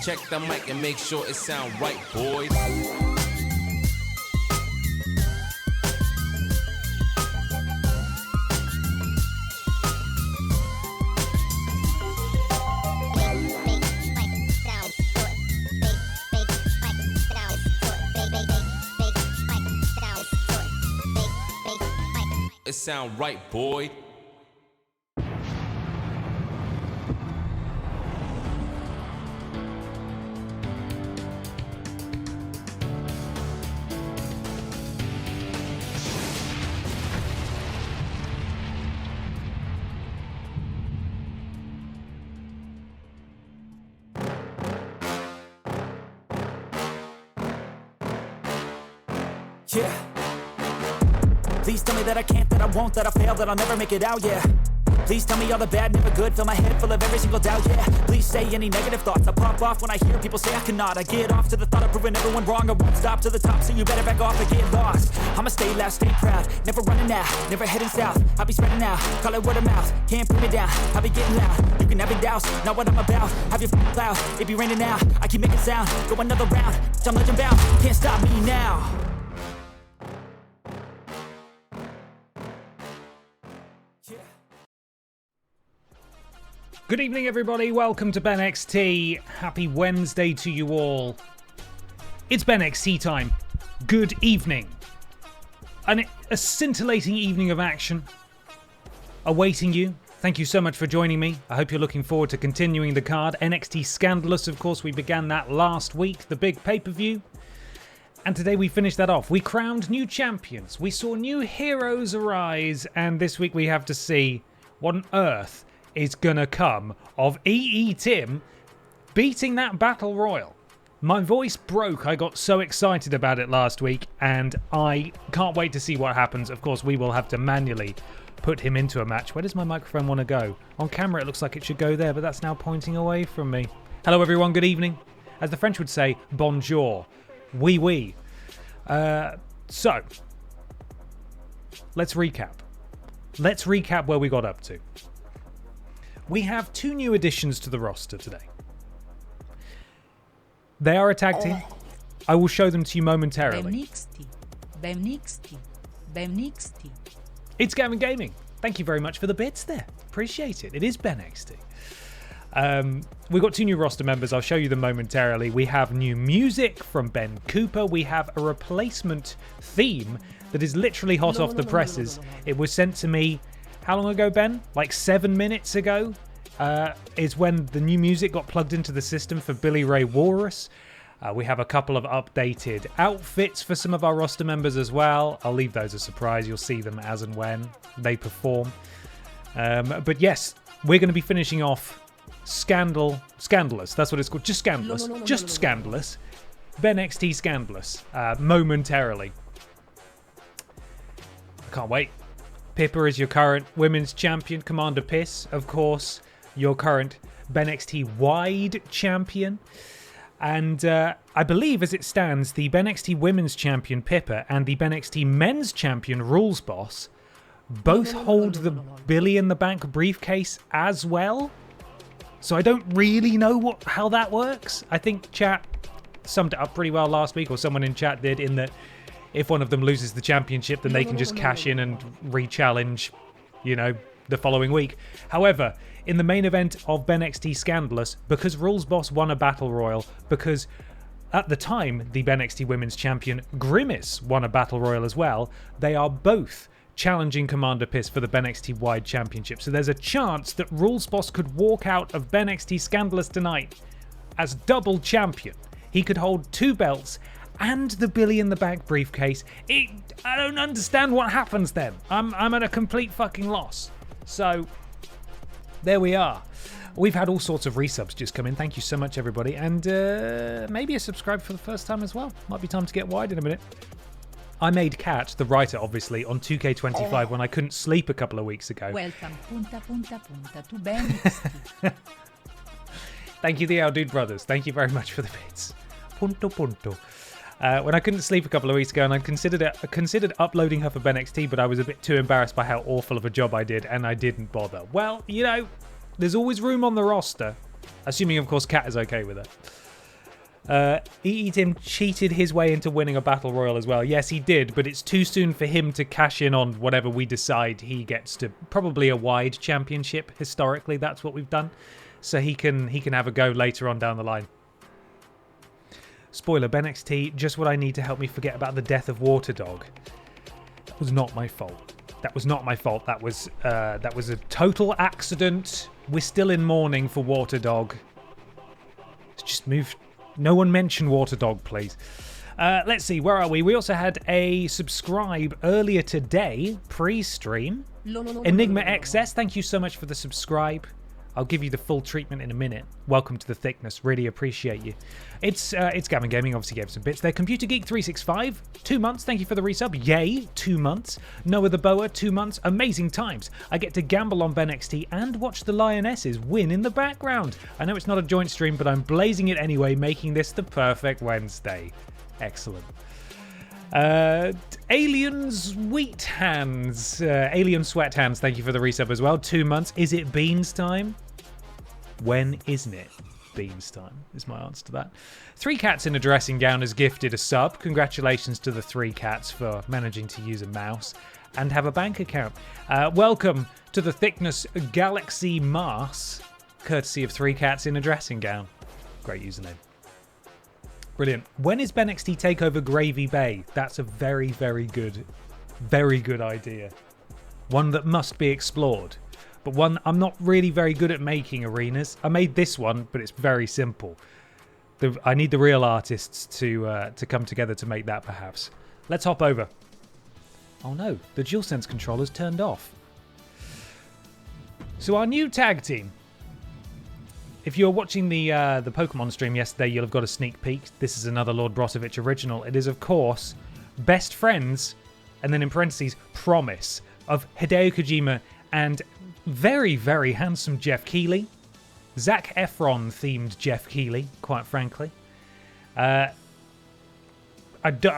Check the mic and make sure it sound right, boys. It sound right, boy. Yeah. Please tell me that I can't, that I won't, that I fail, that I'll never make it out, yeah. Please tell me all the bad, never good, fill my head full of every single doubt, yeah. Please say any negative thoughts, I pop off when I hear people say I cannot. I get off to the thought of proving everyone wrong, I won't stop to the top, so you better back off and get lost. I'ma stay loud, stay proud, never running out, never heading south. I'll be spreading out, call it word of mouth, can't put me down, I'll be getting loud. You can have it douse, not what I'm about, have your cloud, it be raining now, I keep making sound, go another round, I'm legend bound, can't stop me now. Good evening, everybody. Welcome to BENXT. Happy Wednesday to you all. It's BENXT time. Good evening. A scintillating evening of action awaiting you. Thank you so much for joining me. I hope you're looking forward to continuing the card. NXT Scandalous, of course, we began that last week, the big pay-per-view. And today we finished that off. We crowned new champions. We saw new heroes arise. And this week we have to see what on earth is gonna come of EE Tim beating that Battle Royal. My voice broke. I got so excited about it last week, and I can't wait to see what happens. Of course, we will have to manually put him into a match. Where does my microphone want to go? On camera, it looks like it should go there, but that's now pointing away from me. Hello, everyone. Good evening. As the French would say, bonjour. Oui, oui. So, let's recap. Let's recap where we got up to. We have two new additions to the roster today. They are a tag team. I will show them to you momentarily. BENXT. It's Gavin Gaming. Thank you very much for the bits there. Appreciate it. It is BENXT. We've got two new roster members. I'll show you them momentarily. We have new music from Ben Cooper. We have a replacement theme that is literally hot off the presses. It was sent to me. How long ago, Ben? Like 7 minutes ago is when the new music got plugged into the system for Billy Ray Walrus. We have a couple of updated outfits for some of our roster members as well. I'll leave those a surprise. You'll see them as and when they perform. But yes, we're going to be finishing off Scandalous. That's what it's called. Just Scandalous. Just Scandalous. BENXT Scandalous. Momentarily. I can't wait. Pippa is your current women's champion. Commander Pis, of course, your current BENXT wide champion. And I believe, as it stands, the BENXT women's champion Pippa and the BENXT men's champion Rules Boss both hold the Billy in the Bank briefcase as well. So I don't really know how that works. I think chat summed it up pretty well last week, or someone in chat did, in that if one of them loses the championship, then they can just cash in and re-challenge, the following week. However, in the main event of BENXT Scandalous, because Rules Boss won a Battle Royal, because at the time the BENXT Women's Champion Grimace won a Battle Royal as well, they are both challenging Commander Pis for the BENXT Wide Championship. So there's a chance that Rules Boss could walk out of BENXT Scandalous tonight as double champion. He could hold two belts and the Billy in the Bag briefcase. I don't understand what happens then. I'm at a complete fucking loss. So, there we are. We've had all sorts of resubs just come in. Thank you so much, everybody. And maybe a subscribe for the first time as well. Might be time to get wide in a minute. I made Kat, the writer, obviously, on 2K25 when I couldn't sleep a couple of weeks ago. Welcome, punta, punta, punta to BENXT. Thank you, the Aldude Brothers. Thank you very much for the bits. Punto, punto. When I couldn't sleep a couple of weeks ago, and I considered uploading her for BENXT, but I was a bit too embarrassed by how awful of a job I did, and I didn't bother. Well, you know, there's always room on the roster. Assuming, of course, Kat is okay with it. Tim cheated his way into winning a Battle Royal as well. Yes, he did, but it's too soon for him to cash in on whatever we decide he gets to. Probably a wide championship. Historically, that's what we've done. So he can have a go later on down the line. Spoiler, BENXT, just what I need to help me forget about the death of Water Dog. That was not my fault. That was not my fault. That was a total accident. We're still in mourning for Water Dog. Let's just move. No one mention Water Dog, please. Let's see, where are we? We also had a subscribe earlier today, pre-stream. Enigma XS, thank you so much for the subscribe. I'll give you the full treatment in a minute. Welcome to the thickness. Really appreciate you. It's Gavin Gaming, obviously gave some bits there. Computer Geek 365, 2 months. Thank you for the resub. Yay, 2 months. Noah the Boa, 2 months. Amazing times. I get to gamble on BENXT and watch the Lionesses win in the background. I know it's not a joint stream, but I'm blazing it anyway, making this the perfect Wednesday. Excellent. Alien Sweet Hands. Alien Sweat Hands, thank you for the resub as well. 2 months. Is it Beans time? When isn't it Beans time is my answer to that. 3 Cats in a Dressing Gown has gifted a sub. Congratulations to the 3 Cats for managing to use a mouse and have a bank account. Welcome to the Thickness Galaxy Mars, courtesy of 3 Cats in a Dressing Gown. Great username. Brilliant. When is BENXT Takeover Gravy Bay? That's a very, very good idea. One that must be explored. But one, I'm not really very good at making arenas. I made this one, but it's very simple. I need the real artists to come together to make that, perhaps. Let's hop over. Oh no, the DualSense controller's turned off. So our new tag team. If you were watching the Pokémon stream yesterday, you'll have got a sneak peek. This is another Lord Brozovic original. It is, of course, Best Friends, and then in parentheses, Promise, of Hideo Kojima and very, very handsome Jeff Keighley. Zac Efron-themed Jeff Keighley, quite frankly. I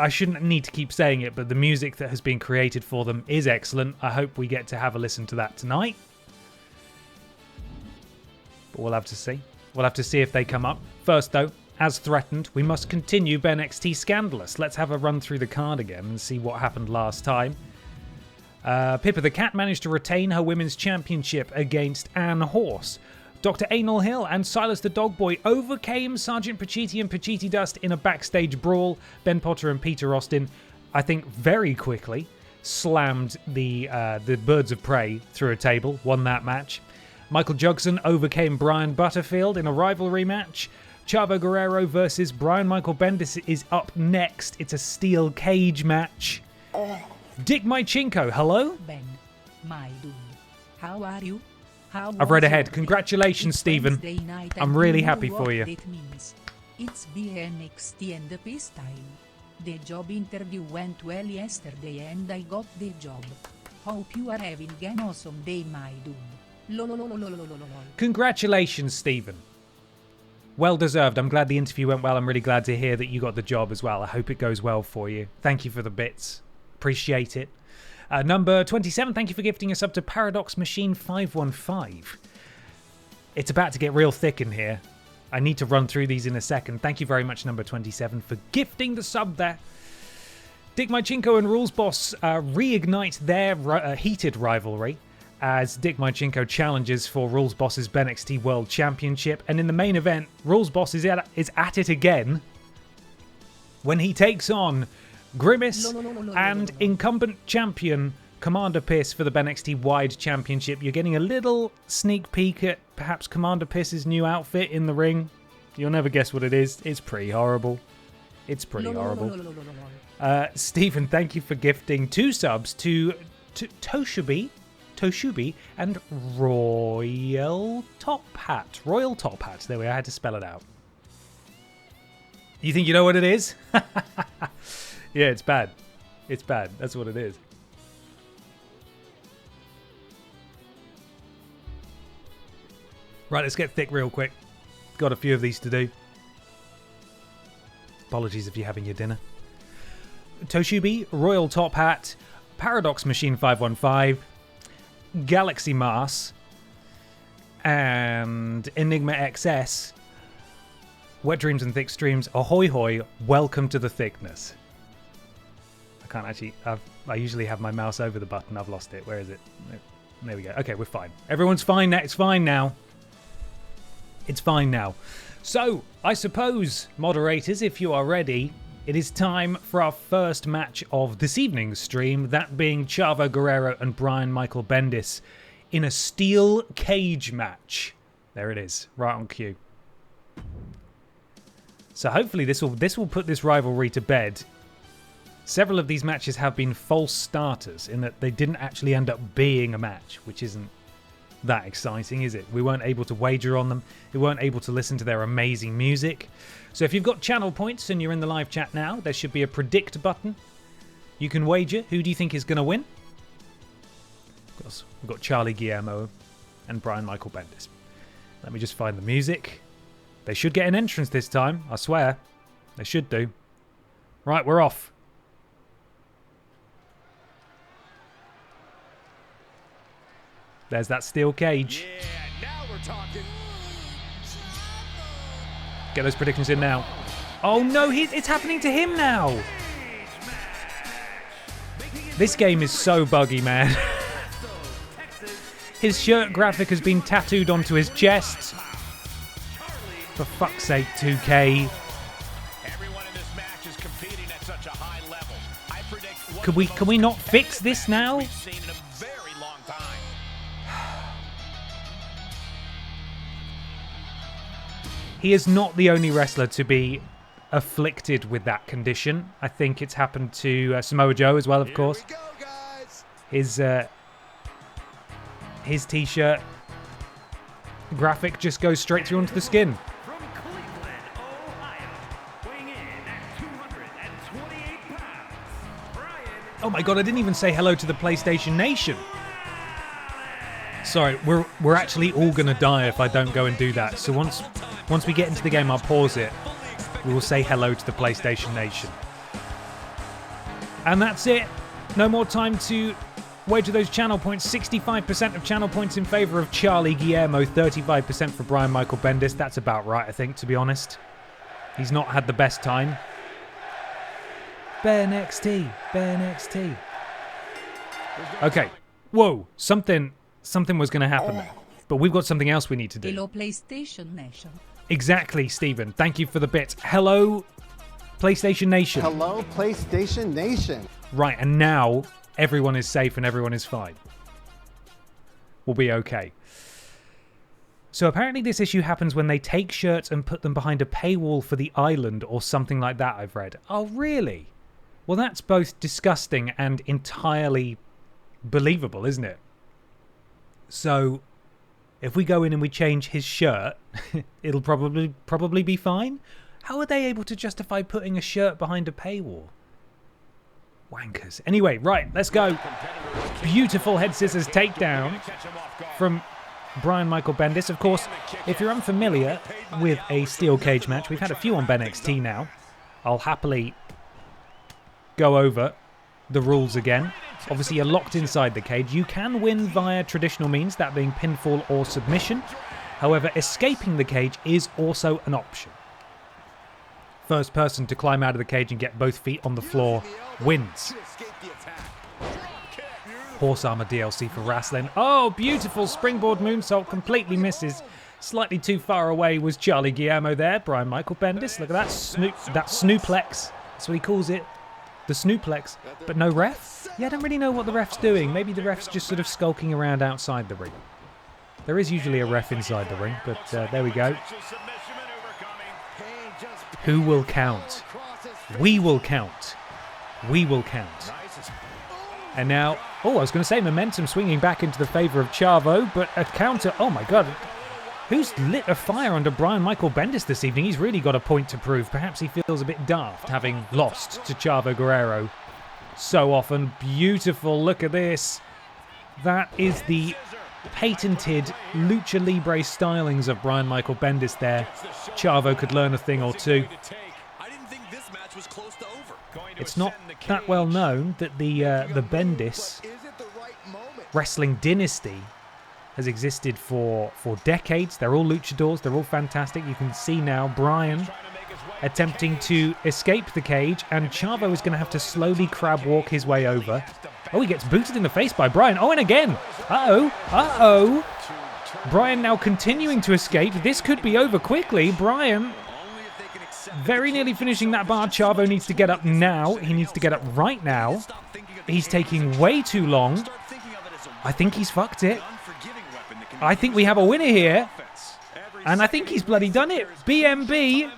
shouldn't need to keep saying it, but the music that has been created for them is excellent. I hope we get to have a listen to that tonight. But we'll have to see. We'll have to see if they come up. First, though, as threatened, we must continue BENXT Scandalous. Let's have a run through the card again and see what happened last time. Pippa the Cat managed to retain her women's championship against Anne Horse. Dr. Anal Hill and Silas the Dog Boy overcame Sergeant Pacitti and Pacitti Dust in a backstage brawl. Ben Potter and Peter Austin, I think very quickly, slammed the Birds of Prey through a table, won that match. Michael Jugson overcame Brian Butterfield in a rivalry match. Chavo Guerrero versus Brian Michael Bendis is up next. It's a steel cage match. Dick Mychinko, hello? Ben, my dude, how are you? I've read ahead. Congratulations, Stephen. I'm really happy for you. It means. It's BENXT and the peace time. The job interview went well yesterday and I got the job. Hope you are having an awesome day, my dude. Congratulations, Stephen. Well deserved. I'm glad the interview went well. I'm really glad to hear that you got the job as well. I hope it goes well for you. Thank you for the bits. Appreciate it. Number 27, thank you for gifting us up to Paradox Machine 515. It's about to get real thick in here. I need to run through these in a second. Thank you very much, number 27, for gifting the sub there. Dick Mychinko and Rules Boss reignite their heated rivalry as Dick Mychinko challenges for Rules Boss's BENXT World Championship. And in the main event, Rules Boss is at it again when he takes on Grimace and incumbent champion Commander Pis for the BENXT Wide Championship. You're getting a little sneak peek at perhaps Commander Pis's new outfit in the ring. You'll never guess what it is. It's pretty horrible. It's pretty horrible. Stephen, thank you for gifting 2 subs to Toshibi. Toshubi, and Royal Top Hat. Royal Top Hat. There we are. I had to spell it out. You think you know what it is? Yeah, it's bad. It's bad. That's what it is. Right, let's get thick real quick. Got a few of these to do. Apologies if you're having your dinner. Toshubi, Royal Top Hat, Paradox Machine 515, Galaxy Mars, and Enigma XS. Wet Dreams and Thick Streams, ahoy hoy, welcome to the thickness. I can't actually, I usually have my mouse over the button, I've lost it. Where is it? There we go. Okay, we're fine. Everyone's fine now. It's fine now. It's fine now. So, I suppose, moderators, if you are ready, it is time for our first match of this evening's stream, that being Chavo Guerrero and Brian Michael Bendis in a steel cage match. There it is, right on cue. So hopefully this will put this rivalry to bed. Several of these matches have been false starters in that they didn't actually end up being a match, which isn't that exciting, is it? We weren't able to wager on them. We weren't able to listen to their amazing music. So if you've got channel points and you're in the live chat now, there should be a predict button. You can wager. Who do you think is going to win? Of course, we've got Charlie Guillermo and Brian Michael Bendis. Let me just find the music. They should get an entrance this time, I swear. They should do. Right, we're off. There's that steel cage. Yeah, now we're talking. Get those predictions in now. Oh no, it's happening to him now. This game is so buggy, man. His shirt graphic has been tattooed onto his chest. For fuck's sake, 2K. Everyone in this match is competing at such a high level. I predict Can we not fix this now? we've seen in a very long time. He is not the only wrestler to be afflicted with that condition. I think it's happened to Samoa Joe as well, of course. Here we go, guys. His t-shirt graphic just goes straight through onto the skin. From Cleveland, Ohio, weighing in at 228 pounds, Brian. Oh my god, I didn't even say hello to the PlayStation Nation. Sorry, we're actually all gonna die if I don't go and do that. So once we get into the game, I'll pause it. We will say hello to the PlayStation Nation. And that's it. No more time to wager those channel points. 65% of channel points in favour of Charlie Guillermo, 35% for Brian Michael Bendis. That's about right, I think, to be honest. He's not had the best time. BENXT. Okay. Whoa, something was going to happen there. But we've got something else we need to do. Hello PlayStation Nation. Exactly, Stephen. Thank you for the bit. Hello, PlayStation Nation. Hello, PlayStation Nation. Right, and now everyone is safe and everyone is fine. We'll be okay. So apparently this issue happens when they take shirts and put them behind a paywall for the island or something like that, I've read. Oh, really? Well, that's both disgusting and entirely believable, isn't it? So if we go in and we change his shirt, it'll probably be fine. How are they able to justify putting a shirt behind a paywall? Wankers. Anyway, right, let's go. Beautiful head scissors takedown from Brian Michael Bendis. Of course, if you're unfamiliar with a steel cage match, we've had a few on BENXT now. I'll happily go over the rules again. Obviously, you're locked inside the cage. You can win via traditional means, that being pinfall or submission. However, escaping the cage is also an option. First person to climb out of the cage and get both feet on the floor wins. Horse Armor DLC for wrestling. Oh, beautiful springboard moonsault, completely misses. Slightly too far away was Charlie Guillermo there. Brian Michael Bendis, look at that snooplex. That's what he calls it. The snooplex, but no ref? Yeah, I don't really know what the ref's doing. Maybe the ref's just sort of skulking around outside the ring. There is usually a ref inside the ring, but there we go. Who will count? We will count. We will count. And now, oh, I was going to say momentum swinging back into the favour of Chavo, but a counter. Oh my God. Who's lit a fire under Brian Michael Bendis this evening? He's really got a point to prove. Perhaps he feels a bit daft having lost to Chavo Guerrero so often. Beautiful. Look at this. That is the patented Lucha Libre stylings of Brian Michael Bendis there. Chavo could learn a thing or two. It's not that well known that the Bendis wrestling dynasty has existed for decades. They're all luchadors. They're all fantastic. You can see now Brian attempting to escape the cage, and Chavo is going to have to slowly crab walk his way over. Oh, he gets booted in the face by Brian. Oh, and again. Uh-oh. Brian now continuing to escape. This could be over quickly. Brian very nearly finishing that bar. Chavo needs to get up now. He needs to get up right now. He's taking way too long. I think he's fucked it. I think we have a winner here. And I think he's bloody done it. BMB.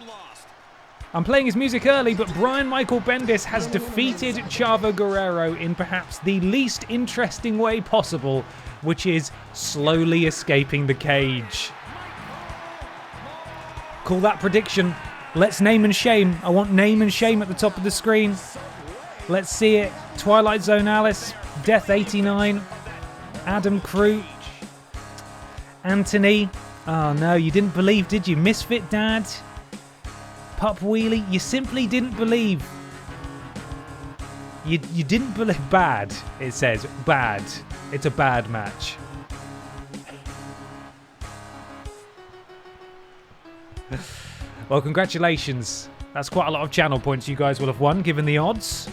I'm playing his music early, but Brian Michael Bendis has defeated Chavo Guerrero in perhaps the least interesting way possible, which is slowly escaping the cage. Call that prediction. Let's name and shame. I want name and shame at the top of the screen. Let's see it. Twilight Zone Alice, Death 89, Adam Crew, Anthony. Oh no, you didn't believe, did you? Misfit Dad, Pup Wheelie. You simply didn't believe. You didn't believe. Bad, it says. Bad. It's a bad match. Well, congratulations. That's quite a lot of channel points you guys will have won, given the odds.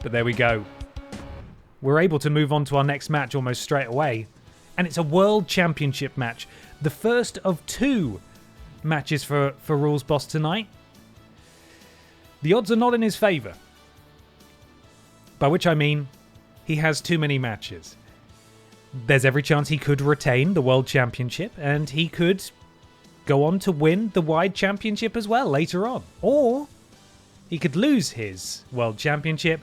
But there we go. We're able to move on to our next match almost straight away. And it's a World Championship match. The first of 2 matches for Rules Boss tonight. The odds are not in his favour. By which I mean, he has too many matches. There's every chance he could retain the World Championship, and he could go on to win the Wide Championship as well later on. Or he could lose his World Championship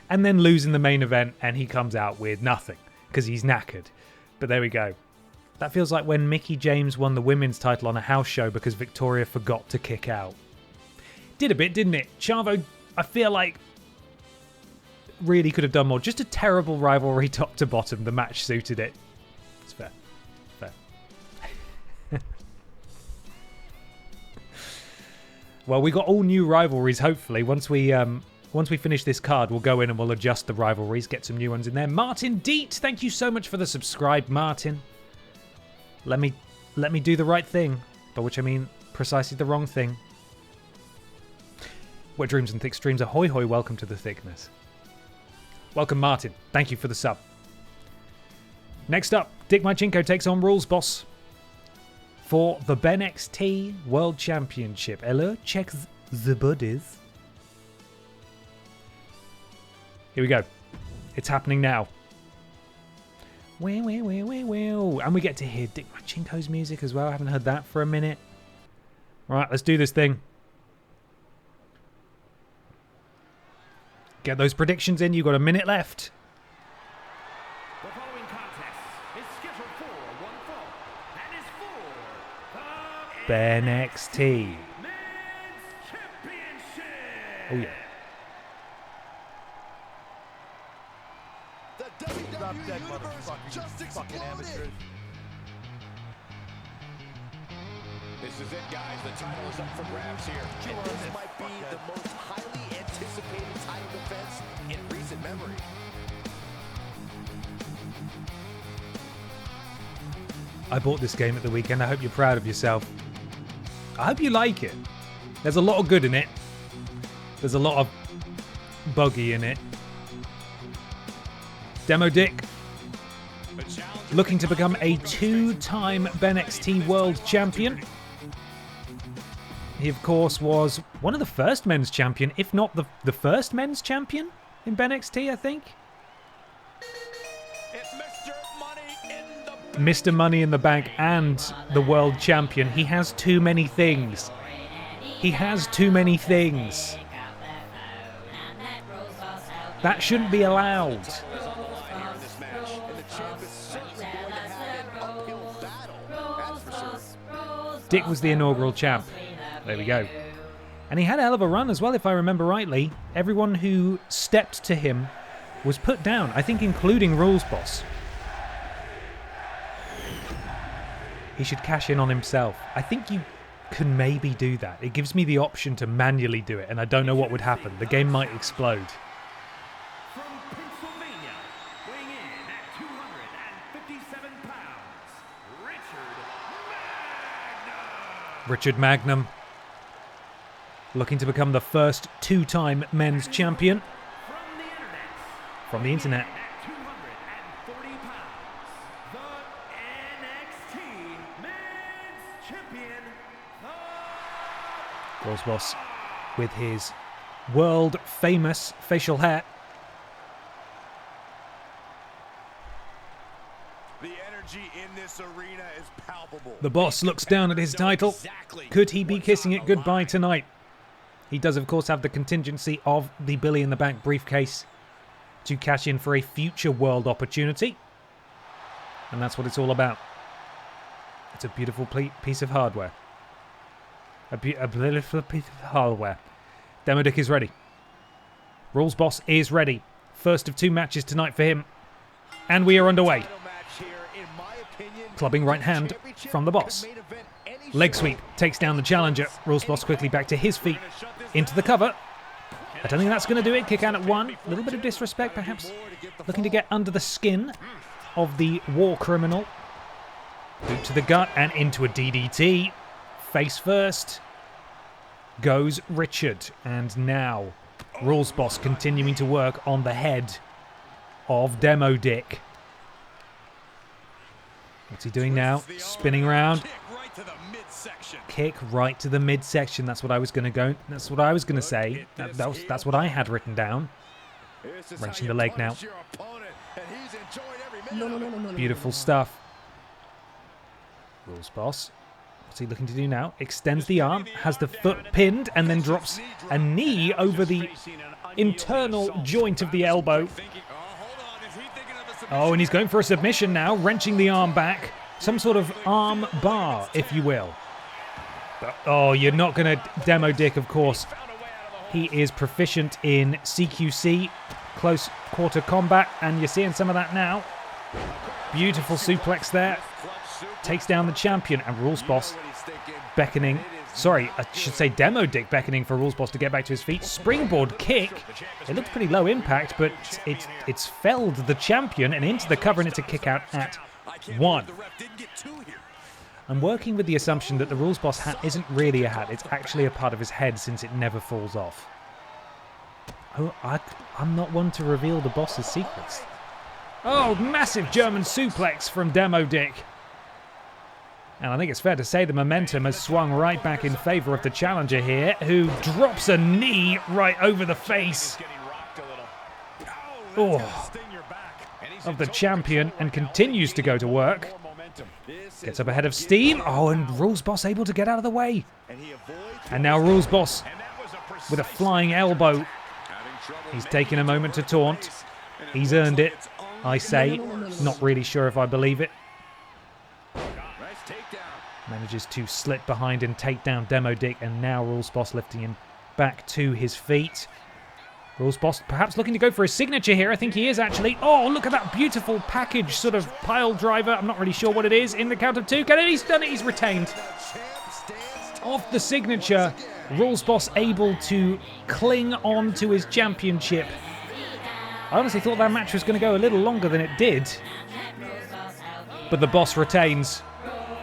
and then lose in the main event, and he comes out with nothing because he's knackered. But there we go. That feels like when Mickie James won the women's title on a house show because Victoria forgot to kick out. Did a bit, didn't it? Chavo, I feel like, really could have done more. Just a terrible rivalry top to bottom. The match suited it. It's fair. Fair. Well, we got all new rivalries, hopefully. Once we finish this card, we'll go in and we'll adjust the rivalries, get some new ones in there. Martin Deet, thank you so much for the subscribe, Martin. Let me do the right thing, by which I mean precisely the wrong thing. Wet Dreams and Thick Streams, ahoy hoy, welcome to the thickness. Welcome, Martin. Thank you for the sub. Next up, Dick Mychinko takes on Rules Boss for the BENXT World Championship. Hello, check the buddies. Here we go. It's happening now. And we get to hear Dick Mychinko's music as well. I haven't heard that for a minute. Right, let's do this thing. Get those predictions in. You've got a minute left. The following contest is scheduled for one fall and is for the BENXT. Men's Championship. Oh yeah. The WWE Universe just exploded. This is it, guys. The title is up for grabs here. And this might be the most highly anticipated title defense in recent memory. I bought this game at the weekend. I hope you're proud of yourself. I hope you like it. There's a lot of good in it. There's a lot of buggy in it. Demo Dick, looking to become a 2-time BENXT World Champion. He, of course, was one of the first men's champion, if not the first men's champion in BENXT, I think. It's Mr. Money in the Bank and the world champion. He has too many things. He has too many things. That shouldn't be allowed. Dick was the inaugural champ. There we go. And he had a hell of a run as well, if I remember rightly. Everyone who stepped to him was put down, I think including Rules Boss. He should cash in on himself. I think you can maybe do that. It gives me the option to manually do it, and I don't know what would happen. The game might explode. From Pennsylvania, weighing in at 257 pounds, Richard Magnum. Looking to become the first two-time men's champion. From the internet. At 240 pounds, the NXT Men's Champion, Rules Boss with his world-famous facial hair. The energy in this arena is palpable. The boss looks down at his title. Could he be kissing it goodbye tonight? He does, of course, have the contingency of the Billy in the Bank briefcase to cash in for a future world opportunity. And that's what it's all about. It's a beautiful piece of hardware. A beautiful piece of hardware. Demo Dick is ready. Rules Boss is ready. First of two matches tonight for him. And we are underway. Clubbing right hand from the boss. Leg sweep takes down the challenger. Rules Boss quickly back to his feet. Into the cover. I don't think that's going to do it. Kick out at one. A little bit of disrespect, perhaps. Looking to get under the skin of the war criminal. Boot to the gut and into a DDT. Face first. Goes Richard. And now Rules Boss continuing to work on the head of Demo Dick. What's he doing now? Spinning around. Kick right to the midsection. That's what I was going to go. That's what I was going to say. That's what I had written down. Wrenching the leg now. Beautiful stuff. Rules Boss. What's he looking to do now? Extends the arm, has the foot pinned, and then drops a knee over the internal joint of the elbow. Oh, and he's going for a submission now, wrenching the arm back. Some sort of arm bar, if you will. But, oh, you're not going to Demo Dick, of course. He is proficient in CQC, close quarter combat, and you're seeing some of that now. Beautiful suplex there. Takes down the champion, and Rules Boss beckoning. Sorry, I should say Demo Dick beckoning for Rules Boss to get back to his feet. Springboard kick. It looked pretty low impact, but it's felled the champion and into the cover, and it's a kick out at one. I'm working with the assumption that the Rules Boss hat isn't really a hat. It's actually a part of his head since it never falls off. Oh, I'm not one to reveal the boss's secrets. Oh, massive German suplex from Demo Dick. And I think it's fair to say the momentum has swung right back in favour of the challenger here, who drops a knee right over the face of the champion and continues to go to work. Gets up ahead of steam. Oh, and Rules Boss able to get out of the way. And now Rules Boss with a flying elbow. He's taken a moment to taunt. He's earned it, I say. Not really sure if I believe it. Manages to slip behind and take down Demo Dick, and now Rules Boss lifting him back to his feet. Rules Boss perhaps looking to go for a signature here. I think he is actually. Oh, look at that beautiful package sort of pile driver. I'm not really sure what it is. In the count of two. He's done it. He's retained. Off the signature. Rules Boss able to cling on to his championship. I honestly thought that match was going to go a little longer than it did. But the boss retains.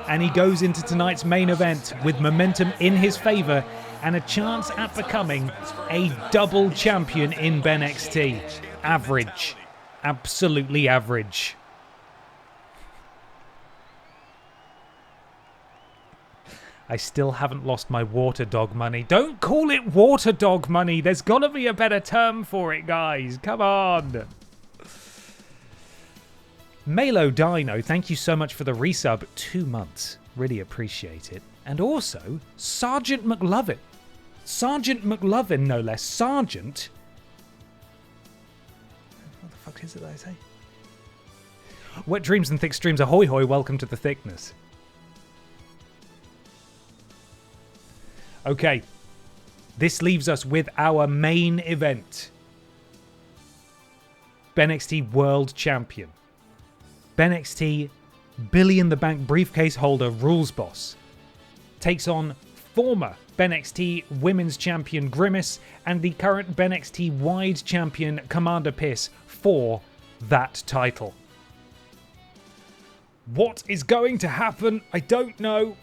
And he goes into tonight's main event with momentum in his favour and a chance at becoming a double champion in BENXT. Average. Absolutely average. I still haven't lost my water dog money. Don't call it water dog money. There's got to be a better term for it, guys. Come on. Malo Dino, thank you so much for the resub. 2 months. Really appreciate it. And also, Sergeant McLovin. Sergeant McLovin, no less. Sergeant. fuck is it that I say? Wet dreams and thick streams. Ahoy hoy, welcome to the thickness. Okay. This leaves us with our main event. BENXT World Champion. BENXT Billy in the Bank briefcase holder Rules Boss takes on former BENXT Women's Champion Grimace and the current BENXT Wide Champion Commander Pis for that title. What is going to happen? I don't know.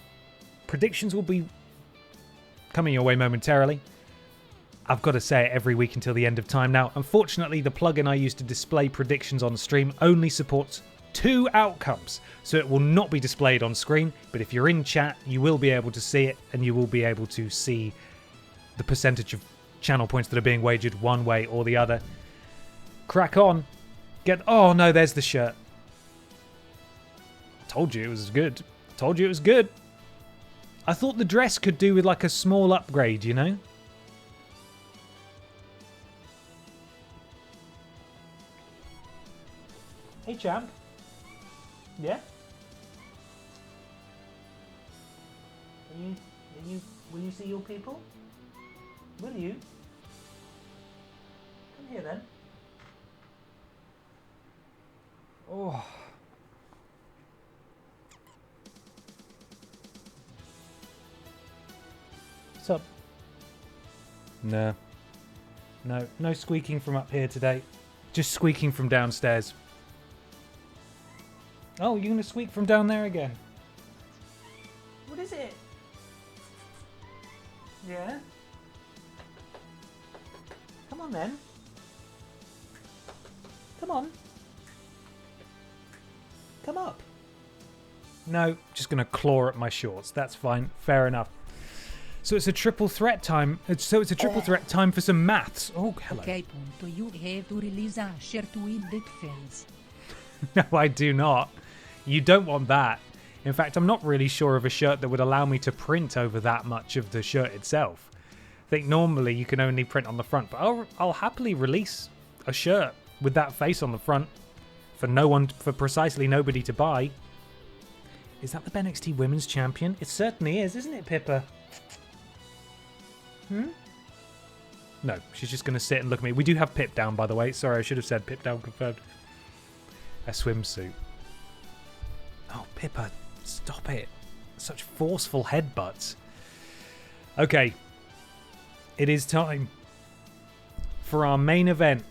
Predictions will be coming your way momentarily. I've got to say it every week until the end of time now. Unfortunately, the plugin I use to display predictions on stream only supports 2 outcomes, so it will not be displayed on screen, but if you're in chat, you will be able to see it, and you will be able to see the percentage of channel points that are being wagered one way or the other. Crack on. Oh no, there's the shirt. Told you it was good. Told you it was good. I thought the dress could do with like a small upgrade, you know? Hey champ. Yeah? Will you see your people? Will you? Come here then. Oh. What's up? No. No squeaking from up here today. Just squeaking from downstairs. Oh, you're going to squeak from down there again? What is it? Yeah? Come on then. Come on. Come up. No, just going to claw at my shorts. That's fine. Fair enough. So it's a triple threat time. So it's a triple threat time for some maths. Oh, hello. Okay, punto. You have to release a shirt with that face. No, I do not. You don't want that. In fact, I'm not really sure of a shirt that would allow me to print over that much of the shirt itself. I think normally you can only print on the front, but I'll happily release a shirt with that face on the front for precisely nobody to buy. Is that the BENXT Women's Champion? It certainly is, isn't it, Pippa? No, she's just going to sit and look at me. We do have Pip down, by the way. Sorry, I should have said Pip down confirmed. A swimsuit. Oh, Pippa, stop it. Such forceful headbutts. Okay. It is time for our main event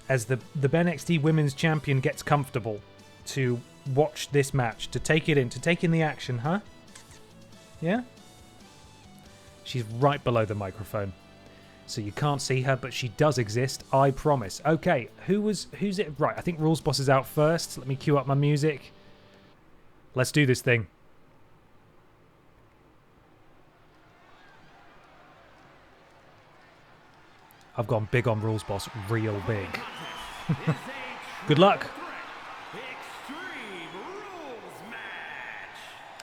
as the BENXT Women's Champion gets comfortable to watch this match, to take it in, to take in the action, huh? Yeah? She's right below the microphone. So you can't see her, but she does exist, I promise. Okay, who's it? Right, I think Rules Boss is out first. Let me cue up my music. Let's do this thing. I've gone big on Rules Boss, real big. Good luck.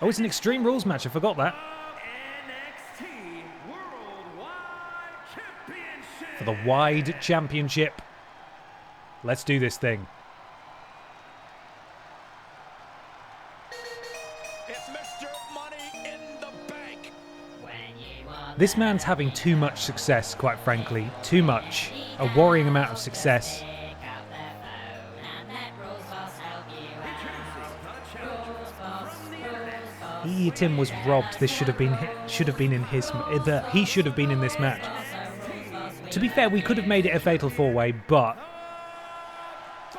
Oh, it's an Extreme Rules match. I forgot that. For the Wide Championship. Let's do this thing. This man's having too much success, quite frankly. Too much. A worrying amount of success. Tim was robbed. This should have been in his. He should have been in this match. To be fair, we could have made it a fatal 4-way, but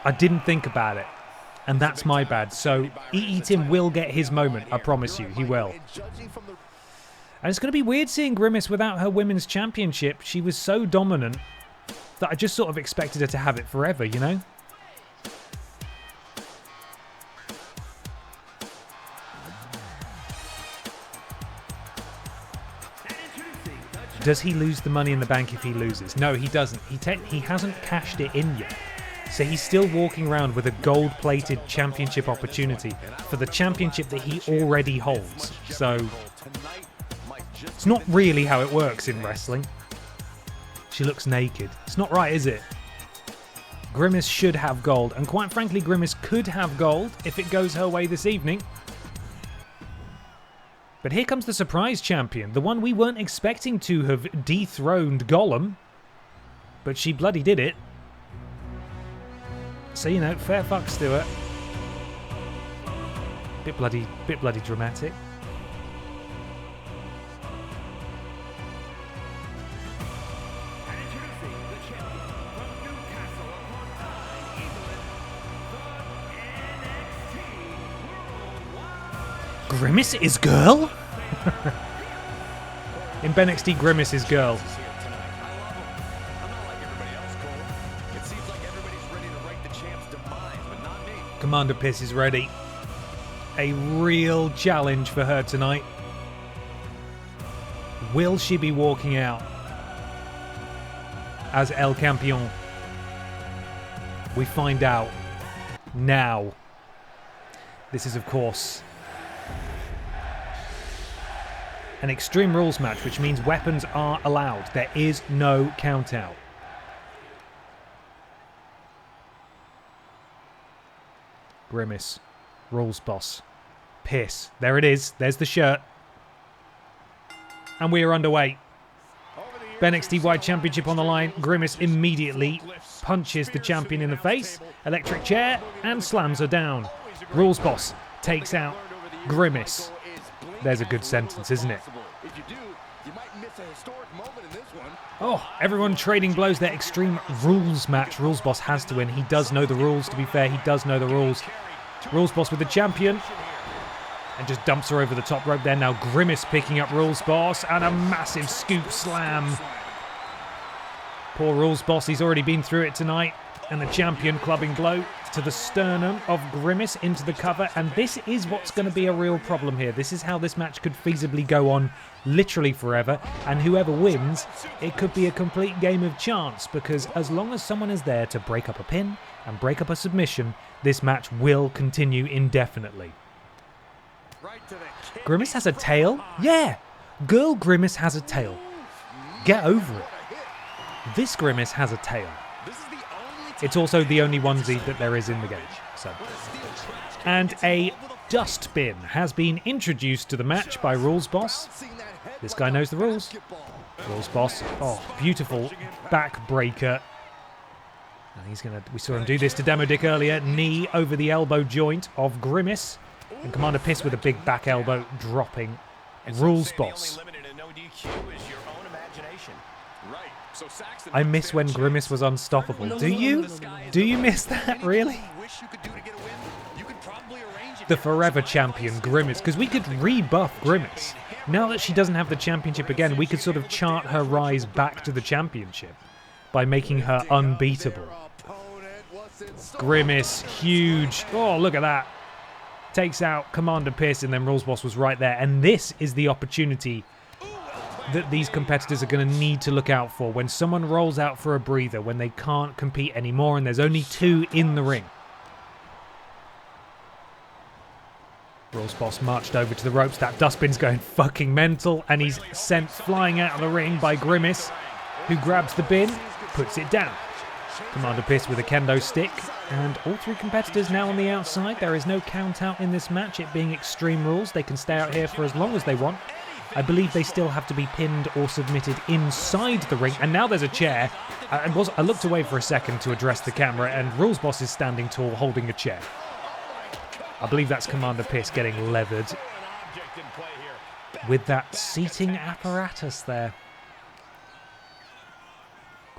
I didn't think about it, and that's my bad. So Tim will get his moment. I promise you, he will. And it's going to be weird seeing Grimace without her women's championship. She was so dominant that I just sort of expected her to have it forever, you know? Does he lose the money in the bank if he loses? No, he doesn't. He hasn't cashed it in yet. So he's still walking around with a gold-plated championship opportunity for the championship that he already holds. So it's not really how it works in wrestling. She looks naked. It's not right, is it? Grimace should have gold, and quite frankly, Grimace could have gold if it goes her way this evening. But here comes the surprise champion, the one we weren't expecting to have dethroned Gollum. But she bloody did it. So, you know, fair fucks to her. Bit bloody dramatic. Grimace is girl? In BENXT, Grimace is girl. Commander Pis is ready. A real challenge for her tonight. Will she be walking out as El Campeon? We find out now. This is, of course, an Extreme Rules match, which means weapons are allowed. There is no count out. Grimace, Rules Boss, Pis. There it is. There's the shirt. And we are underway. BENXT Wide Championship on the line. Grimace immediately punches the champion in the face. Electric chair and slams her down. Rules Boss takes out Grimace. There's a good sentence, isn't it? Oh, everyone trading blows. Their Extreme Rules match. Rules Boss has to win. He does know the rules, to be fair. He does know the rules. Rules Boss with the champion. And just dumps her over the top rope there. Now Grimace picking up Rules Boss. And a massive scoop slam. Poor Rules Boss. He's already been through it tonight. And the champion clubbing blow to the sternum of Grimace into the cover. And this is what's going to be a real problem here. This is how this match could feasibly go on literally forever. And whoever wins, it could be a complete game of chance. Because as long as someone is there to break up a pin and break up a submission, this match will continue indefinitely. Grimace has a tail? Yeah! Girl Grimace has a tail. Get over it. This Grimace has a tail. It's also the only onesie that there is in the game. So. And a dustbin has been introduced to the match by Rules Boss. This guy knows the rules. Rules Boss. Oh, beautiful backbreaker. And we saw him do this to Demo Dick earlier. Knee over the elbow joint of Grimace. And Commander Pis with a big back elbow dropping Rules Boss. I miss when Grimace was unstoppable. Do you? Do you miss that, really? The forever champion, Grimace. Because we could rebuff Grimace. Now that she doesn't have the championship again, we could sort of chart her rise back to the championship by making her unbeatable. Grimace, huge. Oh, look at that. Takes out Commander Pis, and then Rules Boss was right there. And this is the opportunity that these competitors are going to need to look out for when someone rolls out for a breather, when they can't compete anymore and there's only two in the ring. Rules Boss marched over to the ropes. That dustbin's going fucking mental, and he's sent flying out of the ring by Grimace, who grabs the bin, puts it down. Commander Pis with a kendo stick, and all three competitors now on the outside. There is no count out in this match, it being Extreme Rules. They can stay out here for as long as they want. I believe they still have to be pinned or submitted inside the ring. And now there's a chair. I looked away for a second to address the camera, and Rules Boss is standing tall holding a chair. I believe that's Commander Pis getting leathered with that seating apparatus there.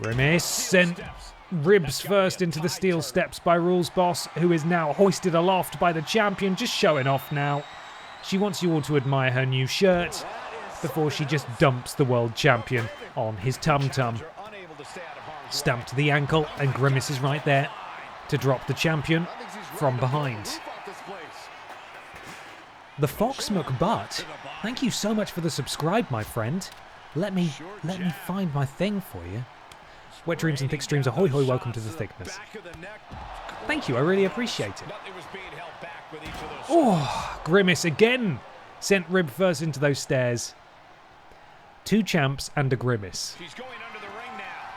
Grimace sent ribs first into the steel steps by Rules Boss, who is now hoisted aloft by the champion, just showing off now. She wants you all to admire her new shirt before she just dumps the world champion on his tum-tum. Stamped to the ankle, and Grimace is right there to drop the champion from behind. The Fox McButt, thank you so much for the subscribe, my friend. Let me find my thing for you. Wet Dreams and Thick Streams, ahoy hoy, welcome to the thickness. Thank you, I really appreciate it. Oh, Grimace again sent rib first into those stairs. Two champs and a Grimace.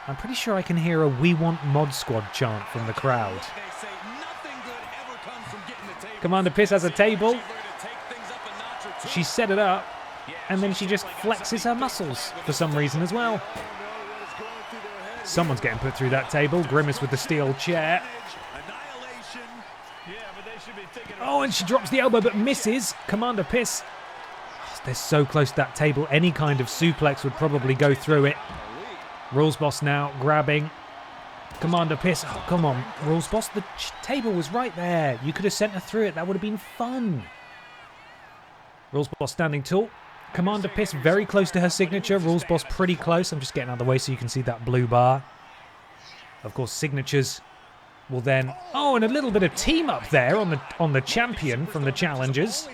I'm pretty sure I can hear a "We Want Mod Squad" chant from the crowd. Commander Pis has a table. She set it up, and then she just flexes her muscles for some reason as well. Someone's getting put through that table. Grimace with the steel chair. Oh, and she drops the elbow but misses. Commander Pis. Oh, they're so close to that table. Any kind of suplex would probably go through it. Rules Boss now grabbing Commander Pis. Oh, come on, Rules Boss. The table was right there. You could have sent her through it. That would have been fun. Rules Boss standing tall. Commander Pis very close to her signature. Rules Boss pretty close. I'm just getting out of the way so you can see that blue bar. Of course, signatures will then... Oh, and a little bit of team up there on the champion from the challengers.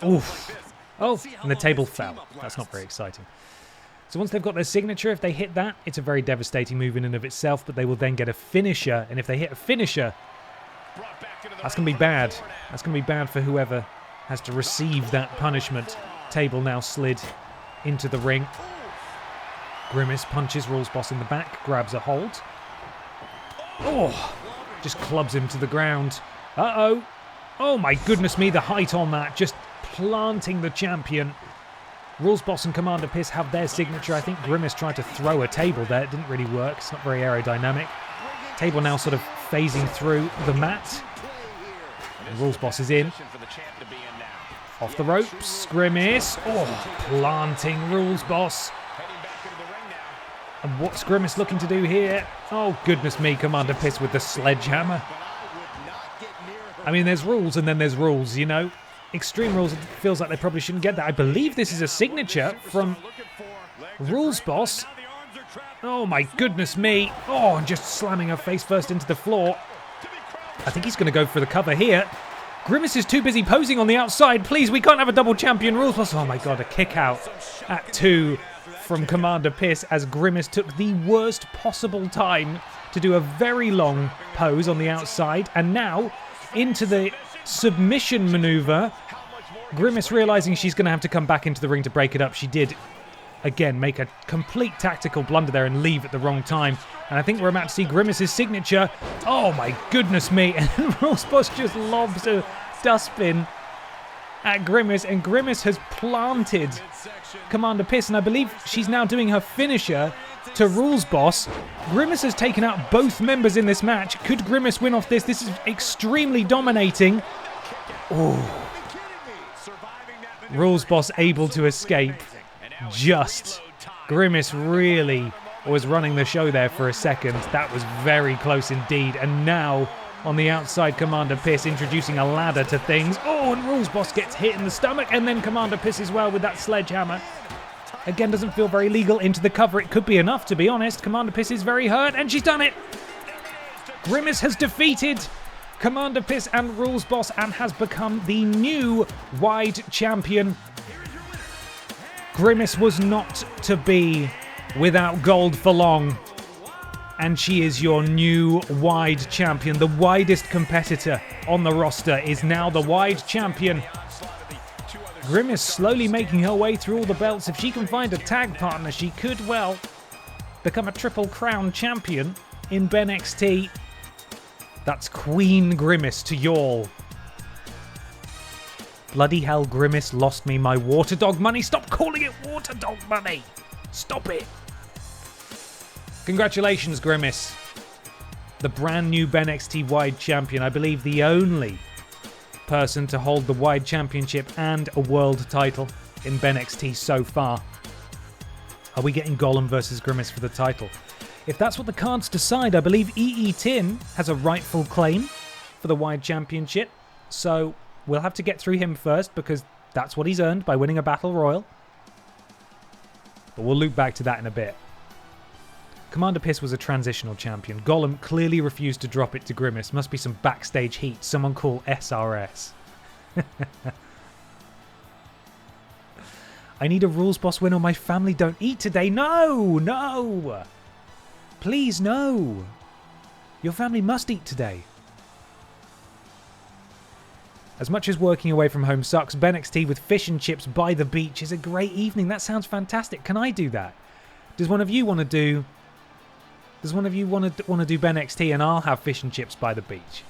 Oof. Oh, and the table fell. That's not very exciting. So once they've got their signature, if they hit that, it's a very devastating move in and of itself, but they will then get a finisher, and if they hit a finisher, that's going to be bad. That's going to be bad for whoever has to receive that punishment. Table now slid into the ring. Grimace punches Rules Boss in the back, grabs a hold. Oh, just clubs him to the ground. Uh-oh. Oh my goodness me, the height on that, just planting the champion. Rules Boss and Commander Pis have their signature. I think Grimace tried to throw a table there. It didn't really work. It's not very aerodynamic. Table now sort of phasing through the mat. And Rules Boss is in. Off the ropes, Grimace. Oh, planting Rules Boss. And what's Grimace looking to do here? Oh, goodness me, Commander Pis with the sledgehammer. I mean, there's rules and then there's rules, you know. Extreme Rules, it feels like they probably shouldn't get that. I believe this is a signature from Rules Boss. Oh, my goodness me. Oh, and just slamming her face first into the floor. I think he's going to go for the cover here. Grimace is too busy posing on the outside. Please, we can't have a double champion. Rules Boss. Oh, my God, a kick out at 2 from Commander Pis as Grimace took the worst possible time to do a very long pose on the outside. And now into the submission maneuver. Grimace realizing she's going to have to come back into the ring to break it up. She did, again, make a complete tactical blunder there and leave at the wrong time. And I think we're about to see Grimace's signature. Oh, my goodness me. And Rules Boss just lobs a dustbin at Grimace. And Grimace has planted Commander Pis. And I believe she's now doing her finisher to Rules Boss. Grimace has taken out both members in this match. Could Grimace win off this? This is extremely dominating. Oh. Rules Boss able to escape. Just. Grimace really was running the show there for a second. That was very close indeed. And now on the outside, Commander Pis introducing a ladder to things. Oh, and Rules Boss gets hit in the stomach. And then Commander Pis as well with that sledgehammer. Again, doesn't feel very legal into the cover. It could be enough, to be honest. Commander Pis is very hurt, and she's done it. Grimace has defeated Commander Pis and Rules Boss and has become the new wide champion. Grimace was not to be without gold for long. And she is your new wide champion. The widest competitor on the roster is now the wide champion. Grimace slowly making her way through all the belts. If she can find a tag partner, she could, well, become a Triple Crown champion in BENXT. That's Queen Grimace to y'all. Bloody hell, Grimace lost me my water dog money. Stop calling it water dog money. Stop it. Congratulations, Grimace. The brand new BENXT Wide Champion. I believe the only person to hold the Wide Championship and a world title in BENXT so far. Are we getting Golem versus Grimace for the title? If that's what the cards decide, I believe EE Tin has a rightful claim for the Wide Championship. So we'll have to get through him first because that's what he's earned by winning a Battle Royal. But we'll loop back to that in a bit. Commander Pis was a transitional champion. Golem clearly refused to drop it to Grimace. Must be some backstage heat. Someone call SRS. I need a Rules Boss win or my family don't eat today. No, no. Please, no. Your family must eat today. As much as working away from home sucks, BENXT with fish and chips by the beach is a great evening. That sounds fantastic. Can I do that? Does one of you want to do Does one of you want to do BENXT and I'll have fish and chips by the beach?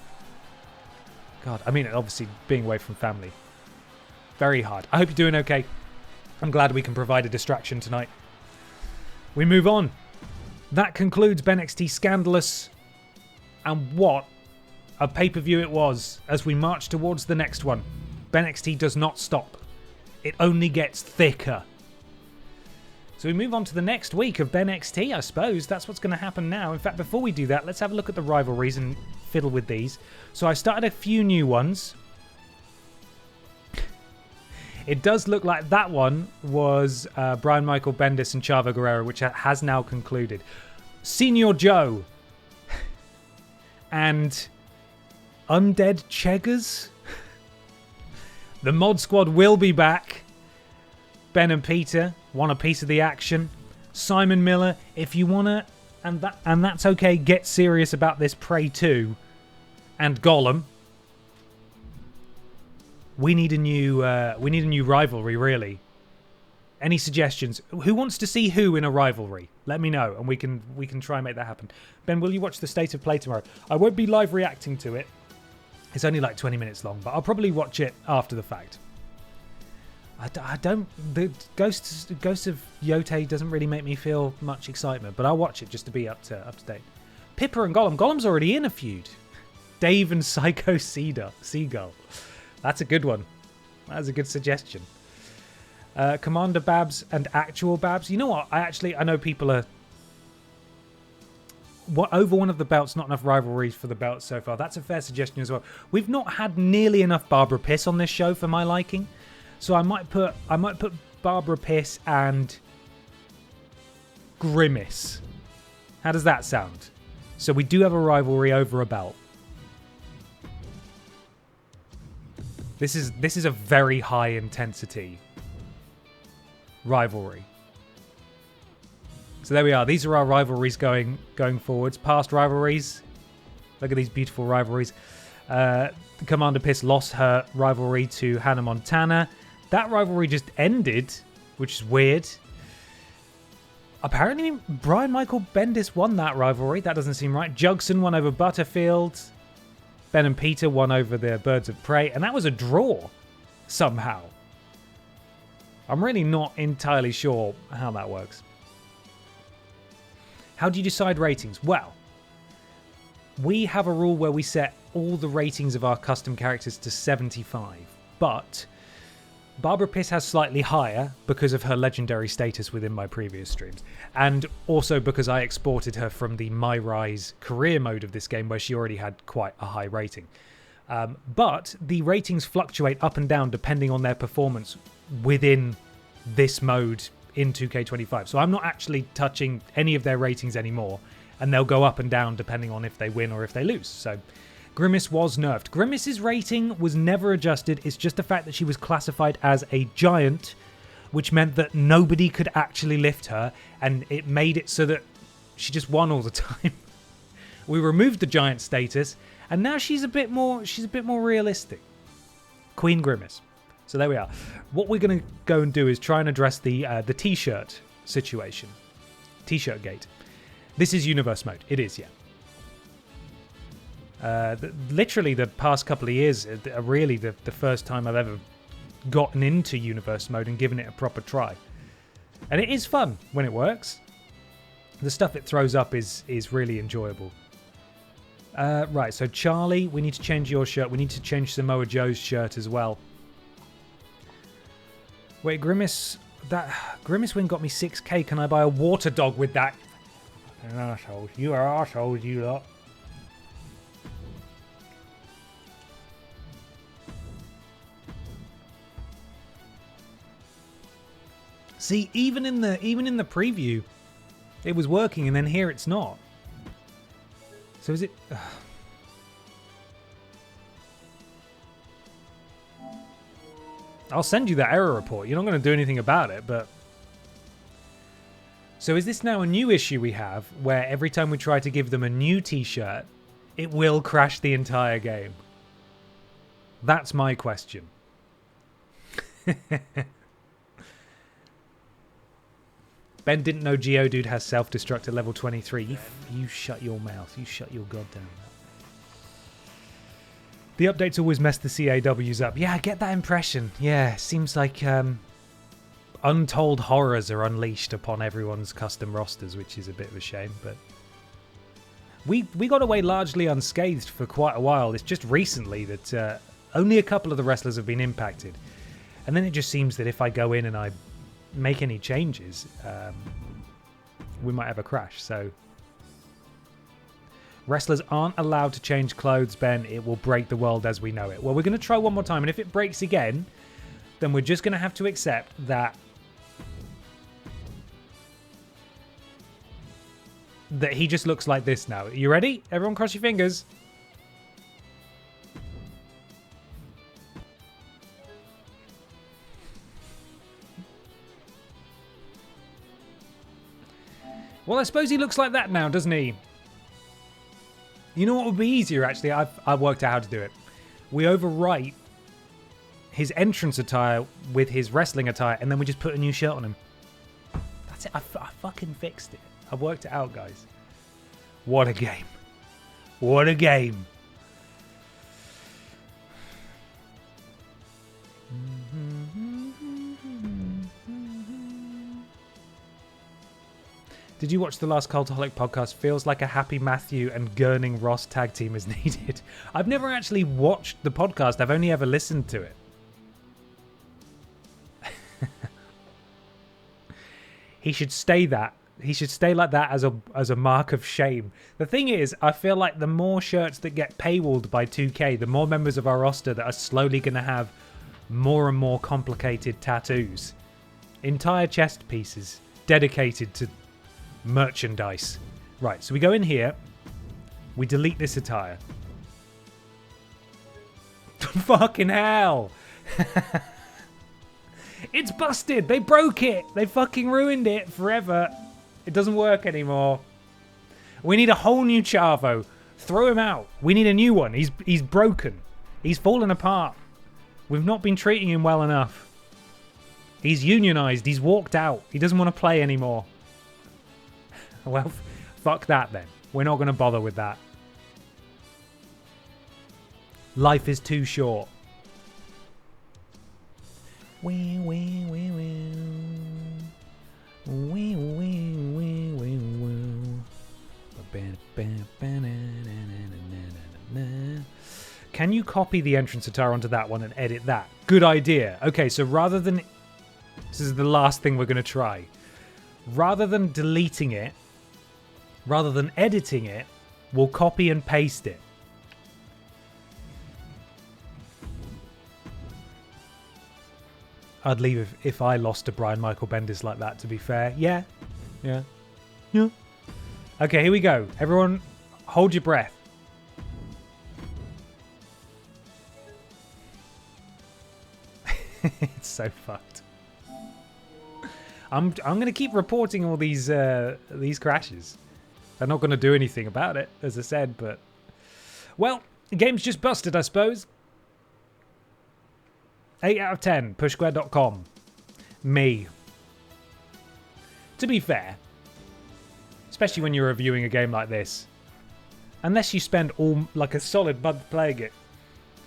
God, I mean, obviously being away from family. Very hard. I hope you're doing okay. I'm glad we can provide a distraction tonight. We move on. That concludes BENXT Scandalous. And what a pay-per-view it was as we march towards the next one. BENXT does not stop. It only gets thicker. So we move on to the next week of BENXT, I suppose. That's what's going to happen now. In fact, before we do that, let's have a look at the rivalries and fiddle with these. So I started a few new ones. It does look like that one was Brian Michael Bendis and Chavo Guerrero, which has now concluded. Senior Joe and Undead Cheggers. The Mod Squad will be back. Ben and Peter want a piece of the action. Simon Miller, if you wanna, and that's okay, get serious about this Prey 2 and Gollum. We need a new rivalry, really. Any suggestions? Who wants to see who in a rivalry? Let me know, and we can try and make that happen. Ben, will you watch the State of Play tomorrow? I won't be live reacting to it. It's only like 20 minutes long, but I'll probably watch it after the fact. I don't. The Ghost of Yote doesn't really make me feel much excitement, but I'll watch it just to be up to date. Pippa and Gollum. Gollum's already in a feud. Dave and Psycho Seagull. That's a good one. That's a good suggestion. Commander Babs and Actual Babs. You know what? I know people are... over one of the belts, not enough rivalries for the belts so far. That's a fair suggestion as well. We've not had nearly enough Barbara Pis on this show for my liking. So I might put Barbara Pis and Grimace. How does that sound? So we do have a rivalry over a belt. This is a very high intensity rivalry. So there we are. These are our rivalries going forwards. Past rivalries. Look at these beautiful rivalries. Commander Pis lost her rivalry to Hannah Montana. That rivalry just ended, which is weird. Apparently, Brian Michael Bendis won that rivalry. That doesn't seem right. Jugson won over Butterfield. Ben and Peter won over the Birds of Prey. And that was a draw, somehow. I'm really not entirely sure how that works. How do you decide ratings? Well, we have a rule where we set all the ratings of our custom characters to 75. But Barbara Pis has slightly higher because of her legendary status within my previous streams. And also because I exported her from the My Rise career mode of this game where she already had quite a high rating. But the ratings fluctuate up and down depending on their performance within this mode in 2K25. So I'm not actually touching any of their ratings anymore. And they'll go up and down depending on if they win or if they lose. So Grimace was nerfed. Grimace's rating was never adjusted. It's just the fact that she was classified as a giant, which meant that nobody could actually lift her, and it made it so that she just won all the time. We removed the giant status, and now she's a bit more realistic. Queen Grimace. So there we are. What we're going to go and do is try and address the t-shirt situation. T-shirt gate. This is universe mode. It is, yeah. Literally the past couple of years are really the first time I've ever gotten into universe mode and given it a proper try. And it is fun when it works. The stuff it throws up is really enjoyable. Right, so Charlie, we need to change your shirt. We need to change Samoa Joe's shirt as well. Wait, Grimace win got me 6k. Can I buy a water dog with that? Fucking assholes. You are assholes, you lot. See, even in the preview, it was working, and then here it's not. So is it? I'll send you that error report. You're not going to do anything about it, but. So is this now a new issue we have, where every time we try to give them a new T-shirt, it will crash the entire game? That's my question. Ben didn't know Geodude has self-destruct at level 23. You shut your mouth. You shut your goddamn mouth. The updates always mess the CAWs up. Yeah, I get that impression. Yeah, seems like untold horrors are unleashed upon everyone's custom rosters, which is a bit of a shame, but we got away largely unscathed for quite a while. It's just recently that only a couple of the wrestlers have been impacted. And then it just seems that if I go in and I make any changes, we might have a crash. So wrestlers aren't allowed to change clothes, Ben. It will break the world as we know it. Well, we're going to try one more time, and if it breaks again, then we're just going to have to accept that he just looks like this now. You ready? Everyone cross your fingers. Well, I suppose he looks like that now, doesn't he? You know what would be easier, actually? I've worked out how to do it. We overwrite his entrance attire with his wrestling attire, and then we just put a new shirt on him. That's it. I fucking fixed it. I've worked it out, guys. What a game. What a game. Did you watch the last Cultaholic podcast? Feels like a Happy Matthew and Gurning Ross tag team is needed. I've never actually watched the podcast. I've only ever listened to it. He should stay that. He should stay like that as a mark of shame. The thing is, I feel like the more shirts that get paywalled by 2K, the more members of our roster that are slowly going to have more and more complicated tattoos. Entire chest pieces dedicated to merchandise. Right, so we go in here. We delete this attire. Fucking hell. It's busted. They broke it. They fucking ruined it forever. It doesn't work anymore. We need a whole new Chavo. Throw him out. We need a new one. He's broken. He's fallen apart. We've not been treating him well enough. He's unionized. He's walked out. He doesn't want to play anymore. Well, fuck that then. We're not going to bother with that. Life is too short. Wee, wee, wee, wee. Wee, wee, wee, wee, wee. Can you copy the entrance attire onto that one and edit that? Good idea. Okay, so rather than... This is the last thing we're going to try. Rather than deleting it, rather than editing it, we'll copy and paste it. I'd leave if I lost to Brian Michael Bendis like that, to be fair. Yeah. Okay, here we go. Everyone, hold your breath. It's so fucked. I'm going to keep reporting all these crashes. They're not going to do anything about it, as I said, but... Well, the game's just busted, I suppose. 8 out of 10, pushsquare.com. Me. To be fair, especially when you're reviewing a game like this, unless you spend like a solid month playing it,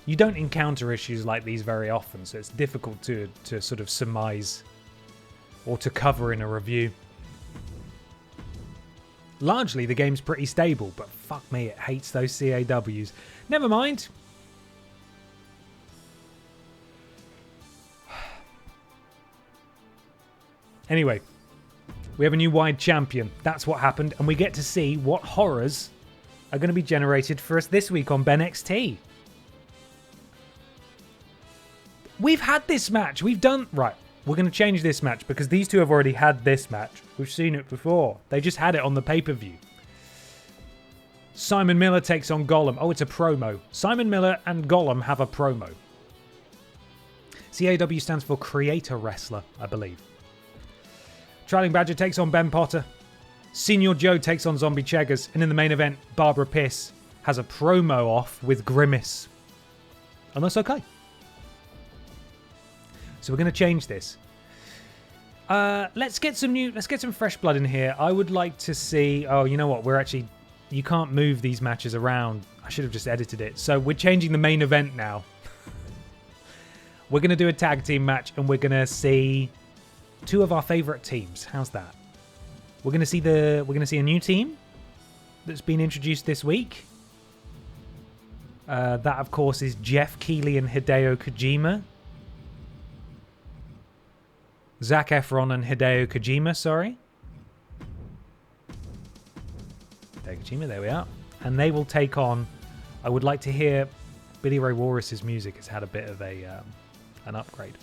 you don't encounter issues like these very often, so it's difficult to sort of surmise or to cover in a review. Largely, the game's pretty stable, but fuck me, it hates those CAWs. Never mind. Anyway, we have a new wide champion. That's what happened, and we get to see what horrors are going to be generated for us this week on BENXT. We've had this match. We've done... Right, we're going to change this match because these two have already had this match. We've seen it before. They just had it on the pay-per-view. Simon Miller takes on Gollum. Oh, it's a promo. Simon Miller and Gollum have a promo. CAW stands for Creator Wrestler, I believe. Trailing Badger takes on Ben Potter. Senior Joe takes on Zombie Cheggers. And in the main event, Barbara Pis has a promo off with Grimace. And that's okay. So we're going to change this. Let's get some fresh blood in here. I would like to see. Oh, you know what? You can't move these matches around. I should have just edited it. So we're changing the main event now. We're going to do a tag team match, and we're going to see two of our favorite teams. How's that? We're going to see a new team that's been introduced this week. That, of course, is Jeff Keighley and Hideo Kojima. Zac Efron and Hideo Kojima, sorry. Hideo Kojima, there we are. And they will take on... I would like to hear... Billy Ray Walrus's music has had a bit of an upgrade.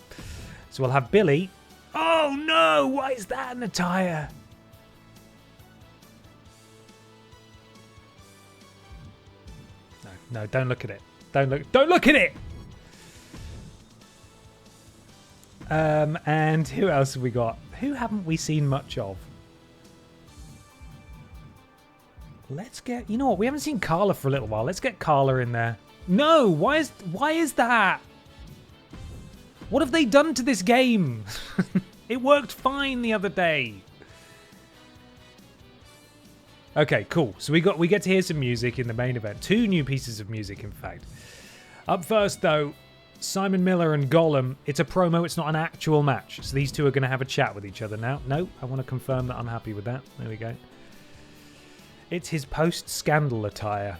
So we'll have Billy... Oh, no! Why is that an attire? No, don't look at it. Don't look at it! And who else have we got? Who haven't we seen much of? Let's get... You know what? We haven't seen Carla for a little while. Let's get Carla in there. No! Why is that? What have they done to this game? It worked fine the other day. Okay, cool. So we get to hear some music in the main event. 2 new pieces of music, in fact. Up first, though, Simon Miller and Gollum. It's a promo. It's not an actual match. So these two are going to have a chat with each other now. No, I want to confirm that I'm happy with that. There we go. It's his post-scandal attire.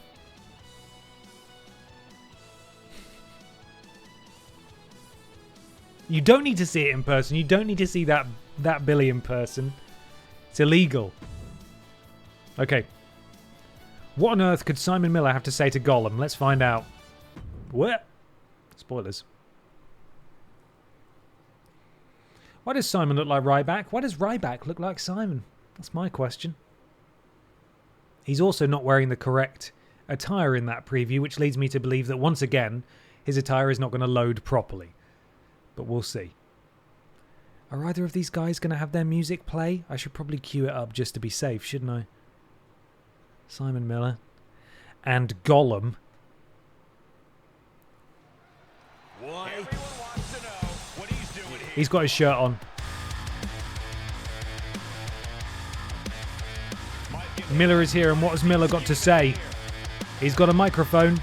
You don't need to see it in person. You don't need to see that Billy in person. It's illegal. Okay. What on earth could Simon Miller have to say to Gollum? Let's find out. What? Spoilers. Why does Simon look like Ryback? Why does Ryback look like Simon? That's my question. He's also not wearing the correct attire in that preview, which leads me to believe that once again, his attire is not going to load properly. But we'll see. Are either of these guys going to have their music play? I should probably cue it up just to be safe, shouldn't I? Simon Miller. And Gollum. He's got his shirt on. Miller is here, and what has Miller got to say? He's got a microphone.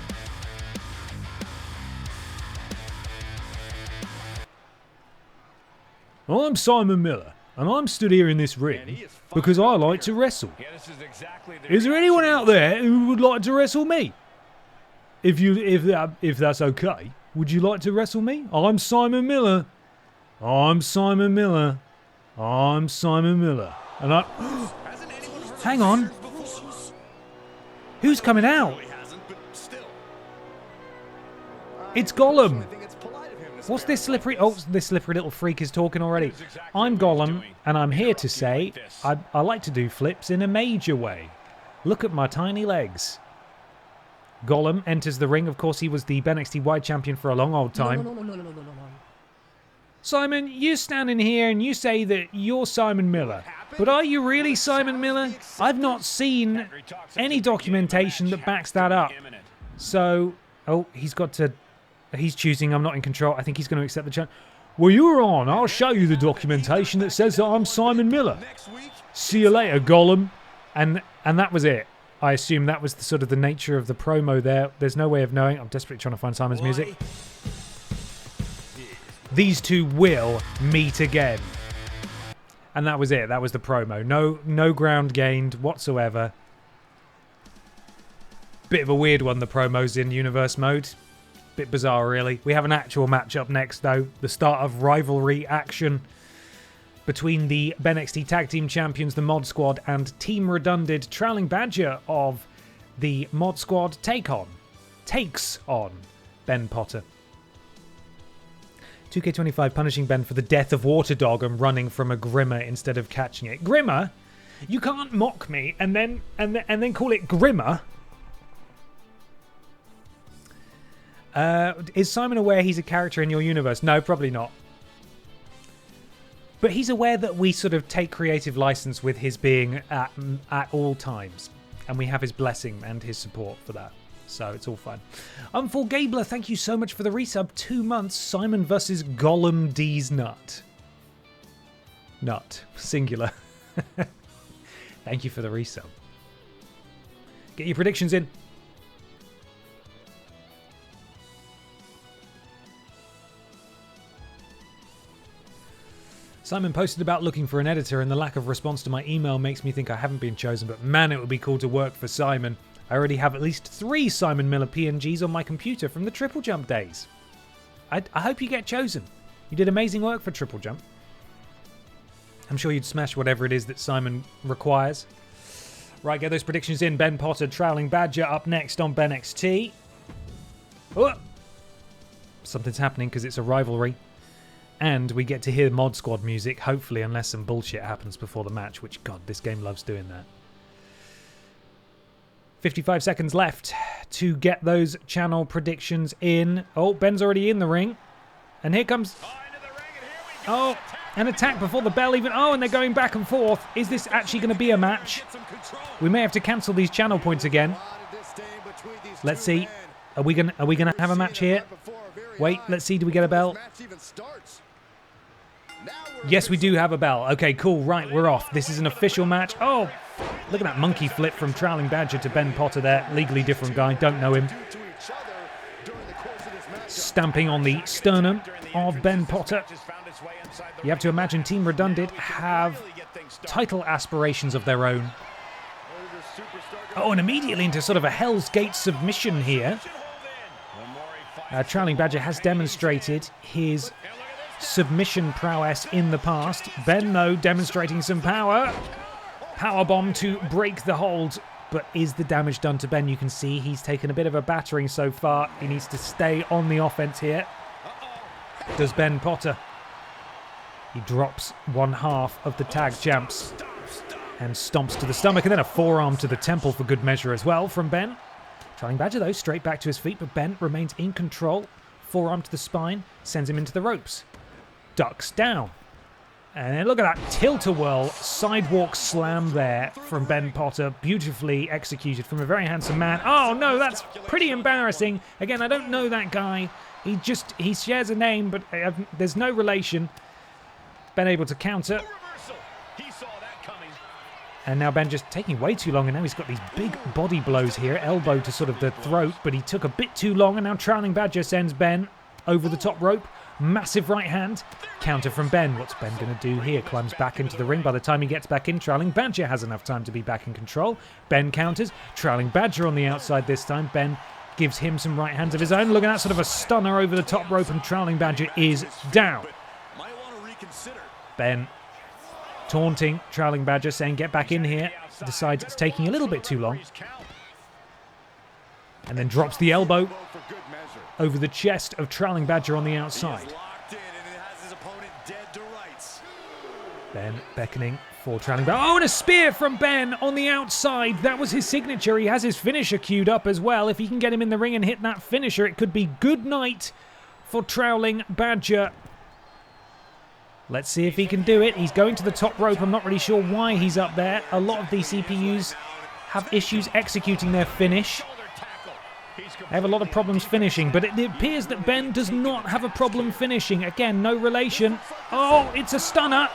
I'm Simon Miller, and I'm stood here in this ring because I like to wrestle. Is there anyone out there who would like to wrestle me? If that's okay, would you like to wrestle me? I'm Simon Miller. I'm Simon Miller. I'm Simon Miller. And I... Hang on. Who's coming out? It's Gollum. What's this slippery... Oh, this slippery little freak is talking already. I'm Gollum, and I'm here to say I like to do flips in a major way. Look at my tiny legs. Gollum enters the ring. Of course, he was the BENXT Wide Champion for a long old time. Simon, you're standing here and you say that you're Simon Miller. But are you really Simon Miller? I've not seen any documentation that backs that up. So... Oh, he's got to... He's choosing, I'm not in control. I think he's going to accept the challenge. Well, you're on. I'll show you the documentation that says that I'm Simon Miller. See you later, Gollum. And that was it. I assume that was the sort of the nature of the promo there. There's no way of knowing. I'm desperately trying to find Simon's music. These two will meet again. And that was it. That was the promo. No ground gained whatsoever. Bit of a weird one, the promos in universe mode. Bit bizarre, really. We have an actual match up next, though. The start of Rivalry action between the BENXT Tag Team Champions, the Mod Squad, and Team Redundant Trailing Badger of the Mod Squad takes on Ben Potter. 2K25 punishing Ben for the death of Water Dog and running from a Grimmer instead of catching it. Grimmer? You can't mock me and then call it Grimmer. Is Simon aware he's a character in your universe? No, probably not. But he's aware that we sort of take creative license with his being at all times. And we have his blessing and his support for that. So it's all fine. Full Gabler, thank you so much for the resub. 2 months, Simon versus Gollum D's Nut. Not. Singular. Thank you for the resub. Get your predictions in. Simon posted about looking for an editor, and the lack of response to my email makes me think I haven't been chosen, but man, it would be cool to work for Simon. I already have at least 3 Simon Miller PNGs on my computer from the TripleJump days. I hope you get chosen. You did amazing work for TripleJump. I'm sure you'd smash whatever it is that Simon requires. Right, get those predictions in. Ben Potter, Troweling Badger up next on BENXT. Oh! Something's happening because it's a rivalry. And we get to hear Mod Squad music, hopefully, unless some bullshit happens before the match, which, God, this game loves doing that. 55 seconds left to get those channel predictions in. Oh, Ben's already in the ring. And here comes... Oh, an attack before the bell even... Oh, and they're going back and forth. Is this actually going to be a match? We may have to cancel these channel points again. Let's see. Are we gonna have a match here? Wait, let's see. Do we get a bell? Yes, we do have a bell. Okay, cool. Right, we're off. This is an official match. Oh, look at that monkey flip from Troweling Badger to Ben Potter there. Legally different guy. Don't know him. Stamping on the sternum of Ben Potter. You have to imagine Team Redundant have title aspirations of their own. Oh, and immediately into sort of a Hell's Gate submission here. Troweling Badger has demonstrated his submission prowess in the past. Ben, though, demonstrating some power. Powerbomb to break the hold. But is the damage done to Ben? You can see he's taken a bit of a battering so far. He needs to stay on the offense here. Does Ben Potter. He drops one half of the tag champs and stomps to the stomach, and then a forearm to the temple for good measure as well from Ben. Troweling Badger, though, straight back to his feet, but Ben remains in control. Forearm to the spine, sends him into the ropes. Ducks down. And look at that tilt-a-whirl sidewalk slam there from Ben Potter. Beautifully executed from a very handsome man. Oh, no, that's pretty embarrassing. Again, I don't know that guy. He shares a name, but there's no relation. Ben able to counter. And now Ben just taking way too long, and now he's got these big body blows here. Elbow to sort of the throat, but he took a bit too long, and now Troweling Badger sends Ben over the top rope. Massive right hand. Counter from Ben. What's Ben going to do here? Climbs back into the ring. By the time he gets back in, Troweling Badger has enough time to be back in control. Ben counters. Troweling Badger on the outside this time. Ben gives him some right hands of his own. Looking at sort of a stunner over the top rope, and Troweling Badger is down. Ben taunting Troweling Badger, saying get back in here. Decides it's taking a little bit too long. And then drops the elbow over the chest of Troweling Badger on the outside. Ben beckoning for Troweling Badger. Oh, and a spear from Ben on the outside. That was his signature. He has his finisher queued up as well. If he can get him in the ring and hit that finisher, it could be good night for Troweling Badger. Let's see if he can do it. He's going to the top rope. I'm not really sure why he's up there. A lot of these CPUs have issues executing their finish. They have a lot of problems finishing, but it appears that Ben does not have a problem finishing. Again, no relation. Oh, it's a stunner.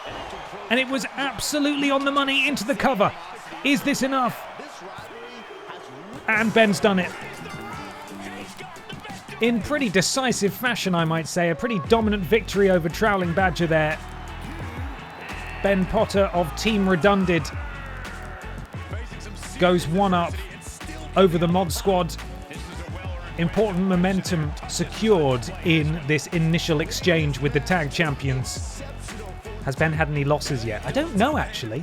And it was absolutely on the money into the cover. Is this enough? And Ben's done it. In pretty decisive fashion, I might say. A pretty dominant victory over Troweling Badger there. Ben Potter of Team Redundant goes one up over the Mod Squad. Important momentum secured in this initial exchange with the tag champions. Has Ben had any losses yet? I don't know, actually.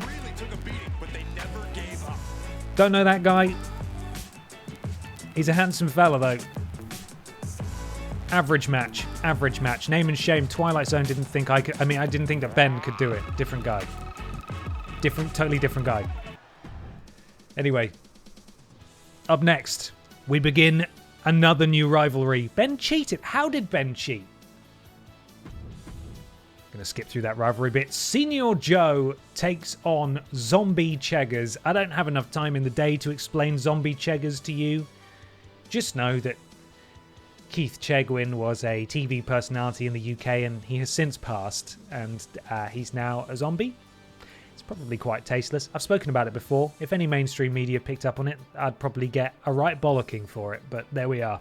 Don't know that guy. He's a handsome fella, though. Average match. Average match. Name and shame. Twilight Zone didn't think I could... I mean, I didn't think that Ben could do it. Different guy. Totally different guy. Anyway. Up next, we begin another new rivalry. Ben cheated. How did Ben cheat? Gonna skip through that rivalry bit. Senior Joe takes on Zombie Cheggers. I don't have enough time in the day to explain Zombie Cheggers to you. Just know that Keith Chegwin was a TV personality in the UK, and he has since passed, and he's now a zombie. It's probably quite tasteless. I've spoken about it before. If any mainstream media picked up on it, I'd probably get a right bollocking for it, but there we are.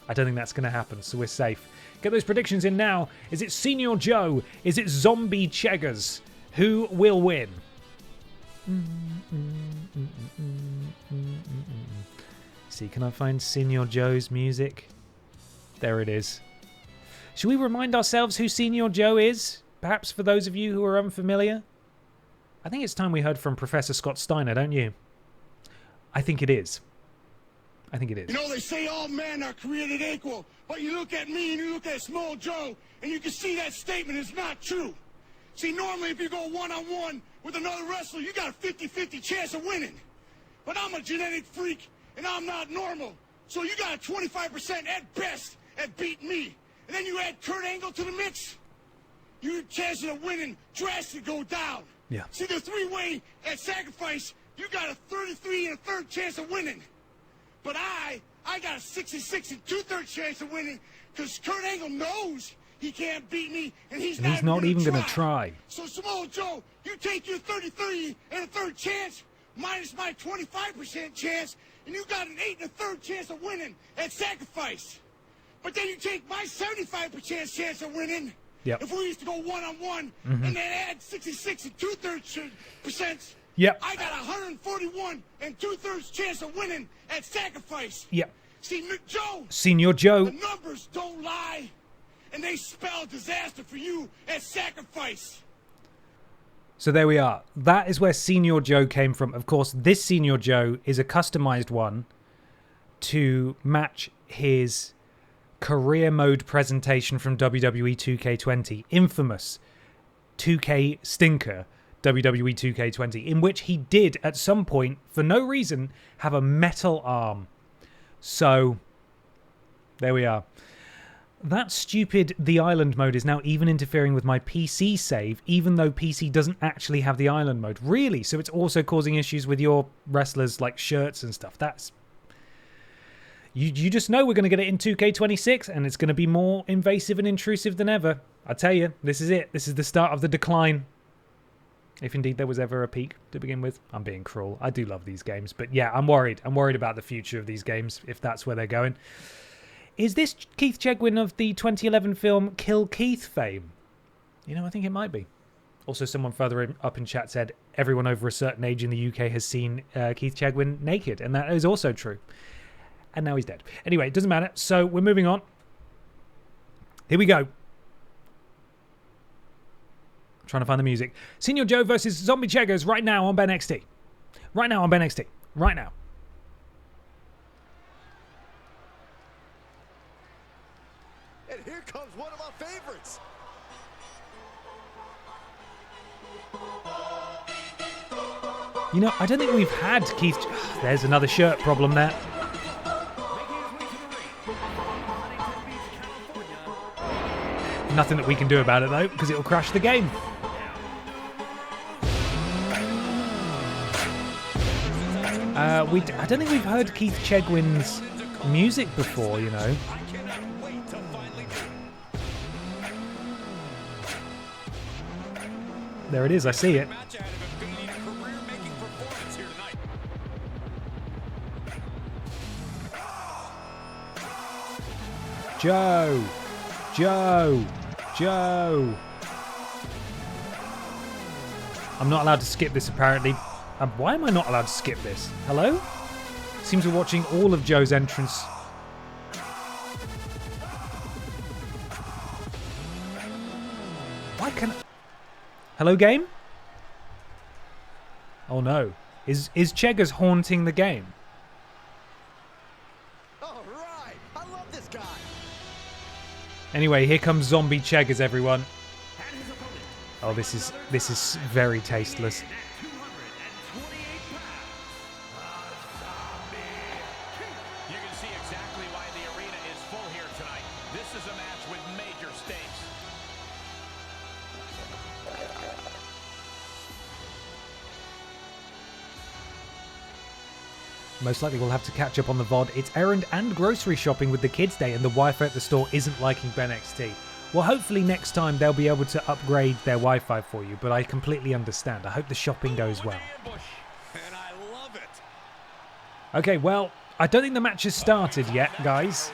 I don't think that's going to happen, so we're safe. Get those predictions in now. Is it Senior Joe? Is it Zombie Cheggers? Who will win? See, can I find Senior Joe's music? There it is. Should we remind ourselves who Senior Joe is? Perhaps for those of you who are unfamiliar? I think it's time we heard from Professor Scott Steiner, don't you? I think it is. I think it is. You know, they say all men are created equal, but you look at me and you look at Small Joe, and you can see that statement is not true. See, normally if you go one-on-one with another wrestler, you got a 50-50 chance of winning. But I'm a genetic freak, and I'm not normal. So you got a 25% at best at beating me. And then you add Kurt Angle to the mix, your chances of winning drastically go down. Yeah. See, the three-way at sacrifice, you got a 33 and a third chance of winning. But I got a 66 and 2/3 chance of winning because Kurt Angle knows he can't beat me, and he's not even going to try. So, Samoa Joe, you take your 33 and a third chance minus my 25% chance, and you got an 8 and a third chance of winning at sacrifice. But then you take my 75% chance of winning. Yep. If we used to go one-on-one and then add 66 and 2/3%. Yep. I got 141 and 2/3 chance of winning at sacrifice. Yep. See, Joe. Senior Joe. The numbers don't lie, and they spell disaster for you at sacrifice. So there we are. That is where Senior Joe came from. Of course, this Senior Joe is a customized one to match his career mode presentation from WWE 2K20. Infamous 2K stinker. WWE 2K20, in which he did, at some point, for no reason, have a metal arm. So, there we are. That stupid The Island mode is now even interfering with my PC save, even though PC doesn't actually have the Island mode. Really? So it's also causing issues with your wrestlers, like shirts and stuff. That's... You just know we're going to get it in 2K26, and it's going to be more invasive and intrusive than ever. I tell you, this is it. This is the start of the decline. If indeed there was ever a peak to begin with. I'm being cruel. I do love these games. But yeah, I'm worried. I'm worried about the future of these games, if that's where they're going. Is this Keith Chegwin of the 2011 film Kill Keith fame? You know, I think it might be. Also, someone further up in chat said, everyone over a certain age in the UK has seen Keith Chegwin naked. And that is also true. And now he's dead. Anyway, it doesn't matter. So we're moving on. Here we go. Trying to find the music. Senior Joe versus Zombie Cheggers right now on BENXT. Right now on BENXT. Right now. And here comes one of my favorites. You know, I don't think we've had Keith... There's another shirt problem there. Nothing that we can do about it, though, because it'll crash the game. I don't think we've heard Keith Chegwin's music before, you know. There it is, I see it. Joe! Joe! Joe! I'm not allowed to skip this, apparently. Why am I not allowed to skip this? Hello? Seems we're watching all of Joe's entrance. Why can I... Hello, game? Oh no. Is Cheggers haunting the game? Alright, I love this guy. Anyway, here comes Zombie Cheggers, everyone. Oh, this is very tasteless. You can see exactly why the arena is full here tonight. This is a match with major stakes. Most likely we'll have to catch up on the VOD. It's errand and grocery shopping with the kids' day, and the Wi-Fi at the store isn't liking BENXT. Well, hopefully next time they'll be able to upgrade their Wi-Fi for you, but I completely understand. I hope the shopping goes well. And I love it. Okay, well, I don't think the match has started yet, guys.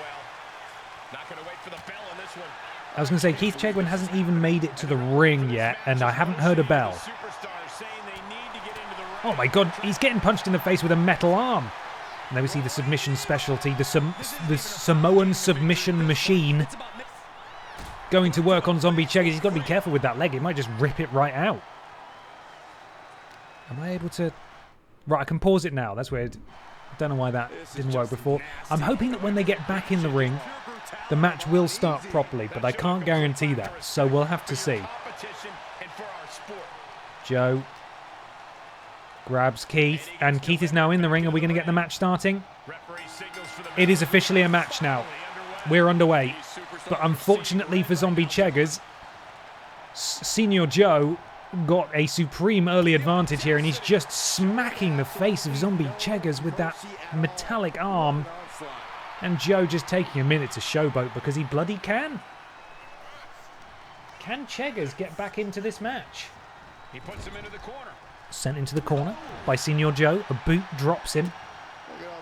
Not going to wait for the bell on this one. I was going to say, Keith Chegwin hasn't even made it to the ring yet, and I haven't heard a bell. Oh my god, he's getting punched in the face with a metal arm. And then we see the submission specialty, the Samoan submission machine going to work on Zombie Cheggers. He's got to be careful with that leg. It might just rip it right out. Am I able to... Right, I can pause it now. That's weird. I don't know why that didn't work before. I'm hoping that when they get back in the ring, the match will start properly, but I can't guarantee that. So we'll have to see. Joe grabs Keith, and Keith is now in the ring. Are we going to get the match starting? It is officially a match now. We're underway. But unfortunately for Zombie Cheggers, Senior Joe got a supreme early advantage here, and he's just smacking the face of Zombie Cheggers with that metallic arm. And Joe just taking a minute to showboat because he bloody can. Can Cheggers get back into this match? He puts him into the corner. Sent into the corner by Senior Joe. A boot drops him.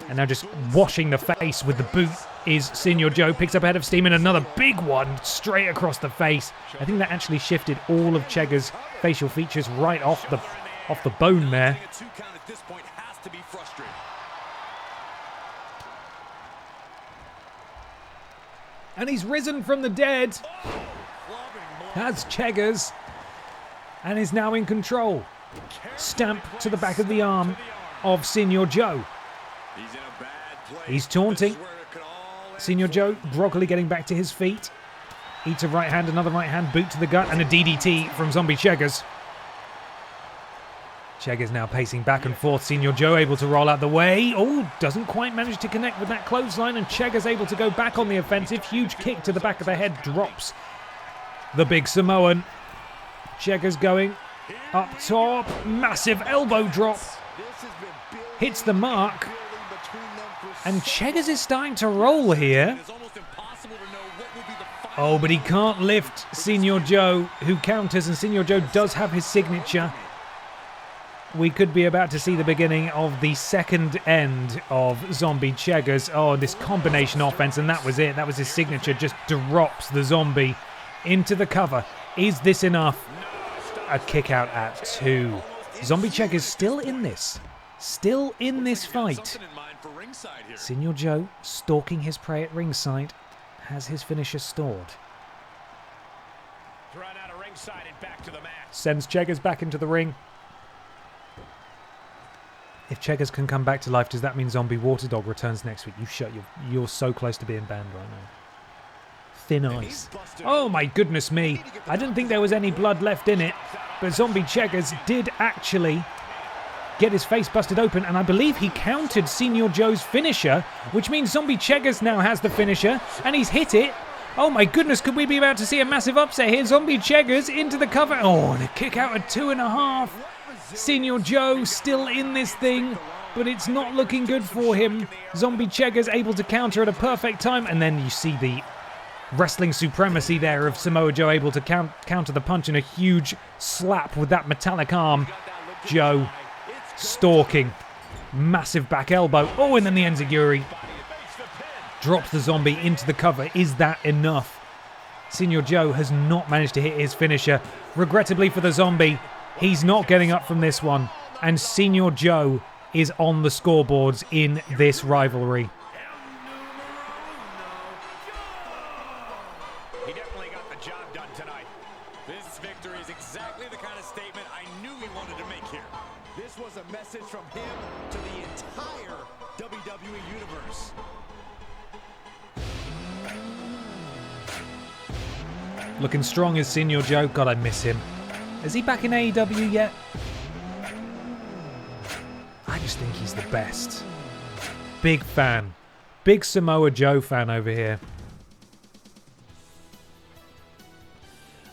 And now just washing the face with the boot is Senior Joe. Picks up a head of steam and another big one straight across the face. I think that actually shifted all of Cheggers' facial features right off the bone there. And he's risen from the dead. Has Cheggers. And is now in control. Stamp to the back of the arm of Senior Joe. He's taunting. Senior Joe groggily getting back to his feet. Eats a right hand, another right hand, boot to the gut, and a DDT from Zombie Cheggers. Cheggers now pacing back and forth. Senior Joe able to roll out the way. Oh, doesn't quite manage to connect with that clothesline, and Cheggers able to go back on the offensive. Huge kick to the back of the head, drops the big Samoan. Cheggers going up top. Massive elbow drop. Hits the mark. And Cheggers is starting to roll here. Oh, but he can't lift Senior Joe, who counters, and Senior Joe does have his signature. We could be about to see the beginning of the second end of Zombie Cheggers. Oh, this combination offense, and that was it. That was his signature. Just drops the zombie into the cover. Is this enough? A kick out at 2. Zombie Cheggers still in this. Still in this fight. Senior Joe, stalking his prey at ringside, has his finisher stored. Sends Cheggers back into the ring. If Cheggers can come back to life, does that mean Zombie Waterdog returns next week? You're so close to being banned right now. Thin ice. Oh my goodness me. I didn't think there was any blood left in it, but Zombie Cheggers did actually get his face busted open, and I believe he countered Senior Joe's finisher, which means Zombie Cheggers now has the finisher, and he's hit it. Oh my goodness, could we be about to see a massive upset here? Zombie Cheggers into the cover. Oh, and a kick out at 2.5. Senior Joe still in this thing, but it's not looking good for him. Zombie Cheggers able to counter at a perfect time, and then you see the wrestling supremacy there of Samoa Joe able to counter the punch in a huge slap with that metallic arm. Joe stalking. Massive back elbow. Oh, and then the enziguri. Drops the zombie into the cover. Is that enough? Senior Joe has not managed to hit his finisher. Regrettably for the zombie, he's not getting up from this one. And Senior Joe is on the scoreboards in this rivalry. He definitely got the job done tonight. This victory is exactly the kind of statement I knew he wanted to make here. This was a message from him to the entire WWE Universe. Looking strong as Senior Joe. God, I miss him. Is he back in AEW yet? I just think he's the best. Big fan. Big Samoa Joe fan over here.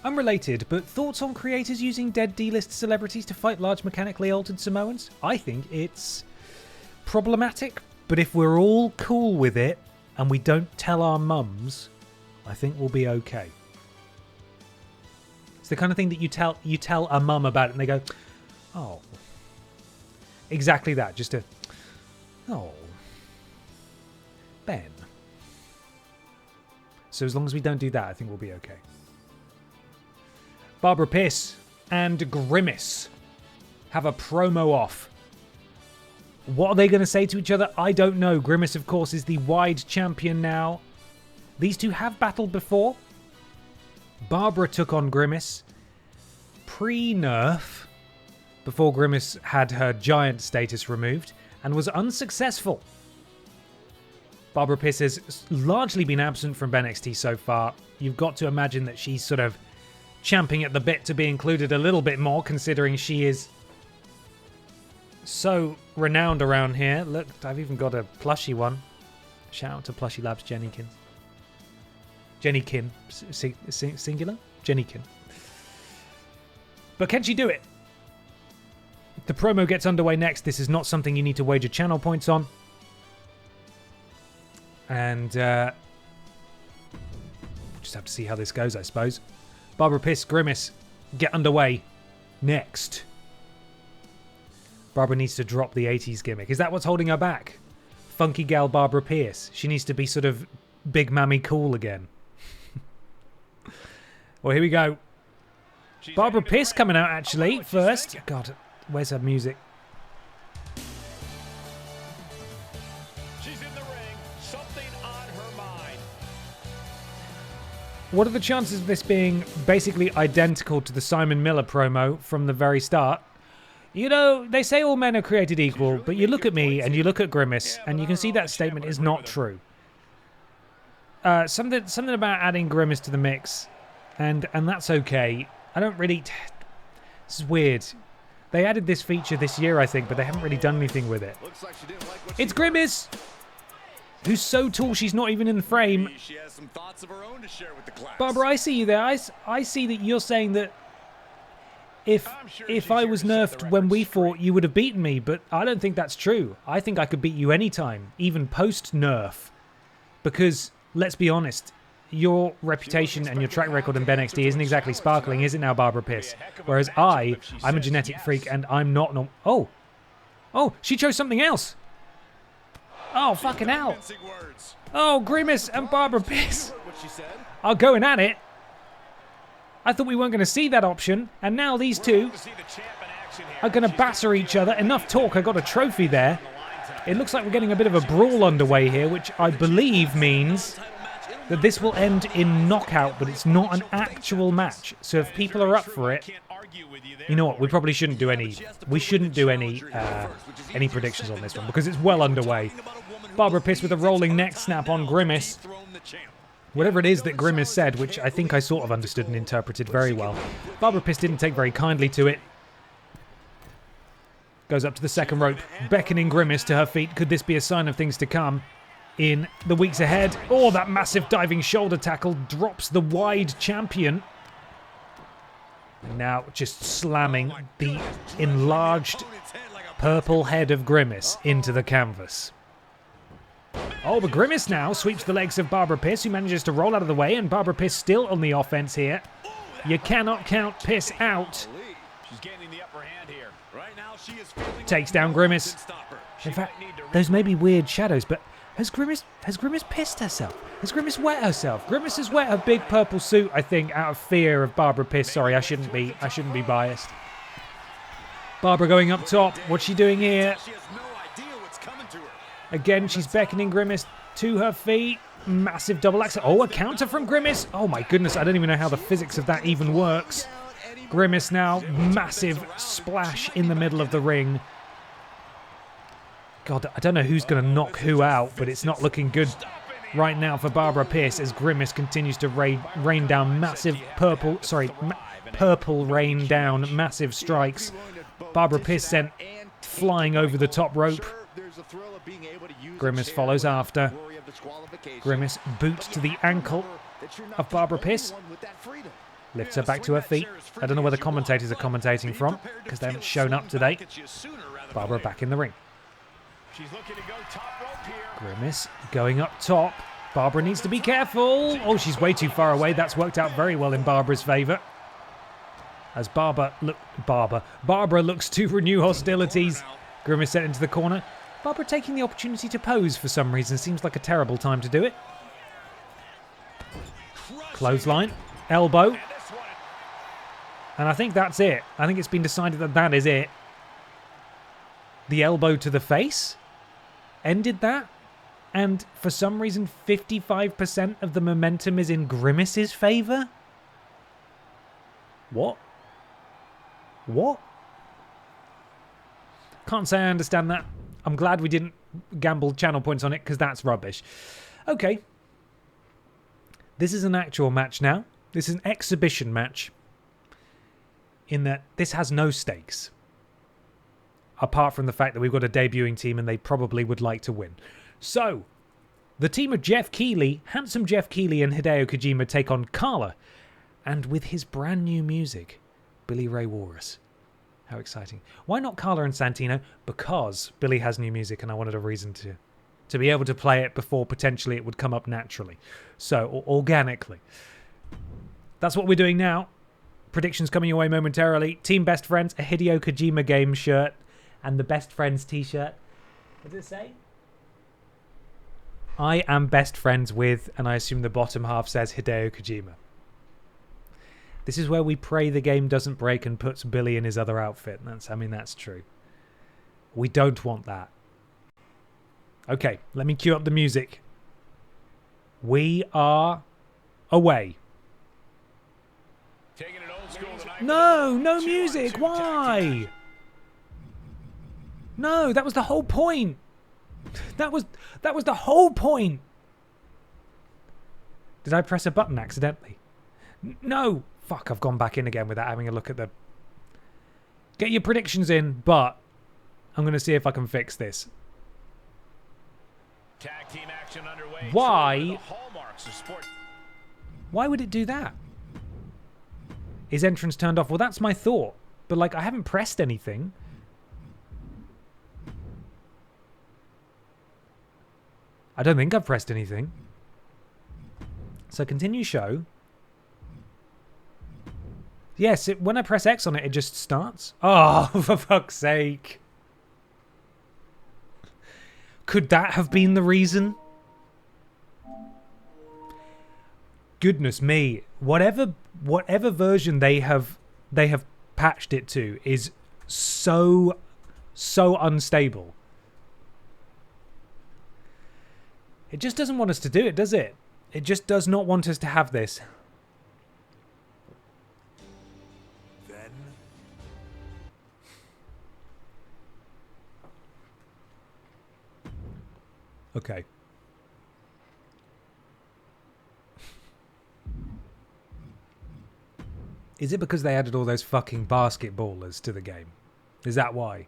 Unrelated, but thoughts on creators using dead D-list celebrities to fight large mechanically altered Samoans? I think it's problematic, but if we're all cool with it and we don't tell our mums, I think we'll be okay. It's the kind of thing that you tell a mum about it and they go, oh. Exactly that. Just a, oh. Ben. So as long as we don't do that, I think we'll be okay. Barbara Pis and Grimace have a promo off. What are they going to say to each other? I don't know. Grimace, of course, is the wide champion now. These two have battled before. Barbara took on Grimace pre-nerf, before Grimace had her giant status removed, and was unsuccessful. Barbara Pis has largely been absent from BENXT so far. You've got to imagine that she's sort of champing at the bit to be included a little bit more, considering she is so renowned around here. Look, I've even got a plushie one. Shout out to Plushie Labs Jennykin. Jennykin. Singular? Jennykin. But can she do it? The promo gets underway next. This is not something you need to wager channel points on. And we'll just have to see how this goes, I suppose. Barbara Pis, Grimace get underway next. Barbara needs to drop the 80s gimmick. Is that what's holding her back? Funky gal Barbara Pis. She needs to be sort of big mammy cool again. Well, here we go. Barbara Pis coming out, actually, first. God, where's her music? She's in the ring. Something on her mind. What are the chances of this being basically identical to the Simon Miller promo from the very start? You know, they say all men are created equal, but you look at me and you look at Grimace, and you can see that statement is not true. Something about adding Grimace to the mix, and that's okay. I don't really... This is weird. They added this feature this year, I think, but they haven't really done anything with it. It's Grimace! Who's so tall she's not even in the frame. Barbara, I see you there. I see that you're saying that if I was nerfed when we fought, you would have beaten me, but I don't think that's true. I think I could beat you anytime, even post-nerf. Because, let's be honest, your reputation and your track record in BENXT isn't exactly sparkling, is it now, Barbara Pis? Whereas I'm a genetic freak and I'm not... Oh, she chose something else. Oh, fucking hell. Oh, Grimace and Barbara Pis are going at it. I thought we weren't going to see that option, and now these two are going to batter each other. Enough talk, I got a trophy there. It looks like we're getting a bit of a brawl underway here, which I believe means that this will end in knockout, but it's not an actual match. So if people are up for it, you know what? We probably shouldn't do any. We shouldn't do any predictions on this one because it's well underway. Barbara Pis with a rolling neck snap on Grimace. Whatever it is that Grimace said, which I think I sort of understood and interpreted very well. Barbara Pis didn't take very kindly to it. Goes up to the second rope, beckoning Grimace to her feet. Could this be a sign of things to come in the weeks ahead? Oh, that massive diving shoulder tackle drops the wide champion. And now just slamming the enlarged purple head of Grimace into the canvas. Oh, but Grimace now sweeps the legs of Barbara Pis, who manages to roll out of the way, and Barbara Pis still on the offense here. You cannot count Pis out. She's gaining the upper hand here. Right now she is takes down Grimace. In fact, those may be weird shadows, but has Grimace pissed herself? Has Grimace wet herself? Grimace has wet her big purple suit, I think, out of fear of Barbara Pis. Sorry, I shouldn't be biased. Barbara going up top. What's she doing here? Again, she's beckoning Grimace to her feet. Massive double axe. Oh, a counter from Grimace. Oh my goodness, I don't even know how the physics of that even works. Grimace now, massive splash in the middle of the ring. God, I don't know who's going to knock who out, but it's not looking good right now for Barbara Pis as Grimace continues to rain down massive purple rain down massive strikes. Barbara Pis sent flying over the top rope. Grimace follows after. Grimace boot to the ankle of Barbara Pis. Lifts her back to her feet. I don't know where the commentators are commentating from because they haven't shown up today. Barbara back in the ring. She's looking to go top rope here. Grimace going up top. Barbara needs to be careful. Oh, she's way too far away. That's worked out very well in Barbara's favour. As Barbara looks to renew hostilities. Grimace sent into the corner. Barbara taking the opportunity to pose for some reason. Seems like a terrible time to do it. Clothesline. Elbow. And I think that's it. I think it's been decided that that is it. The elbow to the face ended that. And for some reason, 55% of the momentum is in Grimace's favour? What? What? Can't say I understand that. I'm glad we didn't gamble channel points on it, because that's rubbish. Okay. This is an actual match now. This is an exhibition match. In that this has no stakes. Apart from the fact that we've got a debuting team and they probably would like to win. So, the team of Jeff Keighley, handsome Jeff Keighley and Hideo Kojima take on Carla. And with his brand new music, Billy Ray Walrus. How exciting. Why not Carla and Santino? Because Billy has new music and I wanted a reason to be able to play it before potentially it would come up naturally. So, organically. That's what we're doing now. Predictions coming your way momentarily. Team Best Friends, a Hideo Kojima game shirt, and the Best Friends t-shirt. What does it say? I am best friends with, and I assume the bottom half says Hideo Kojima. This is where we pray the game doesn't break and puts Billy in his other outfit. That's true. We don't want that. Okay, let me cue up the music. We are away. Taking it old school tonight. No music. Why? No, that was the whole point. That was the whole point. Did I press a button accidentally? No. Fuck, I've gone back in again without having a look at the... Get your predictions in, but I'm going to see if I can fix this. Tag team action underway. Why? Why would it do that? Is entrance turned off? Well, that's my thought. But, like, I haven't pressed anything. I don't think I've pressed anything. So continue show. Yes, when I press X on it, it just starts. Oh, for fuck's sake. Could that have been the reason? Goodness me. Whatever version they have patched it to is so unstable. It just doesn't want us to do it, does it? It just does not want us to have this. Then okay. Is it because they added all those fucking basketballers to the game? Is that why?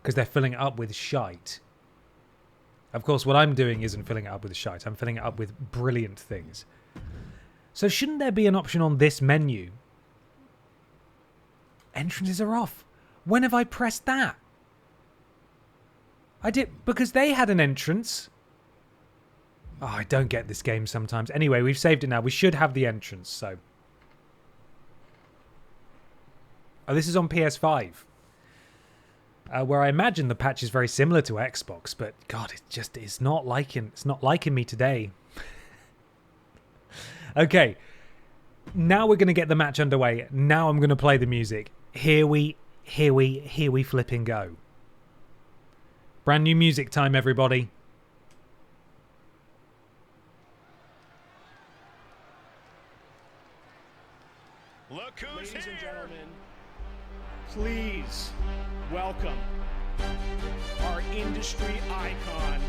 Because they're filling it up with shite. Of course, what I'm doing isn't filling it up with shite. I'm filling it up with brilliant things. So shouldn't there be an option on this menu? Entrances are off. When have I pressed that? I did, because they had an entrance. Oh, I don't get this game sometimes. Anyway, we've saved it now. We should have the entrance, so. Oh, this is on PS5. Where I imagine the patch is very similar to Xbox, but God, it's not liking me today. Okay, now we're gonna get the match underway. Now I'm gonna play the music. Here we flipping go. Brand new music time, everybody. look who's Ladies and here. gentlemen, please welcome our industry icon,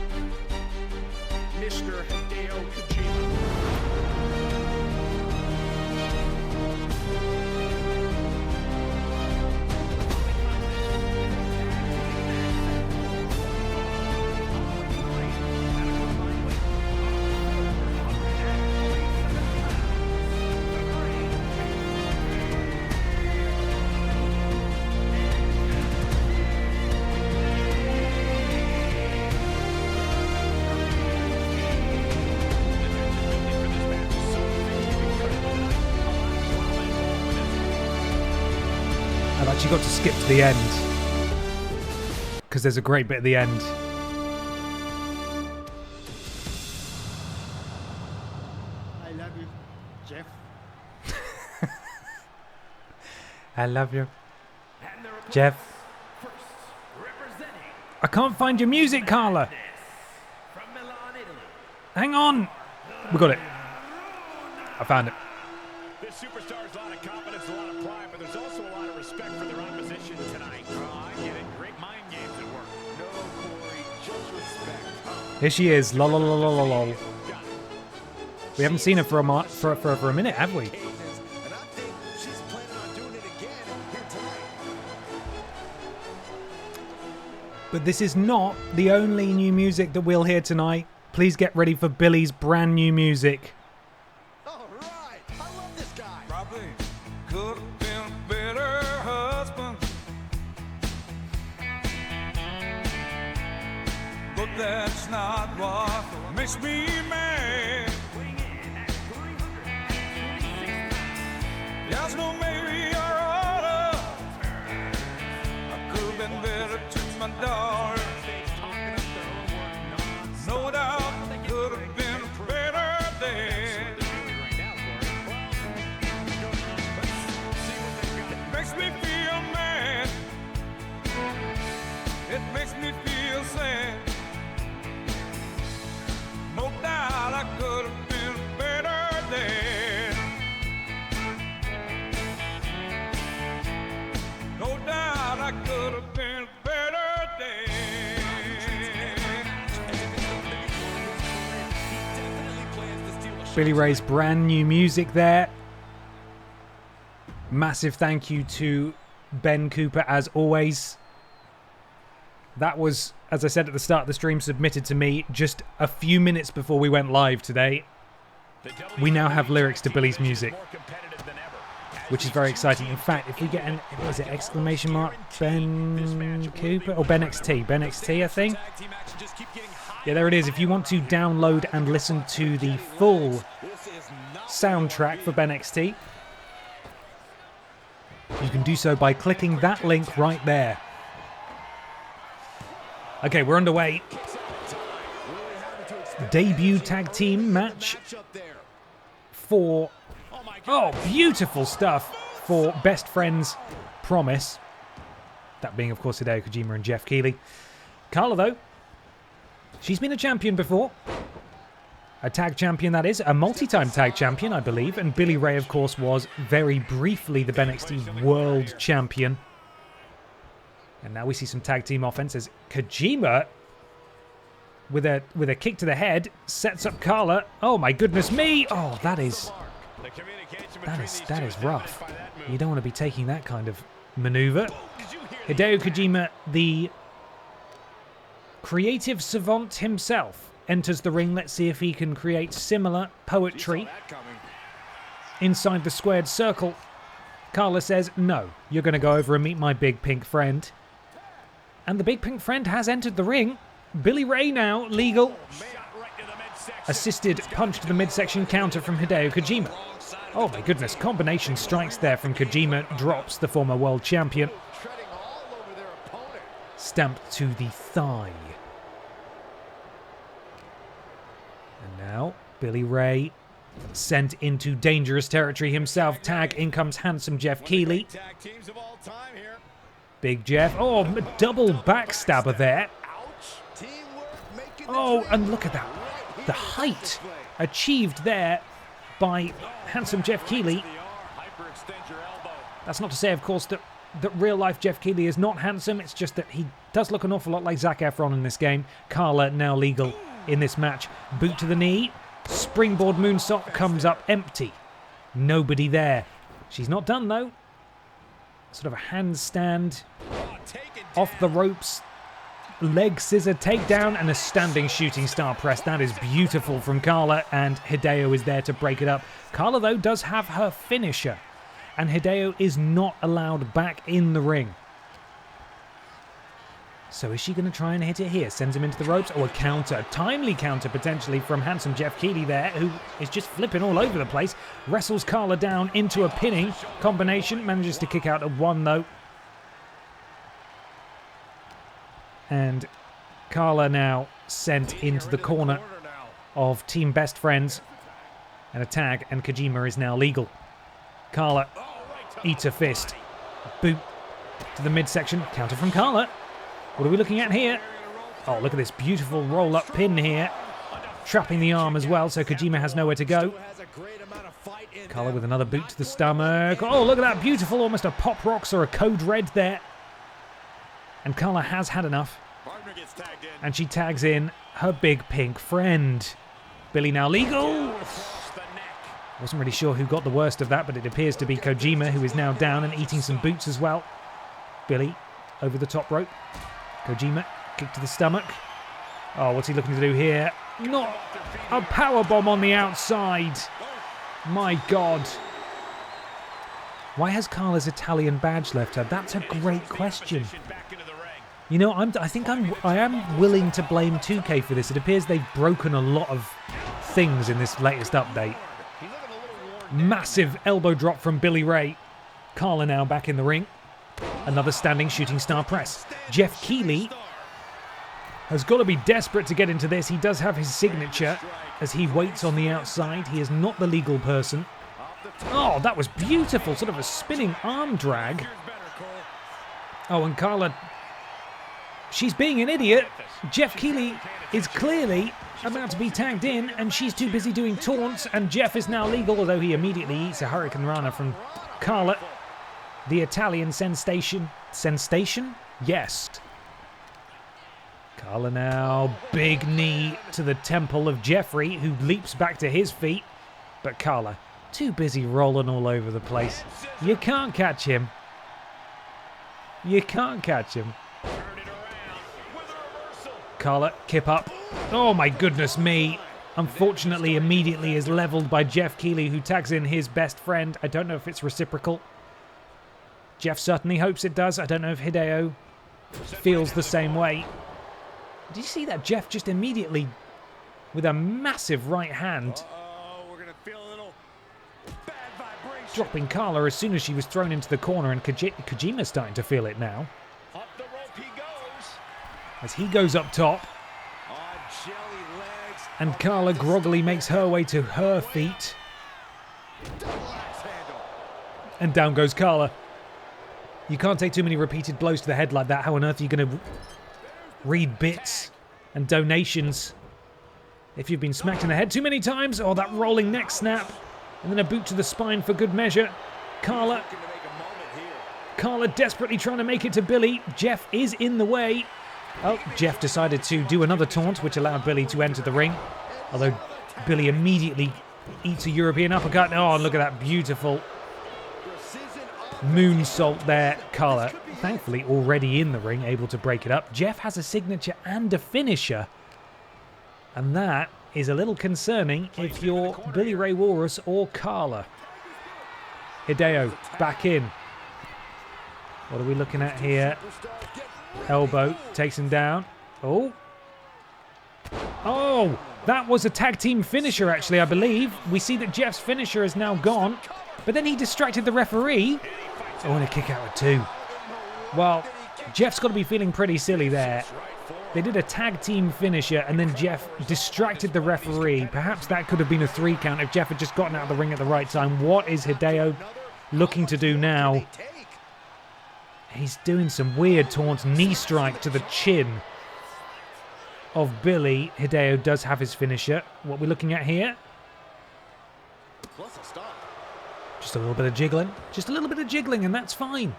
Mr. Hideo Kojima. actually got to skip to the end because there's a great bit at the end. I love you, Jeff. I love you, Jeff. I can't find your music, Carla. Hang on. We got it. I found it. This superstar's a lot of confidence, a lot of pride, but there's also a lot of respect for their opposition tonight. Oh, I get it. Great mind games at work. No, Corey, just respect. Here she is. Lol, lol, lol, lol, lol. We haven't seen her for a minute, have we? And I think she's planning on doing it again here tonight. But this is not the only new music that we'll hear tonight. Please get ready for Billy's brand new music. All right. I love this guy. Probably could have been a better husband, but that's not what makes me mad. Yes, no, maybe or oughta. I could have been better to my daughter. No doubt, could have been better then. It makes me feel mad. It makes me feel sad. No doubt I could have been better then. No doubt I could have been better then. Billy Ray's brand new music there. Massive thank you to Ben Cooper as always. That was, as I said at the start of the stream, submitted to me just a few minutes before we went live today. We now have lyrics to Billy's music, which is very exciting. In fact, if we get an, was it exclamation mark Ben Cooper or BENXT? BENXT, I think. Yeah, there it is. If you want to download and listen to the full soundtrack for BENXT, you can do so by clicking that link right there. Okay, we're underway. Debut tag team match for, oh, beautiful stuff for Best Friends Promise. That being, of course, Hideo Kojima and Jeff Keighley. Carla, though, she's been a champion before. A tag champion, that is. A multi-time tag champion, I believe. And Billy Ray, of course, was very briefly the BENXT World Champion. And now we see some tag team offense as Kojima, with a kick to the head, sets up Carla. Oh, my goodness me. Oh, that is rough. You don't want to be taking that kind of maneuver. Hideo Kojima, the creative savant himself, enters the ring. Let's see if he can create similar poetry inside the squared circle. Carla says, no, you're going to go over and meet my big pink friend. And the big pink friend has entered the ring. Billy Ray now, legal. Assisted punch to the midsection counter from Hideo Kojima. Oh my goodness, combination strikes there from Kojima, drops the former world champion. Stamped to the thigh. And now, Billy Ray sent into dangerous territory himself. Tag, in comes handsome Jeff Keighley. Big Jeff. Oh, double backstabber there. Oh, and look at that. The height achieved there by handsome Jeff Keighley. That's not to say, of course, that real-life Jeff Keighley is not handsome. It's just that he does look an awful lot like Zac Efron in this game. Carla now legal in this match. Boot to the knee. Springboard moonsault comes up empty. Nobody there. She's not done, though. Sort of a handstand off the ropes. Leg scissor takedown and a standing shooting star press. That is beautiful from Carla, and Hideo is there to break it up. Carla, though, does have her finisher, and Hideo is not allowed back in the ring. So is she going to try and hit it here? Sends him into the ropes. Oh, a counter. Timely counter, potentially, from handsome Jeff Keighley there, who is just flipping all over the place. Wrestles Carla down into a pinning combination. Manages to kick out at one, though. And Carla now sent into the corner of Team Best Friends. And a tag, and Kojima is now legal. Carla eats a fist. Boot to the midsection. Counter from Carla. What are we looking at here? Oh, look at this beautiful roll-up pin here. Trapping the arm as well, so Kojima has nowhere to go. Carla with another boot to the stomach. Oh, look at that beautiful, almost a Pop Rocks or a Code Red there. And Carla has had enough. And she tags in her big pink friend. Billy now legal. Wasn't really sure who got the worst of that, but it appears to be Kojima, who is now down and eating some boots as well. Billy over the top rope. Kojima, kick to the stomach. Oh, what's he looking to do here? Not a powerbomb on the outside. My God. Why has Carla's Italian badge left her? That's a great question. You know, I am willing to blame 2K for this. It appears they've broken a lot of things in this latest update. Massive elbow drop from Billy Ray. Carla now back in the ring. Another standing shooting star press. Jeff Keighley has got to be desperate to get into this. He does have his signature as he waits on the outside. He is not the legal person. Oh, that was beautiful. Sort of a spinning arm drag. Oh, and Carla, she's being an idiot. Jeff Keighley is clearly about to be tagged in, and she's too busy doing taunts, and Jeff is now legal, although he immediately eats a Hurricane Rana from Carla. The Italian sensation. Sensation? Yes. Carla now, big knee to the temple of Jeffrey, who leaps back to his feet. But Carla, too busy rolling all over the place. You can't catch him. You can't catch him. Carla, kip up. Oh my goodness me. Unfortunately, immediately is leveled by Jeff Keighley, who tags in his best friend. I don't know if it's reciprocal. Jeff certainly hopes it does. I don't know if Hideo feels the same way. Did you see that? Jeff just immediately, with a massive right hand, dropping Carla as soon as she was thrown into the corner, and Kojima's starting to feel it now. As he goes up top, and Carla groggily makes her way to her feet. And down goes Carla. You can't take too many repeated blows to the head like that. How on earth are you going to read bits and donations if you've been smacked in the head too many times? Oh, that rolling neck snap. And then a boot to the spine for good measure. Carla desperately trying to make it to Billy. Jeff is in the way. Oh, Jeff decided to do another taunt, which allowed Billy to enter the ring. Although Billy immediately eats a European uppercut. Oh, look at that beautiful moonsault there. Carla, thankfully already in the ring, able to break it up. Jeff has a signature and a finisher. And that is a little concerning if you're Billy Ray Walrus or Carla. Hideo back in. What are we looking at here? Elbow takes him down. Oh, that was a tag team finisher, actually, I believe. We see that Jeff's finisher is now gone, but then he distracted the referee. Oh, and a kick out of two. Well, Jeff's got to be feeling pretty silly there. They did a tag team finisher, and then Jeff distracted the referee. Perhaps that could have been a 3 count if Jeff had just gotten out of the ring at the right time. What is Hideo looking to do now? He's doing some weird taunts. Knee strike to the chin of Billy. Hideo does have his finisher. What we're looking at here? Just a little bit of jiggling. Just a little bit of jiggling, and that's fine.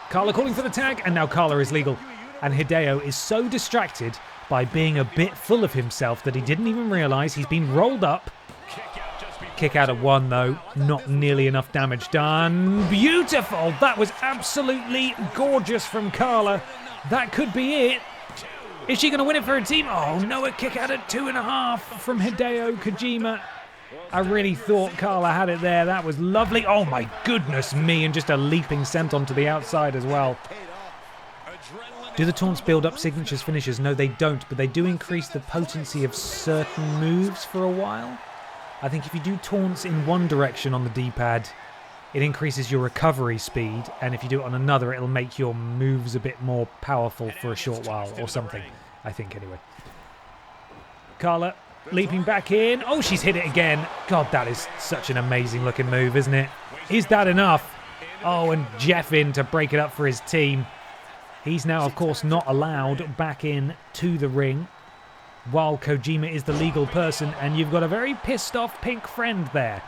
Carla calling for the tag, and now Carla is legal. And Hideo is so distracted by being a bit full of himself that he didn't even realise he's been rolled up. Kick out of 1, though. Not nearly enough damage done. Beautiful! That was absolutely gorgeous from Carla. That could be it. Is she going to win it for her team? Oh, no, a kick out at 2.5 from Hideo Kojima. I really thought Carla had it there. That was lovely. Oh, my goodness me. And just a leaping senton to the outside as well. Do the taunts build up signatures, finishers? No, they don't, but they do increase the potency of certain moves for a while. I think if you do taunts in one direction on the D-pad, it increases your recovery speed, and if you do it on another, it'll make your moves a bit more powerful for a short while or something, I think, anyway. Carla leaping back in. Oh, she's hit it again. God, that is such an amazing looking move, isn't it? Is that enough? Oh, and Jeff in to break it up for his team. He's now, of course, not allowed back in to the ring, while Kojima is the legal person, and you've got a very pissed off pink friend there,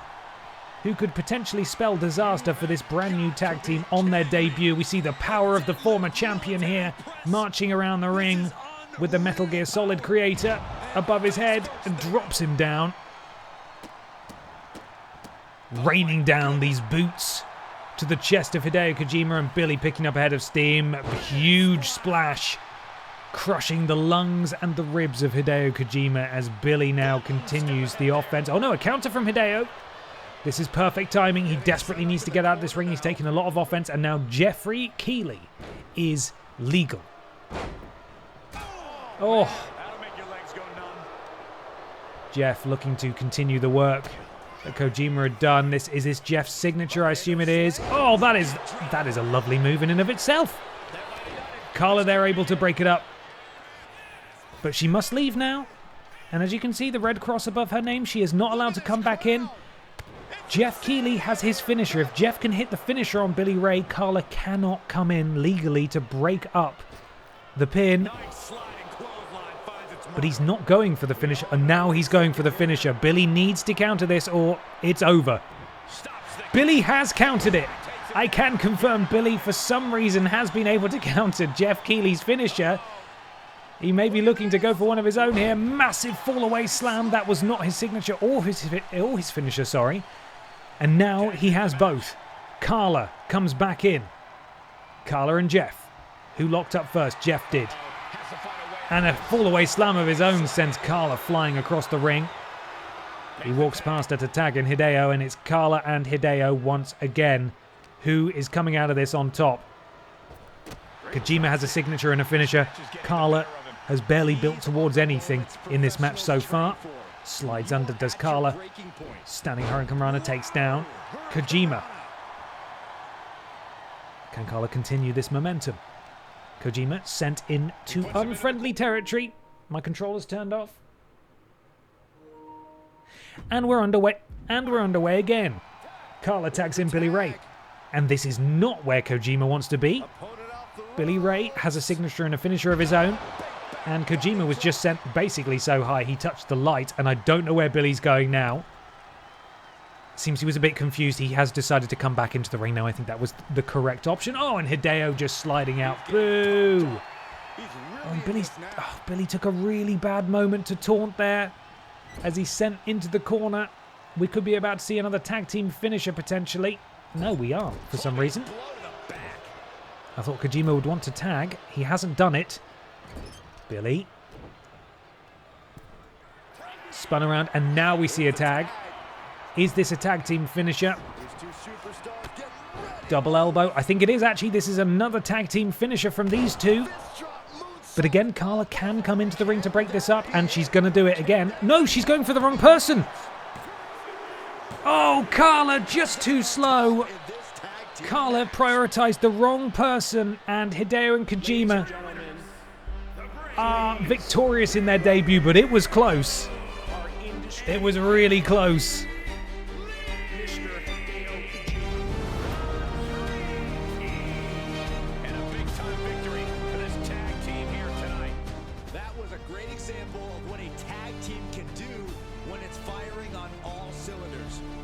who could potentially spell disaster for this brand new tag team on their debut. We see the power of the former champion here, marching around the ring with the Metal Gear Solid creator above his head, and drops him down. Raining down these boots to the chest of Hideo Kojima, and Billy picking up a head of steam. A huge splash, crushing the lungs and the ribs of Hideo Kojima as Billy now continues the offense. Oh no, a counter from Hideo. This is perfect timing. He desperately needs to get out of this ring. He's taking a lot of offense, and now Jeffrey Keighley is legal. Oh. Jeff looking to continue the work that Kojima had done. Is this Jeff's signature? I assume it is. Oh, that is a lovely move in and of itself. Carla there able to break it up. But she must leave now. And as you can see, the red cross above her name, she is not allowed to come back in. Jeff Keighley has his finisher. If Jeff can hit the finisher on Billy Ray, Carla cannot come in legally to break up the pin. But he's not going for the finisher, and now he's going for the finisher. Billy needs to counter this or it's over. Billy has countered it. I can confirm Billy, for some reason, has been able to counter Jeff Keighley's finisher. He may be looking to go for one of his own here. Massive fall-away slam. That was not his signature or his finisher, sorry. And now he has both. Carla comes back in. Carla and Jeff. Who locked up first? Jeff did. And a fall-away slam of his own sends Carla flying across the ring. He walks past her to tag in Hideo, and it's Carla and Hideo once again who is coming out of this on top. Kojima has a signature and a finisher. Carla has barely built towards anything in this match so far. Slides under, does Carla. Standing Hurricane Rana takes down Kojima. Can Carla continue this momentum? Kojima sent into unfriendly territory. My controller's turned off. And we're underway. And we're underway again. Carla tags in Billy Ray. And this is not where Kojima wants to be. Billy Ray has a signature and a finisher of his own. And Kojima was just sent basically so high he touched the light. And I don't know where Billy's going now. Seems he was a bit confused. He has decided to come back into the ring now. I think that was the correct option. Oh, and Hideo just sliding out. Boo! Oh, Billy took a really bad moment to taunt there as he's sent into the corner. We could be about to see another tag team finisher potentially. No, we aren't for some reason. I thought Kojima would want to tag. He hasn't done it. Billy. Spun around, and now we see a tag. Is this a tag team finisher? Double elbow. I think it is actually. This is another tag team finisher from these two. But again, Carla can come into the ring to break this up, and she's going to do it again. No, she's going for the wrong person. Oh, Carla, just too slow. Carla prioritized the wrong person, and Hideo and Kojima are victorious in their debut, but it was close. It was really close.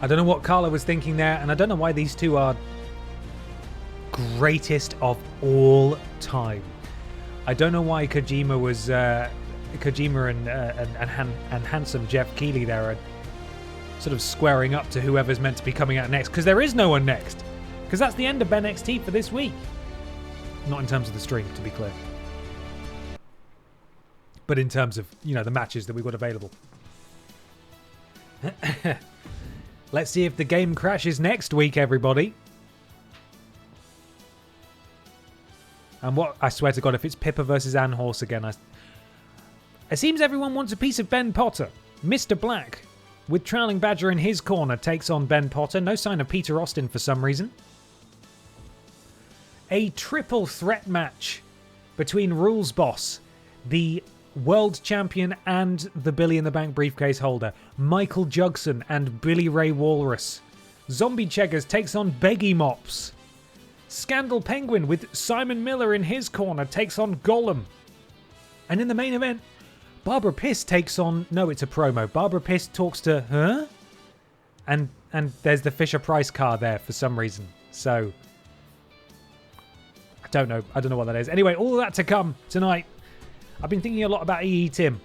I don't know what Carla was thinking there, and I don't know why these two are greatest of all time. I don't know why Kojima was Kojima and handsome Jeff Keighley there are sort of squaring up to whoever's meant to be coming out next, because there is no one next. Because that's the end of BENXT for this week. Not in terms of the stream, to be clear, but in terms of, you know, the matches that we've got available. Let's see if the game crashes next week, everybody. And what, I swear to God, if it's Pippa versus Ann Horse again, it seems everyone wants a piece of Ben Potter. Mr. Black with Trailing Badger in his corner, takes on Ben Potter. No sign of Peter Austin for some reason. A triple threat match between Rules Boss, the world champion and the Billy in the Bank briefcase holder, Michael Jugson and Billy Ray Walrus. Zombie Cheggers takes on Beggy Mops. Scandal Penguin with Simon Miller in his corner takes on Gollum. And in the main event, Barbara Pis takes on... No, it's a promo. Barbara Pis talks to her. And there's the Fisher-Price car there for some reason. So... I don't know what that is. Anyway, all of that to come tonight. I've been thinking a lot about EE Tim.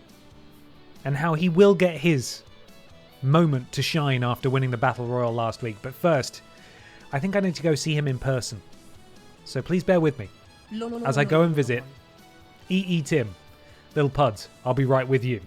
And how he will get his moment to shine after winning the Battle Royal last week. But first, I think I need to go see him in person. So please bear with me as I go and visit EE Tim. Little Puds, I'll be right with you.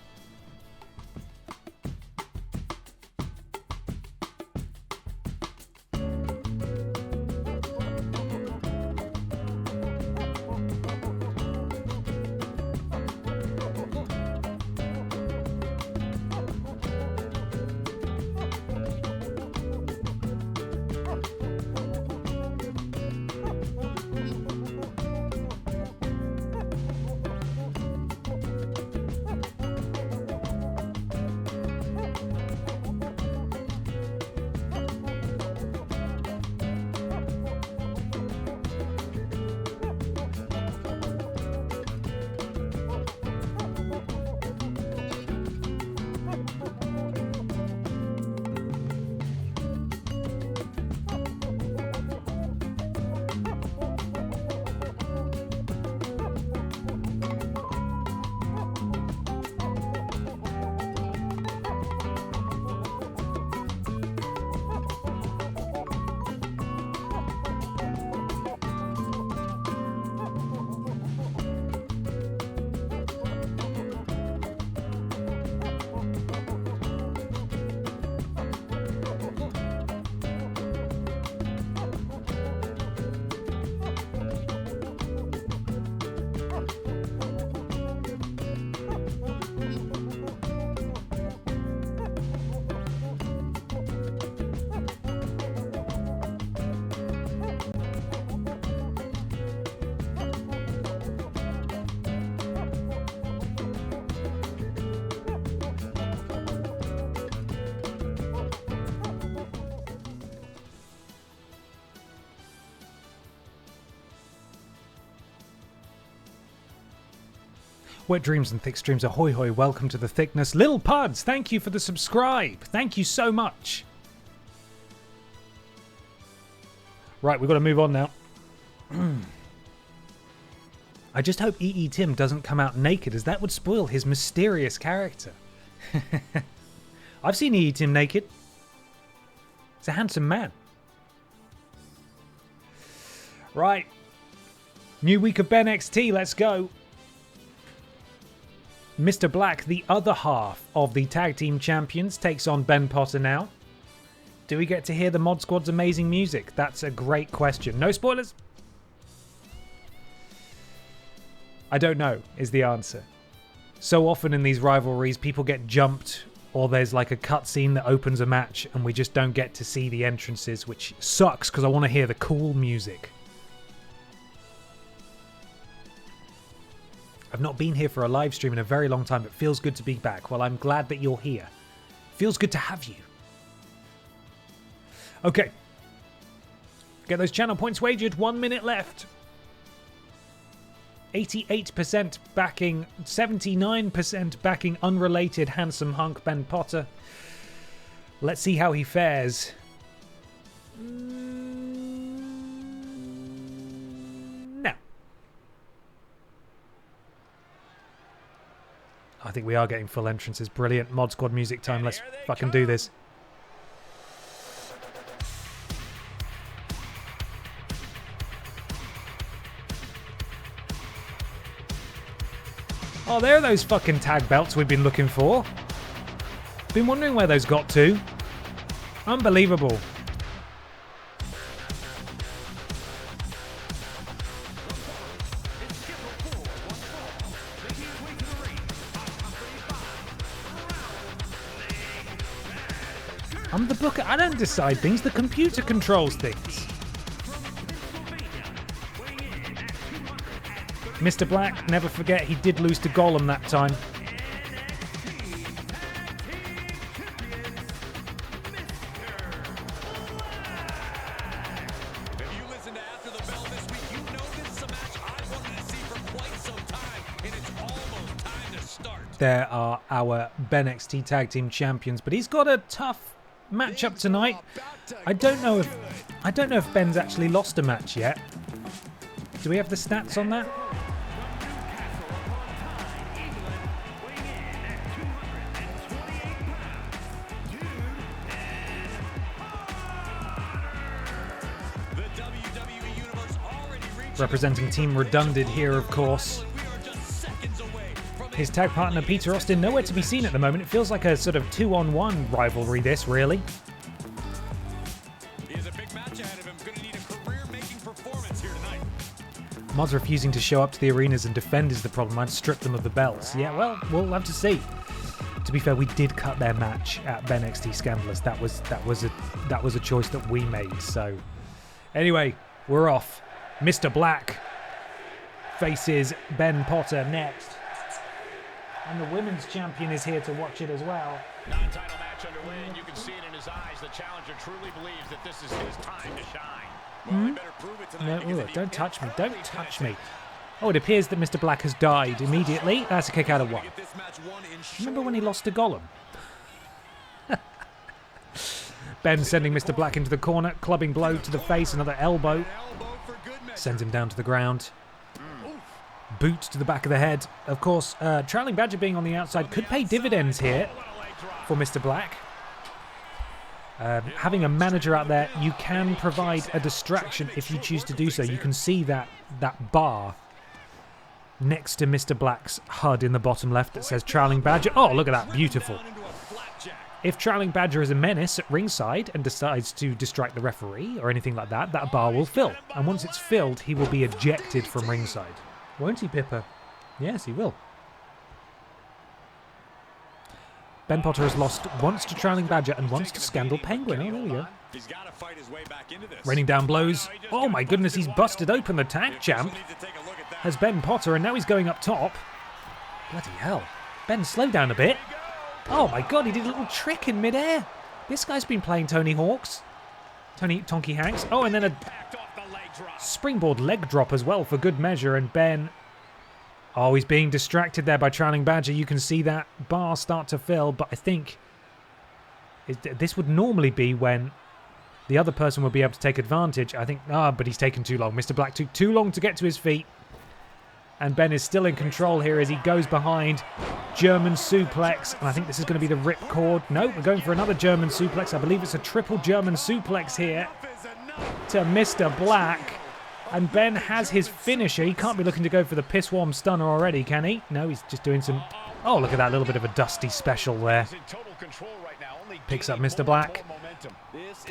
Wet Dreams and Thick Streams, ahoy hoy, welcome to the thickness. Little Puds, thank you for the subscribe. Thank you so much. Right, we've got to move on now. I just hope EE Tim doesn't come out naked, as that would spoil his mysterious character. I've seen EE Tim naked. He's a handsome man. Right. New week of BENXT, let's go. Mr. Black, the other half of the Tag Team Champions, takes on Ben Potter now. Do we get to hear the Mod Squad's amazing music? That's a great question. No spoilers? I don't know, is the answer. So often in these rivalries, people get jumped, or there's like a cutscene that opens a match, and we just don't get to see the entrances, which sucks because I want to hear the cool music. I've not been here for a live stream in a very long time, but feels good to be back. Well, I'm glad that you're here. Feels good to have you. Okay. Get those channel points wagered. 1 minute left. 88% backing, 79% backing unrelated handsome hunk Ben Potter. Let's see how he fares. No. I think we are getting full entrances. Brilliant. Mod Squad music time. Let's fucking do this. Oh, there are those fucking tag belts we've been looking for. Been wondering where those got to. Unbelievable. I'm the booker. I don't decide things. The computer controls things. Mr. Black, never forget, he did lose to Gollum that time. There are our BENXT Tag Team Champions, but he's got a tough matchup tonight. I don't know if Ben's actually lost a match yet. Do we have the stats on that? Representing Team Redundant here, of course. His tag partner, Peter Austin, nowhere to be seen at the moment. It feels like a sort of 2-on-1 rivalry, this, really. He has a big match ahead of him. Going to need a career-making performance here tonight. Mods refusing to show up to the arenas and defend is the problem. I'd strip them of the belts. Yeah, well, we'll have to see. To be fair, we did cut their match at BENXT Scandalous. That was a choice that we made. So, anyway, we're off. Mr. Black faces Ben Potter next. And the women's champion is here to watch it as well. Non-title match underway, and you can see it in his eyes. The challenger truly believes that this is his time to shine. Well, he better prove it tonight. No, don't touch me. Don't touch me. Oh, it appears that Mr. Black has died immediately. That's a kick out of one. Remember when he lost to Gollum? Ben sending Mr. Black into the corner. Clubbing blow to the face. Another elbow. Sends him down to the ground. Boot to the back of the head. Of course, Trailing Badger being on the outside could pay dividends here for Mr. Black. Having a manager out there, you can provide a distraction if you choose to do so. You can see that bar next to Mr. Black's HUD in the bottom left that says Trailing Badger. Oh, look at that. Beautiful. If Trailing Badger is a menace at ringside and decides to distract the referee or anything like that, that bar will fill. And once it's filled, he will be ejected from ringside. Won't he, Pippa? Yes, he will. Ben Potter has lost once to Trailing Badger and once to Scandal Penguin. Oh, there we go. He's got to fight his way back into this. Raining down blows. Oh my goodness, he's busted open the tag champ. Has Ben Potter, and now he's going up top. Bloody hell. Ben, slow down a bit. Oh my god, he did a little trick in midair. This guy's been playing Tony Hawk's. Tonky Hanks. Oh, and then a springboard leg drop as well for good measure, and Ben... Oh, he's being distracted there by Trailing Badger. You can see that bar start to fill, but I think this would normally be when the other person would be able to take advantage. I think... but he's taken too long. Mr. Black took too long to get to his feet. And Ben is still in control here as he goes behind. German suplex. And I think this is going to be the ripcord. No, we're going for another German suplex. I believe it's a triple German suplex here to Mr. Black. And Ben has his finisher. He can't be looking to go for the piss warm stunner already, can he? No, he's just doing some... Oh, look at that little bit of a dusty special there. Picks up Mr. Black.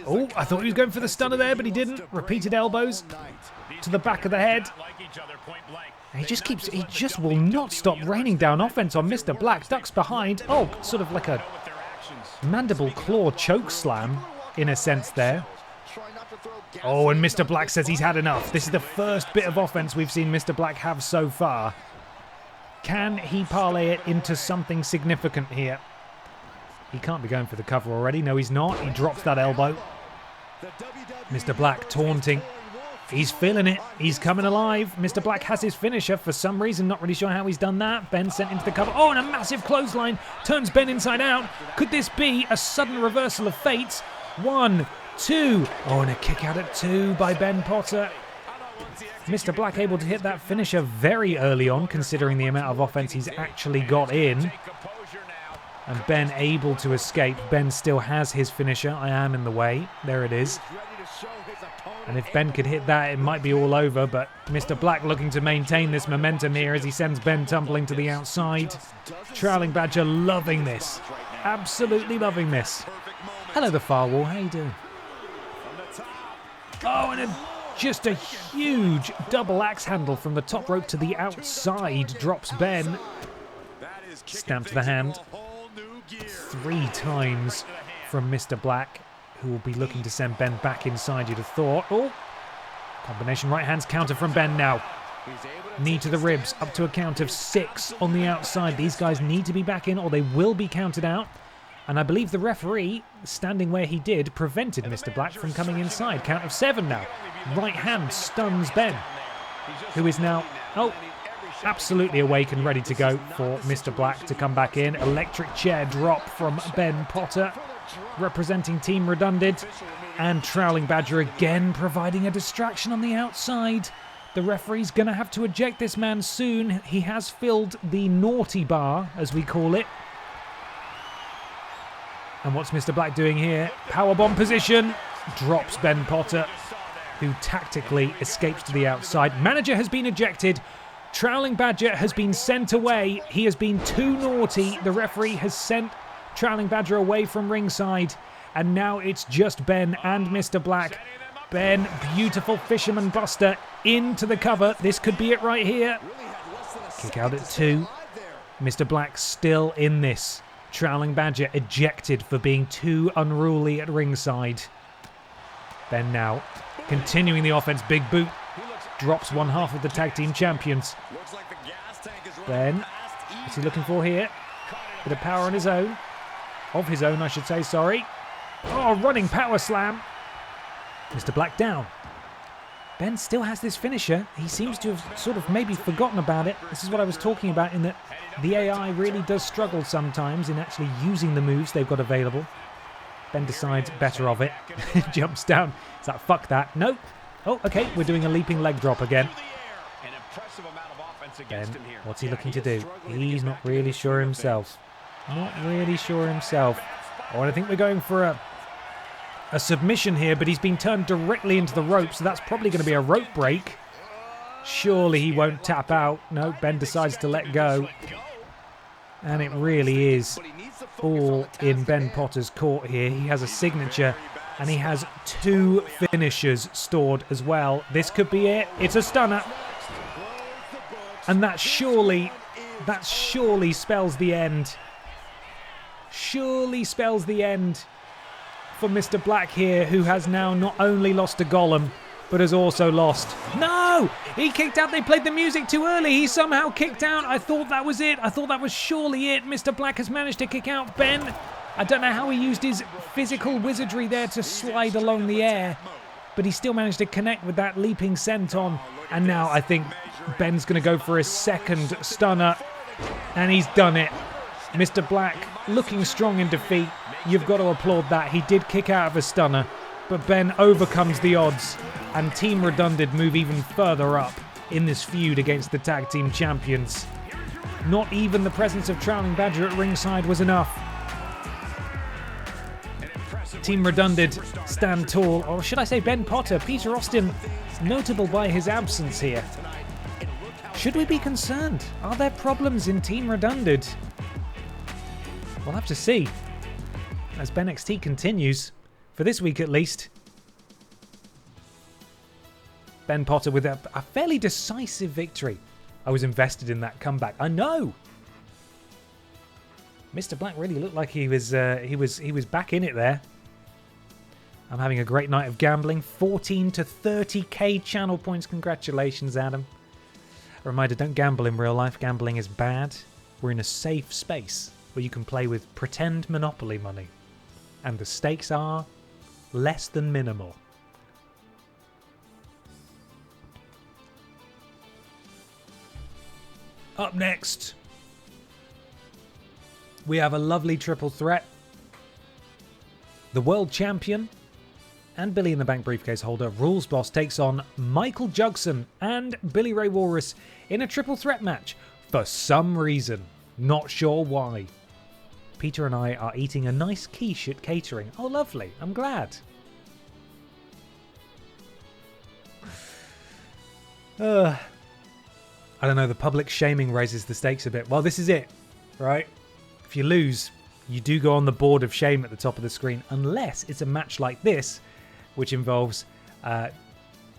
Oh, I thought he was going for the stunner there, but he didn't. Repeated elbows to the back of the head. He just will not stop raining down offense on Mr. Black. Ducks behind. Oh, sort of like a mandible claw choke slam in a sense there. Oh, and Mr. Black says he's had enough. This is the first bit of offense we've seen Mr. Black have so far. Can he parlay it into something significant here? He can't be going for the cover already. No, he's not. He drops that elbow. Mr. Black taunting. He's feeling it. He's coming alive. Mr. Black has his finisher for some reason. Not really sure how he's done that. Ben sent into the cover. Oh, and a massive clothesline. Turns Ben inside out. Could this be a sudden reversal of fate? 1, 2. Oh, and a kick out at 2 by Ben Potter. Mr. Black able to hit that finisher very early on, considering the amount of offense he's actually got in. And Ben able to escape. Ben still has his finisher. I am in the way. There it is. And if Ben could hit that, it might be all over. But Mr. Black looking to maintain this momentum here as he sends Ben tumbling to the outside. Trailing Badger loving this. Absolutely loving this. Hello, the Firewall. How you doing? Oh, and just a huge double axe handle from the top rope to the outside. Drops Ben. Stamp to the hand. 3 times from Mr. Black, who will be looking to send Ben back inside, you'd have thought. Oh, combination right hands counter from Ben now. Knee to the ribs, up to a count of 6 on the outside. These guys need to be back in or they will be counted out. And I believe the referee, standing where he did, prevented Mr. Black from coming inside. Count of 7 now. Right hand stuns Ben, who is now, absolutely awake and ready to go for Mr. Black to come back in. Electric chair drop from Ben Potter, representing Team Redundant. And Trowling Badger again providing a distraction on the outside. The referee's going to have to eject this man soon. He has filled the naughty bar, as we call it. And what's Mr. Black doing here? Powerbomb position. Drops Ben Potter, who tactically escapes to the outside. Manager has been ejected. Trowling Badger has been sent away. He has been too naughty. The referee has sent Trowling Badger away from ringside. And now it's just Ben and Mr. Black. Ben, beautiful Fisherman Buster into the cover. This could be it right here. Kick out at 2. Mr. Black still in this. Trowling Badger ejected for being too unruly at ringside. Ben now continuing the offense. Big boot. Drops one half of the tag team champions. Ben, what's he looking for here? Bit of power on his own. Of his own, I should say, sorry. Oh, running power slam. Mr. Black down. Ben still has this finisher. He seems to have sort of maybe forgotten about it. This is what I was talking about, in that the AI really does struggle sometimes in actually using the moves they've got available. Ben decides better of it. Jumps down. Is that fuck that? Nope. Oh, okay. We're doing a leaping leg drop again. Ben, what's he looking to do? He's not really sure himself. Not really sure himself. Oh, and I think we're going for a submission here, but he's been turned directly into the rope, so that's probably going to be a rope break. Surely he won't tap out. No, Ben decides to let go. And it really is all in Ben Potter's court here. He has a signature, and he has 2 finishers stored as well. This could be it. It's a stunner. And that surely spells the end. Surely spells the end for Mr. Black here, who has now not only lost to Gollum, but has also lost. No! He kicked out. They played the music too early. He somehow kicked out. I thought that was it. I thought that was surely it. Mr. Black has managed to kick out Ben. I don't know how he used his physical wizardry there to slide along the air, but he still managed to connect with that leaping senton. And now I think Ben's going to go for his second stunner, and he's done it. Mr. Black looking strong in defeat. You've got to applaud that. He did kick out of a stunner, but Ben overcomes the odds, and Team Redundant move even further up in this feud against the tag team champions. Not even the presence of Trowling Badger at ringside was enough. Team Redundant stand tall, or should I say Ben Potter. Peter Austin, notable by his absence here. Should we be concerned? Are there problems in Team Redundant? We'll have to see as BENXT continues, for this week at least. Ben Potter with a fairly decisive victory. I was invested in that comeback. I know. Mr. Black really looked like he was back in it there. I'm having a great night of gambling. 14 to 30k channel points. Congratulations, Adam. A reminder, don't gamble in real life. Gambling is bad. We're in a safe space where you can play with pretend Monopoly money. And the stakes are less than minimal. Up next, we have a lovely triple threat. The world champion and Billy in the Bank briefcase holder, Rules Boss, takes on Michael Jugson and Billy Ray Walrus in a triple threat match for some reason. Not sure why. Peter and I are eating a nice quiche at catering. Oh, lovely. I'm glad. I don't know. The public shaming raises the stakes a bit. Well, this is it, right? If you lose, you do go on the board of shame at the top of the screen, unless it's a match like this, which involves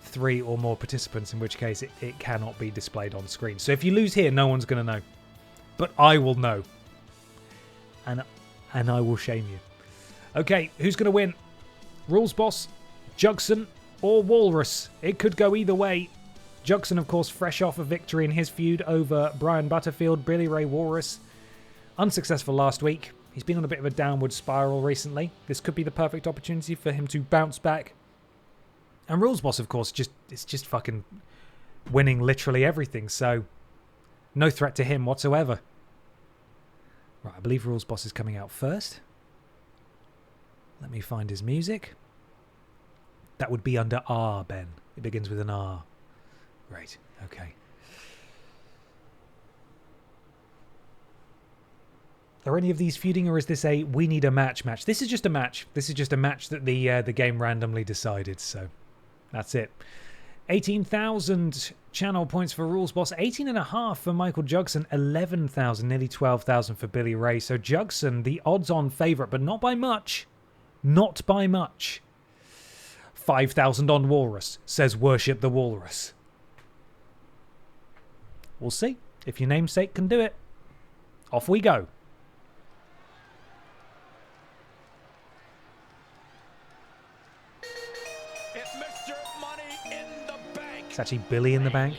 3 or more participants, in which case it cannot be displayed on screen. So if you lose here, no one's going to know. But I will know. And I will shame you. Okay, who's going to win? Rules Boss, Jugson, or Walrus? It could go either way. Jugson, of course, fresh off a victory in his feud over Brian Butterfield. Billy Ray Walrus, unsuccessful last week. He's been on a bit of a downward spiral recently. This could be the perfect opportunity for him to bounce back. And Rules Boss, of course, it's just fucking winning literally everything, so no threat to him whatsoever. Right, I believe Rules Boss is coming out first. Let me find his music. That would be under R, Ben. It begins with an R. Right, okay. Are any of these feuding, or is this a we need a match? This is just a match. This is just a match that the game randomly decided, so that's it. 18,000 channel points for Rules Boss, 18.5 for Michael Jugson, 11,000, nearly 12,000 for Billy Ray. So Jugson, the odds-on favourite, but not by much. Not by much. 5,000 on Walrus, says Worship the Walrus. We'll see if your namesake can do it. Off we go. It's actually Billy in the bank.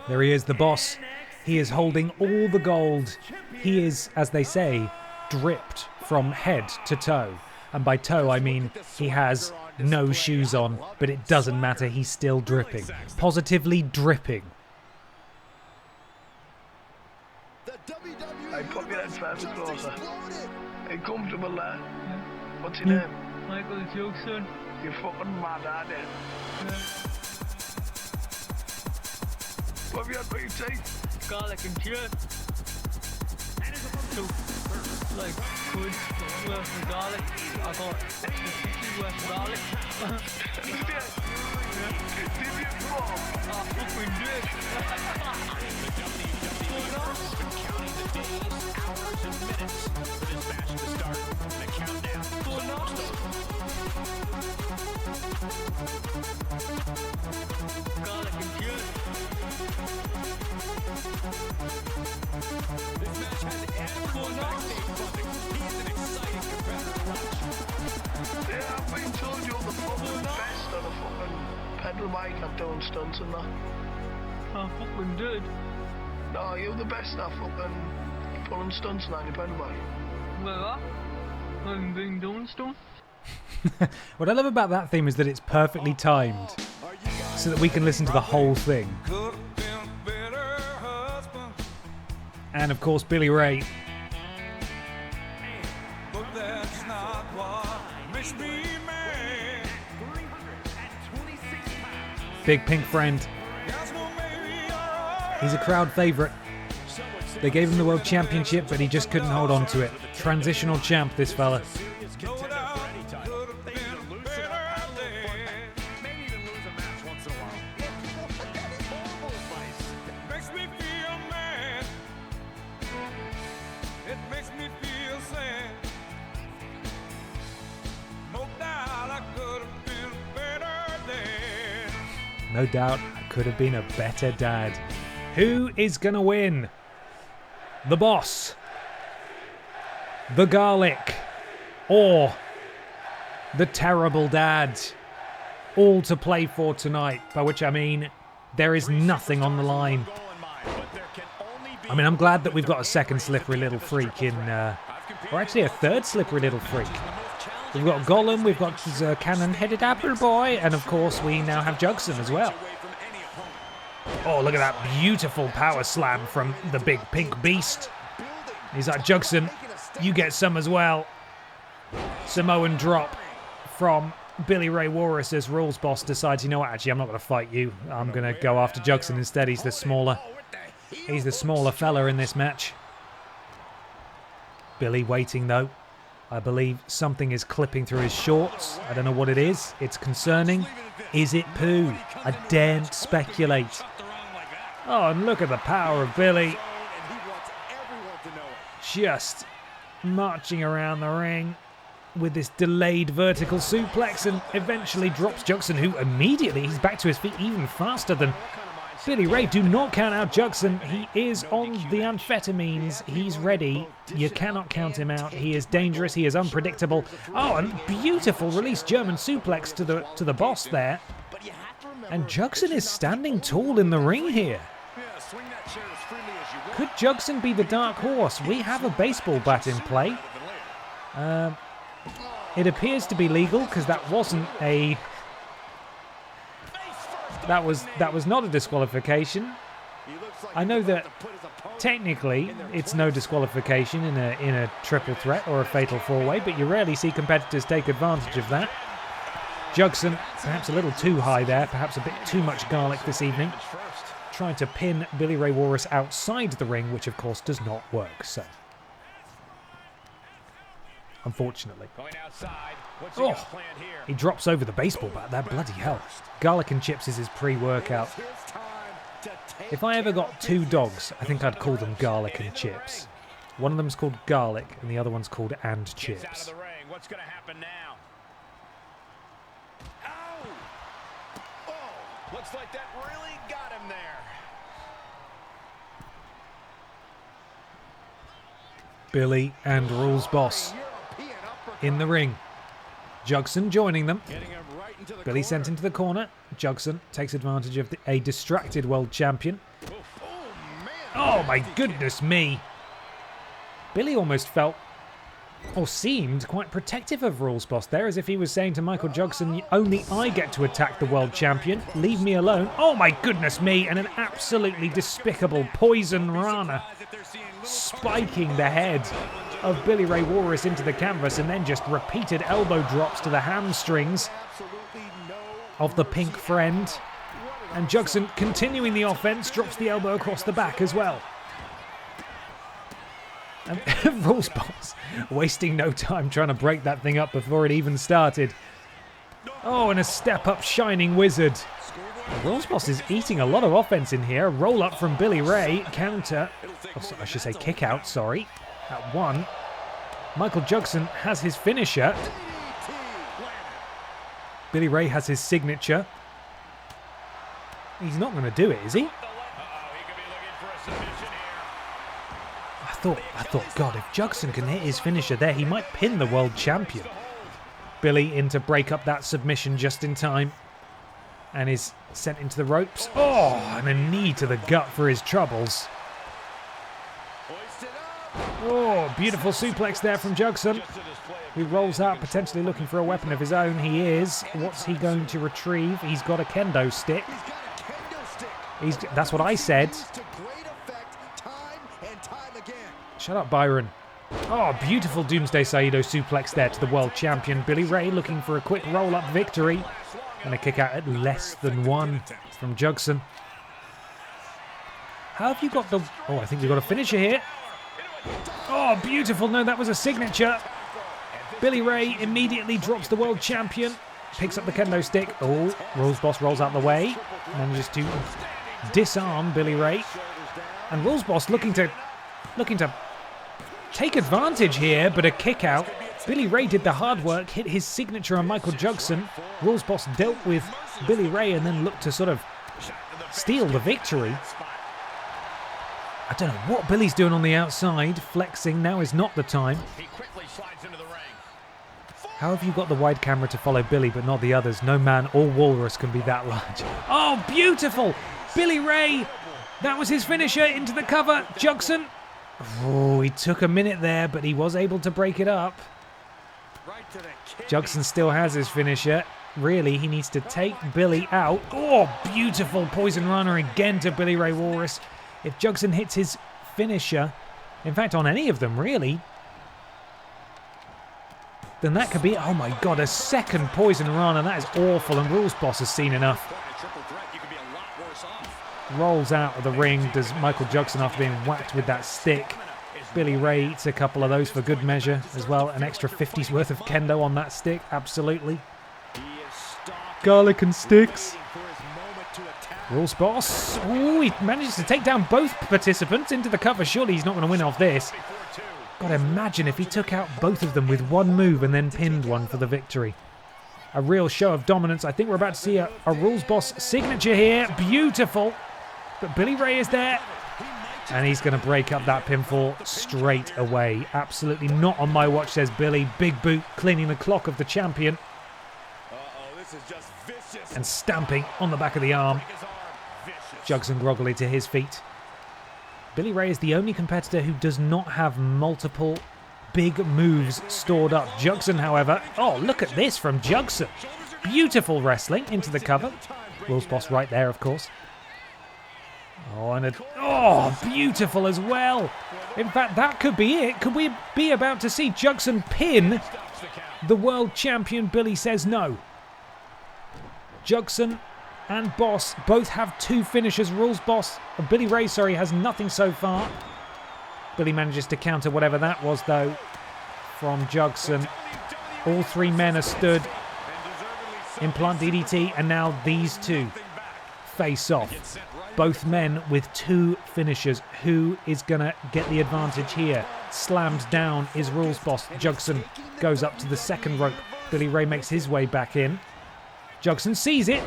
There he is, the boss. He is holding all the gold. He is, as they say, dripped from head to toe. And by toe, I mean he has no shoes on, but it doesn't matter. He's still dripping. Positively dripping. I put your head further closer. Are you comfortable there? What's your name? Michael Jugson. You're fucking mad, aren't you? What have you had for your teeth? Garlic and chili. So, like, good worth of garlic. I got extra 50 worth of garlic. Did you fall? I fucking did. Counting the days, hours, and minutes for this match to start. The countdown. Garlic and chili. This match has everyone backstage buzzing. He's an exciting competitor to watch. Yeah, I've been told you're the fucking best on a fucking pedal bike at doing stunts and that. I fucking did. No, you're the best at fucking pulling stunts on your pedal bike. Well, I haven't been doing stuff. What I love about that theme is that it's perfectly timed so that we can listen to the whole thing. And of course, Billy Ray. Big Pink Friend. He's a crowd favourite. They gave him the World Championship, but he just couldn't hold on to it. Transitional champ, this fella. No doubt, I could have been a better dad. Who is going to win? The boss, the garlic, or the terrible dad? All to play for tonight, by which I mean there is nothing on the line. I mean, I'm glad that we've got a second slippery little freak in, or actually a third slippery little freak. We've got Gollum, we've got cannon-headed apple boy, and of course we now have Jugson as well. Oh, look at that beautiful power slam from the big pink beast. He's like, Jugson, you get some as well. Samoan drop from Billy Ray Walrus as Rules Boss decides, you know what, actually, I'm not going to fight you. I'm going to go after Jugson instead. He's the smaller fella in this match. Billy waiting, though. I believe something is clipping through his shorts. I don't know what it is. It's concerning. Is it poo? I daren't speculate. Oh, and look at the power of Billy. Just marching around the ring with this delayed vertical suplex and eventually drops Judson, who immediately, he's back to his feet even faster than Billy Ray. Do not count out Judson. He is on the amphetamines. He's ready. You cannot count him out. He is dangerous. He is unpredictable. Oh, and beautiful release German suplex to the boss there. And Judson is standing tall in the ring here. Could Judson be the dark horse? We have a baseball bat in play. It appears to be legal because that wasn't a... That was not a disqualification. I know that technically it's no disqualification in a triple threat or a fatal four-way, but you rarely see competitors take advantage of that. Judson, perhaps a little too high there, perhaps a bit too much garlic this evening. Trying to pin Billy Ray Walrus outside the ring, which of course does not work, so. Unfortunately. Oh, he drops over the baseball bat there, bloody hell. Garlic and chips is his pre-workout. If I ever got two dogs, I think I'd call them garlic and chips. One of them's called garlic and the other one's called and chips. What's going to happen now? Ow! Oh, looks like that really got him there. Billy and Rules Boss in the ring. Judson joining them. Billy sent into the corner. Judson takes advantage of a distracted world champion. Oh my goodness me. Billy almost felt, or seemed, quite protective of Rules Boss there, as if he was saying to Michael Judson, only I get to attack the world champion. Leave me alone. Oh my goodness me. And an absolutely despicable poison Rana spiking the head of Billy Ray Walrus into the canvas, and then just repeated elbow drops to the hamstrings of the pink friend. And Judson, continuing the offense, drops the elbow across the back as well. And Rules Boss wasting no time trying to break that thing up before it even started. Oh, and a step-up Shining Wizard. Rules Boss is eating a lot of offense in here. Roll up from Billy Ray. Counter. Oh, I should say kick out, sorry. At one. Michael Judson has his finisher. Billy Ray has his signature. He's not going to do it, is he? I thought, God, if Judson can hit his finisher there, he might pin the world champion. Billy in to break up that submission just in time. And is sent into the ropes. Oh, and a knee to the gut for his troubles. Oh, beautiful suplex there from Judson, who rolls out, potentially looking for a weapon of his own. He is. What's he going to retrieve? He's got a kendo stick. That's what I said. Shut up, Byron. Oh, beautiful Doomsday Saito suplex there to the world champion. Billy Ray looking for a quick roll-up victory. And a kick out at less than one from Judson. How have you got the... Oh, I think we've got a finisher here. Oh, beautiful. No, that was a signature. Billy Ray immediately drops the world champion. Picks up the kendo stick. Oh, Rules Boss rolls out the way. Manages to disarm Billy Ray. And Rules Boss looking to take advantage here, but a kick out. Billy Ray did the hard work, hit his signature on Michael Judson. Rules Boss dealt with Billy Ray and then looked to sort of steal the victory. I don't know what Billy's doing on the outside. Flexing, now is not the time. How have you got the wide camera to follow Billy but not the others? No man or walrus can be that large. Oh, beautiful! Billy Ray! That was his finisher into the cover. Judson. Oh, he took a minute there, but he was able to break it up. Judson still has his finisher. Really, he needs to take Billy out. Oh, beautiful Poison Rana again to Billy Ray Walrus. If Judson hits his finisher, in fact, on any of them, really, then that could be, oh my God, a second Poison Rana. That is awful, and Rules Boss has seen enough. Rolls out of the ring, does Michael Judson after being whacked with that stick. Billy Ray eats a couple of those for good measure as well. An extra 50's worth of kendo on that stick, absolutely. Garlic and sticks. Rules Boss. Ooh, he manages to take down both participants into the cover. Surely he's not going to win off this. God, imagine if he took out both of them with one move and then pinned one for the victory. A real show of dominance. I think we're about to see a Rules Boss signature here. Beautiful. But Billy Ray is there. And he's going to break up that pinfall straight away. Absolutely not on my watch, says Billy. Big boot cleaning the clock of the champion. This is just vicious. And stamping on the back of the arm. Jugson groggily to his feet. Billy Ray is the only competitor who does not have multiple big moves stored up. Jugson, however... Oh, look at this from Jugson. Beautiful wrestling into the cover. Rules Boss right there, of course. Oh, and beautiful as well. In fact, that could be it. Could we be about to see Jugson pin the world champion? Billy says no. Jugson and Boss both have 2 finishers. Billy Ray, has nothing so far. Billy manages to counter whatever that was, though, from Jugson. All 3 men are stood. Implant DDT, and now these 2 face off. Both men with 2 finishers. Who is going to get the advantage here? Slammed down is Rules Boss. Jugson goes up to the second rope. Billy Ray makes his way back in. Jugson sees it.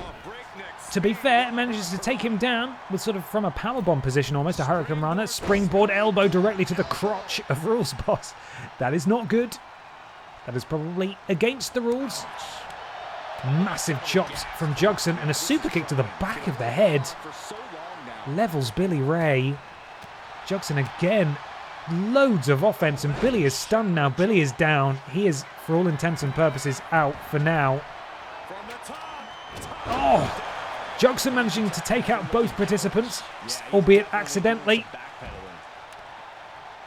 To be fair, manages to take him down with sort of from a powerbomb position, almost a Hurricane Runner. Springboard elbow directly to the crotch of Rules Boss. That is not good. That is probably against the rules. Massive chops from Jugson and a super kick to the back of the head. Levels Billy Ray. Jugson again. Loads of offense, and Billy is stunned now. Billy is down. He is, for all intents and purposes, out for now. Oh! Jugson managing to take out both participants, albeit accidentally.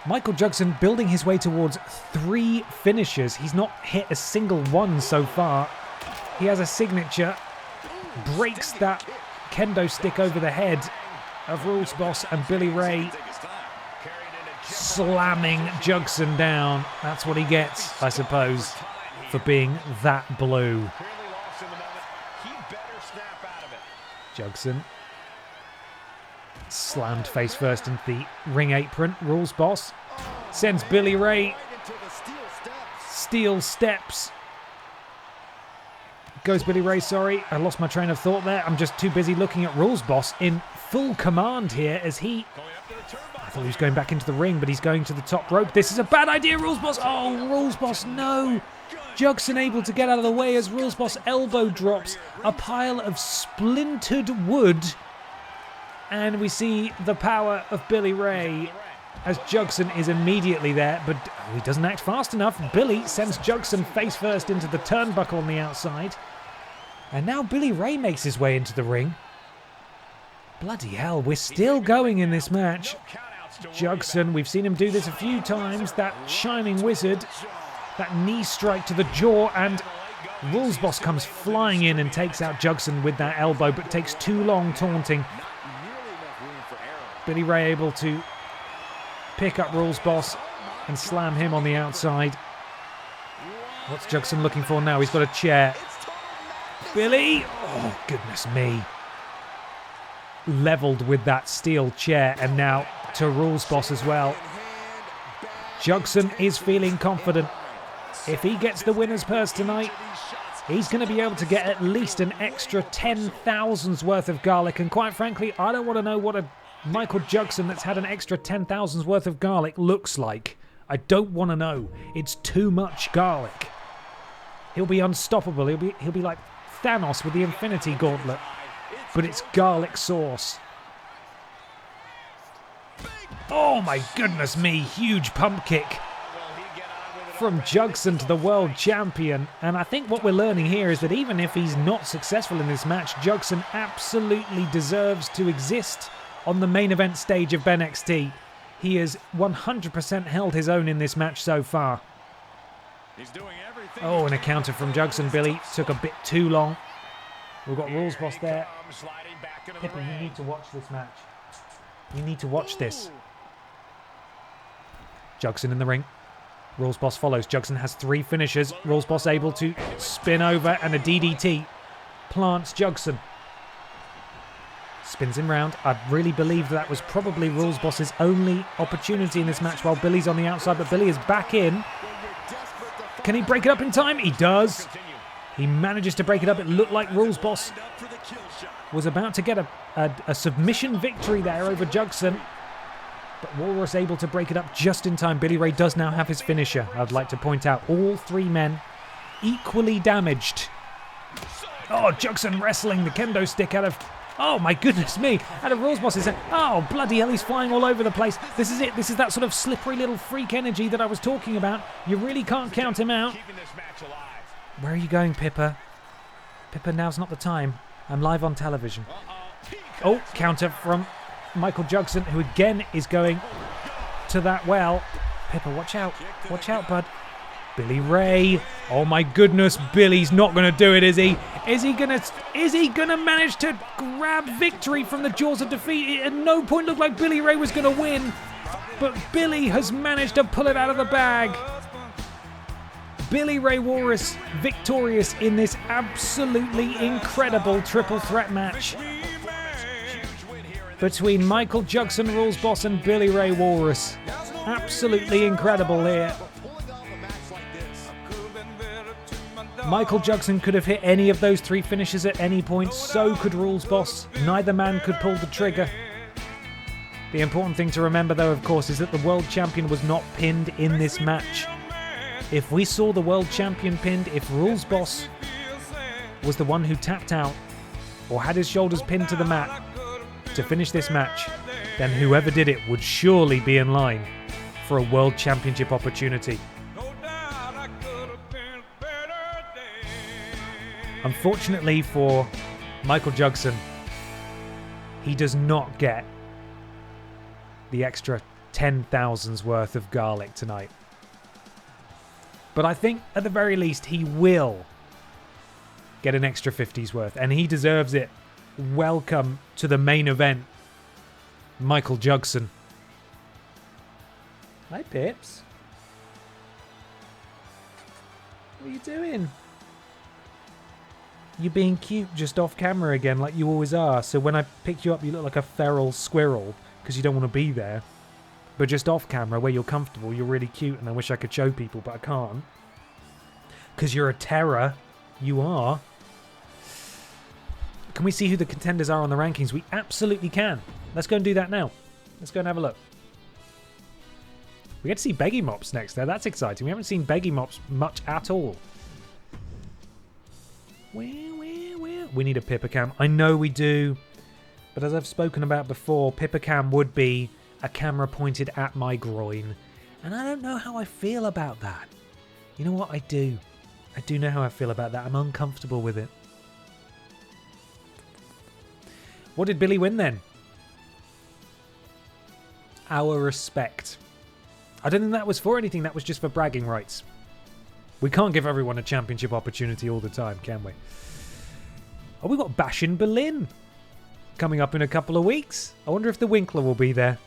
Michael Jugson building his way towards 3 finishers. He's not hit a single one so far. He has a signature, breaks that kendo stick over the head of Rules Boss, and Billy Ray slamming Jugson down. That's what he gets, I suppose, for being that blue. Jugson slammed face first into the ring apron. Rules Boss sends Billy Ray steel steps. Goes Billy Ray, sorry. I lost my train of thought there. I'm just too busy looking at Rules Boss in full command here as he... I thought he was going back into the ring, but he's going to the top rope. This is a bad idea, Rules Boss. Oh, Rules Boss, no. Jugson able to get out of the way as Rules Boss elbow drops a pile of splintered wood. And we see the power of Billy Ray as Jugson is immediately there, but he doesn't act fast enough. Billy sends Jugson face first into the turnbuckle on the outside. And now Billy Ray makes his way into the ring. Bloody hell, we're still going in this match. Jugson, we've seen him do this a few times. That Shining Wizard, that knee strike to the jaw, and Rules Boss comes flying in and takes out Jugson with that elbow, but takes too long taunting. Billy Ray able to pick up Rules Boss and slam him on the outside. What's Jugson looking for now? He's got a chair. Billy! Oh, goodness me. Leveled with that steel chair, and now to Rules Boss as well. Jugson is feeling confident. If he gets the winner's purse tonight, he's going to be able to get at least an extra 10,000's worth of garlic. And quite frankly, I don't want to know what a Michael Jugson that's had an extra 10,000's worth of garlic looks like. I don't want to know. It's too much garlic. He'll be unstoppable. He'll be like Thanos with the Infinity Gauntlet. But it's garlic sauce. Oh my goodness me, huge pump kick from Jugson to the world champion. And I think what we're learning here is that even if he's not successful in this match, Jugson absolutely deserves to exist on the main event stage of BENXT. He has 100% held his own in this match so far. Oh, and a counter from Jugson. Billy took a bit too long. We've got Rules Boss there. Pippin, you need to watch this match. You need to watch this. Jugson in the ring. Rules Boss follows. Jugson has 3 finishers. Rules Boss able to spin over, and a DDT plants Jugson. Spins him round. I really believe that was probably Rules Boss's only opportunity in this match while Billy's on the outside, but Billy is back in. Can he break it up in time? He does. He manages to break it up. It looked like Rules Boss was about to get a submission victory there over Jugson. But Walrus able to break it up just in time. Billy Ray does now have his finisher. I'd like to point out all three men equally damaged. Oh, Jugson wrestling the kendo stick out of... Oh, my goodness me. Out of Rules Boss's head. Oh, bloody hell, he's flying all over the place. This is it. This is that sort of slippery little freak energy that I was talking about. You really can't count him out. Where are you going, Pippa? Pippa, now's not the time. I'm live on television. Oh, counter from Michael Jugson, who again is going to that well. Pippa, watch out. Watch out, bud. Billy Ray. Oh my goodness, Billy's not going to do it, is he? Is he gonna manage to grab victory from the jaws of defeat? It at no point looked like Billy Ray was going to win, but Billy has managed to pull it out of the bag. Billy Ray Walrus victorious in this absolutely incredible triple threat match between Michael Jugson, Rules Boss, and Billy Ray Walrus. Absolutely incredible here. Michael Jugson could have hit any of those three finishes at any point, so could Rules Boss. Neither man could pull the trigger. The important thing to remember, though, of course, is that the world champion was not pinned in this match. If we saw the world champion pinned, if Rules Boss was the one who tapped out or had his shoulders pinned to the mat to finish this match, then whoever did it would surely be in line for a world championship opportunity. Unfortunately for Michael Jugson, he does not get the extra 10,000's worth of garlic tonight. But I think at the very least he will get an extra 50's worth, and he deserves it. Welcome to the main event, Michael Jugson. Hi, Pips. What are you doing? You're being cute just off camera again, like you always are. So when I pick you up, you look like a feral squirrel because you don't want to be there. But just off camera, where you're comfortable, you're really cute, and I wish I could show people, but I can't. Because you're a terror. You are. Can we see who the contenders are on the rankings? We absolutely can. Let's go and do that now. Let's go and have a look. We get to see Beggy Mops next there. That's exciting. We haven't seen Beggy Mops much at all. We need a Pippa Cam. I know we do. But as I've spoken about before, Pippa Cam would be a camera pointed at my groin. And I don't know how I feel about that. You know what? I do. I do know how I feel about that. I'm uncomfortable with it. What did Billy win then? Our respect. I don't think that was for anything. That was just for bragging rights. We can't give everyone a championship opportunity all the time, can we? Oh, we've got Bash in Berlin coming up in a couple of weeks. I wonder if the Winkler will be there.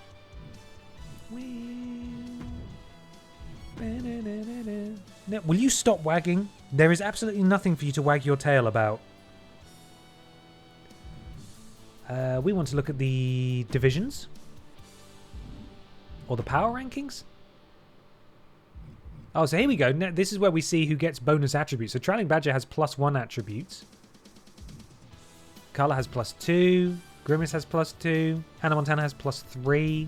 Now, will you stop wagging? There is absolutely nothing for you to wag your tail about. We want to look at the divisions. Or the power rankings. Oh, so here we go. Now, this is where we see who gets bonus attributes. So Trailing Badger has +1 attributes. Carla has +2. Grimace has +2. Hannah Montana has +3.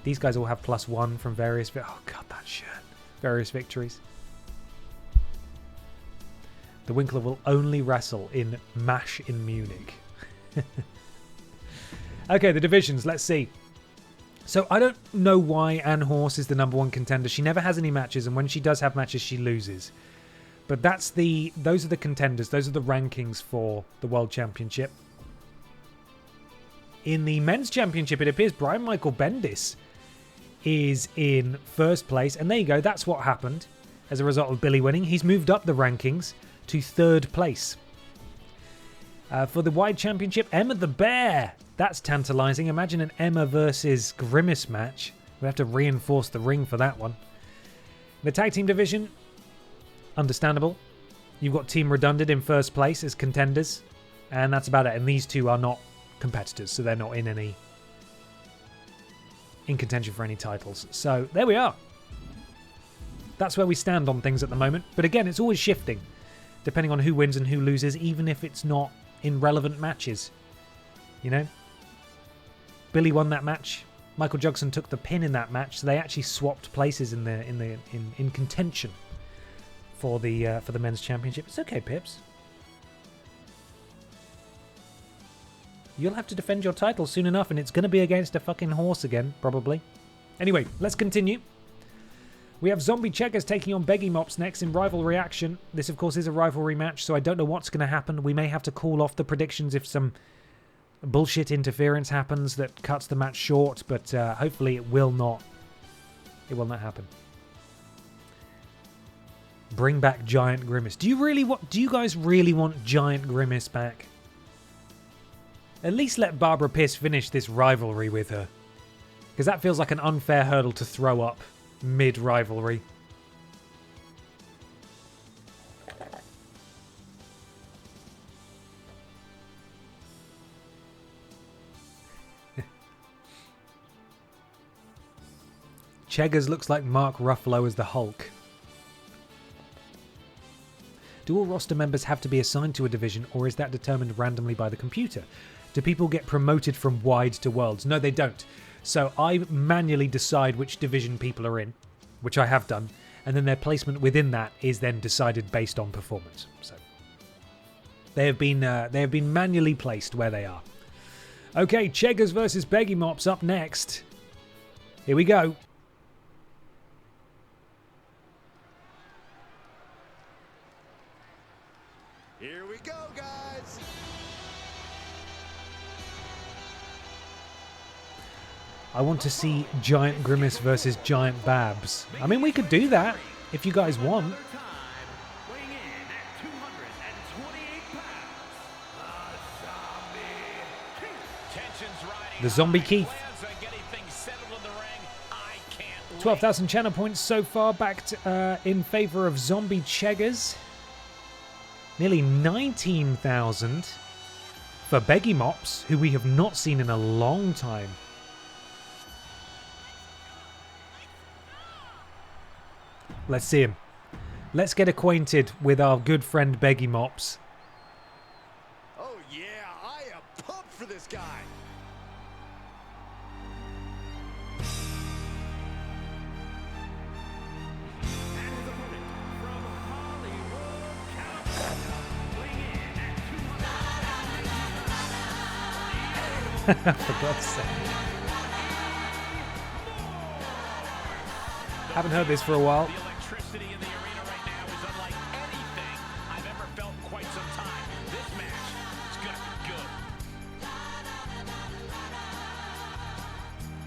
These guys all have +1 from various... Oh, God, that shirt. Various victories. The Winkler will only wrestle in MASH in Munich. Okay, the divisions. Let's see. So I don't know why Ann Horse is the #1 contender. She never has any matches, and when she does have matches, she loses. But those are the contenders. Those are the rankings for the World Championship. In the Men's Championship, it appears Brian Michael Bendis is in first place. And there you go. That's what happened as a result of Billy winning. He's moved up the rankings to 3rd place. For the Wide Championship, Emma the Bear. That's tantalizing. Imagine an Emma versus Grimace match. We have to reinforce the ring for that one. The Tag Team Division, understandable. You've got Team Redundant in first place as contenders. And that's about it. And these two are not competitors, so they're not in contention for any titles. So there we are. That's where we stand on things at the moment. But again, it's always shifting, depending on who wins and who loses, even if it's not in relevant matches. You know? Billy won that match. Michael Jugson took the pin in that match, so they actually swapped places in contention for the men's championship. It's okay, Pips. You'll have to defend your title soon enough, and it's going to be against a fucking horse again, probably. Anyway, let's continue. We have Zombie Checkers taking on Beggy Mops next in Rivalry action. This, of course, is a rivalry match, so I don't know what's going to happen. We may have to call off the predictions if some bullshit interference happens that cuts the match short, but hopefully it will not. It will not happen. Bring back Giant Grimace. Do you guys really want Giant Grimace back? At least let Barbara Pis finish this rivalry with her, because that feels like an unfair hurdle to throw up mid-rivalry. Cheggers looks like Mark Ruffalo as the Hulk. Do all roster members have to be assigned to a division, or is that determined randomly by the computer? Do people get promoted from wide to worlds? No, they don't. So I manually decide which division people are in, which I have done, and then their placement within that is then decided based on performance. So they have been manually placed where they are. Okay, Cheggers versus Beggy Mops up next. Here we go. Here we go, guys. I want to see Giant Grimace versus Giant Babs. I mean, we could do that if you guys want. The Zombie Keith. 12,000 channel points so far, backed in favour of Zombie Cheggers. Nearly 19,000 for Beggy Mops, who we have not seen in a long time. Let's see him. Let's get acquainted with our good friend Beggy Mops. Oh yeah, I am pumped for this guy. For God's sake. Haven't heard this for a while. The electricity in the arena right now is unlike anything I've ever felt in quite some time. This match is gonna be good.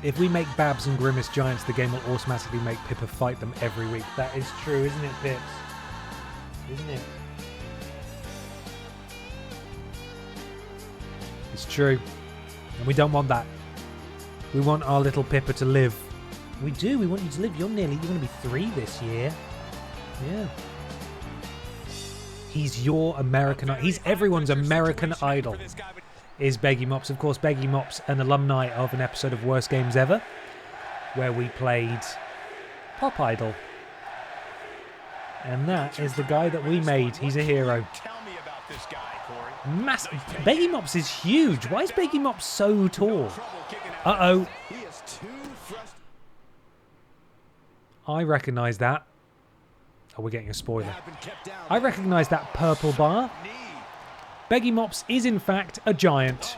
If we make Babs and Grimace giants, the game will automatically make Pippa fight them every week. That is true, isn't it, Pips? Isn't it? It's true. And we don't want that. We want our little Pippa to live. We do. We want you to live. You're going to be 3 this year. Yeah. He's your American... He's everyone's American Idol. Is Beggy Mops. Of course, Beggy Mops, an alumni of an episode of Worst Games Ever, where we played Pop Idol. And that is the guy that we made. He's a hero. Tell me about this guy, Corey. Massive. Beggy Mops is huge. Why is Beggy Mops so tall? Uh-oh. He is too frustrated. I recognise that. Oh, we're getting a spoiler. I recognise that purple bar. Beggy Mops is, in fact, a giant.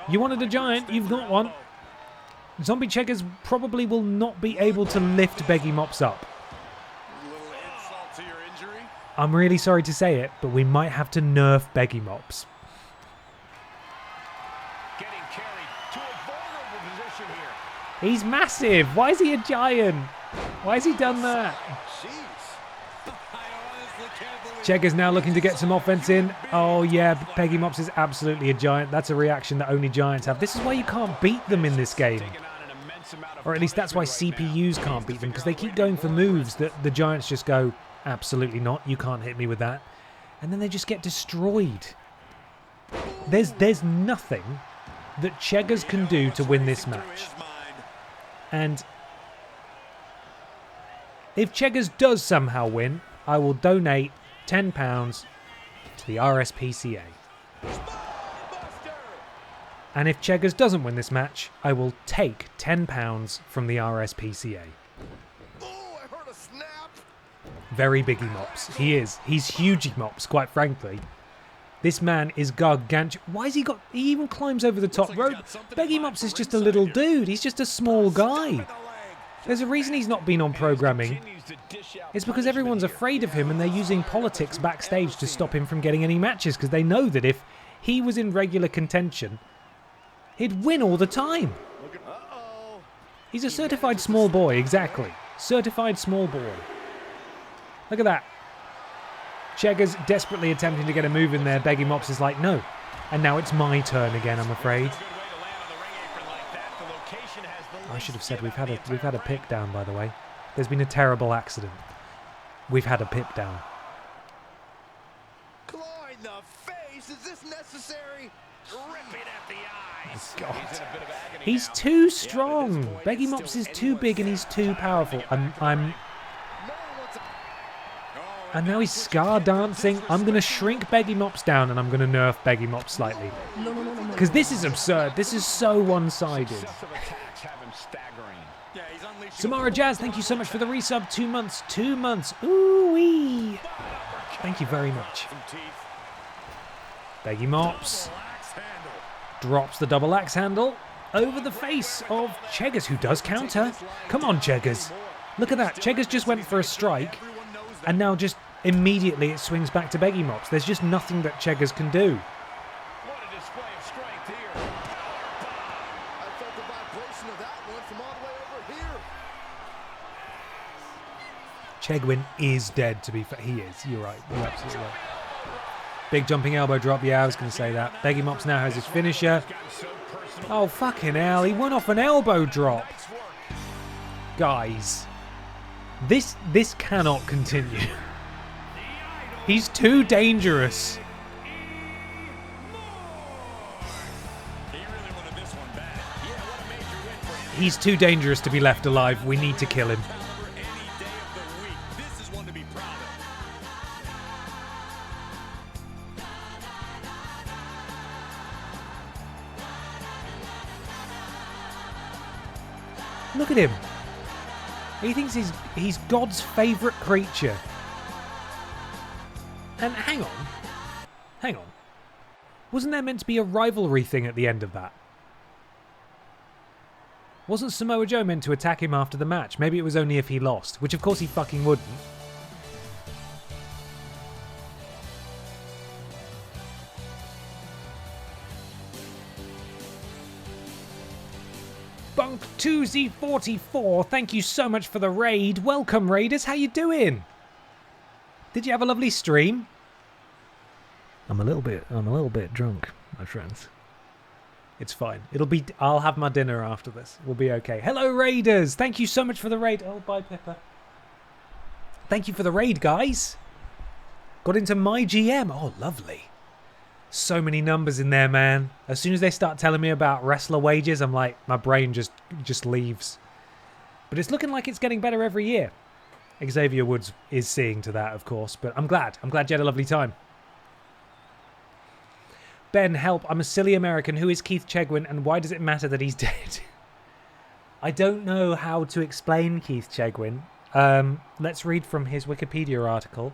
You wanted a giant, you've got one. Zombie Checkers probably will not be able to lift Beggy Mops up. I'm really sorry to say it, but we might have to nerf Beggy Mops. Getting carried to a vulnerable position here. He's massive. Why is he a giant? Why has he done that? Cheggers now looking to get some offense in. Oh yeah, Beggy Mops is absolutely a giant. That's a reaction that only giants have. This is why you can't beat them in this game. Or at least that's why CPUs can't beat them, because they keep going for moves that the giants just go, absolutely not, you can't hit me with that. And then they just get destroyed. There's nothing that Cheggers can do to win this match. And if Cheggers does somehow win, I will donate £10 to the RSPCA. And if Cheggers doesn't win this match, I will take £10 from the RSPCA. Very big mops. He is. He's huge mops, quite frankly. This man is gargantuan. Why has he got... He even climbs over the top rope. Beggy Mops is just a little dude. He's just a small guy. There's a reason he's not been on programming. It's because everyone's afraid of him and they're using politics backstage to stop him from getting any matches because they know that if he was in regular contention, he'd win all the time. He's a certified small boy, exactly. Certified small boy. Look at that. Cheggers desperately attempting to get a move in there. Beggy Mops is like, no. And now it's my turn again, I'm afraid. I should have said we've had a pip down, by the way. There's been a terrible accident. We've had a pip down. Claw in the face. Is this necessary? Ripping at the eyes. Oh, God. He's too strong. Beggy Mops is too big and he's too powerful. And now he's scar dancing. I'm going to shrink Beggy Mops down and I'm going to nerf Beggy Mops slightly. Because this is absurd. This is so one-sided. Samara Jazz, thank you so much for the resub. 2 months. 2 months. Ooh-wee. Thank you very much. Beggy Mops drops the double axe handle over the face of Cheggers, who does counter. Come on, Cheggers. Look at that. Cheggers just went for a strike. And now just immediately it swings back to Beggy Mops. There's just nothing that Cheggers can do. What a display of strength here. I felt the vibration of that one from all the way over here. Chegwin is dead, to be fair. He is. You're right. You're absolutely right. Big jumping elbow drop. Yeah, I was going to say that. Beggy Mops now has his finisher. Oh, fucking hell. He went off an elbow drop. Guys. This cannot continue. He's too dangerous. He's too dangerous to be left alive. We need to kill him. Look at him. He thinks he's God's favourite creature. And hang on. Wasn't there meant to be a rivalry thing at the end of that? Wasn't Samoa Joe meant to attack him after the match? Maybe it was only if he lost, which of course he fucking wouldn't. Bunk2Z44, thank you so much for the raid. Welcome, raiders. How you doing? Did you have a lovely stream? I'm a little bit drunk, my friends. It's fine. I'll have my dinner after this. We'll be okay. Hello, raiders. Thank you so much for the raid. Oh, bye, Pippa. Thank you for the raid, guys. Got into my GM. Oh, lovely. So many numbers in there, man. As soon as they start telling me about wrestler wages, I'm like, my brain just leaves. But it's looking like it's getting better every year. Xavier Woods is seeing to that, of course, but I'm glad. I'm glad you had a lovely time. Ben, help. I'm a silly American. Who is Keith Chegwin, and why does it matter that he's dead? I don't know how to explain Keith Chegwin. Let's read from his Wikipedia article.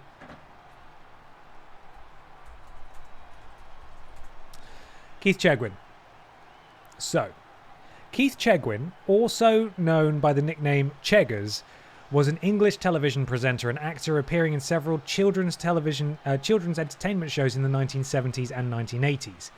Keith Chegwin. So, Keith Chegwin, also known by the nickname Cheggers, was an English television presenter and actor appearing in several children's entertainment shows in the 1970s and 1980s.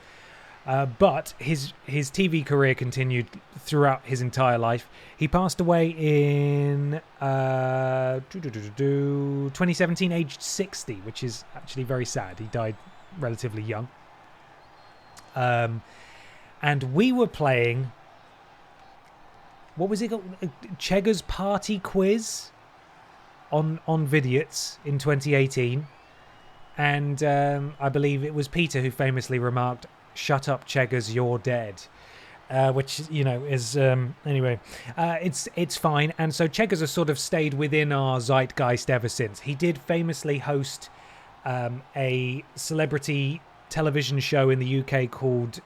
But his TV career continued throughout his entire life. He passed away in 2017, aged 60, which is actually very sad. He died relatively young. And we were playing, what was it called? Cheggers Party Quiz on Vidiots in 2018. And I believe it was Peter who famously remarked, "Shut up, Cheggers, you're dead." Which, you know, is... anyway, it's fine. And so Cheggers has sort of stayed within our zeitgeist ever since. He did famously host a celebrity television show in the UK called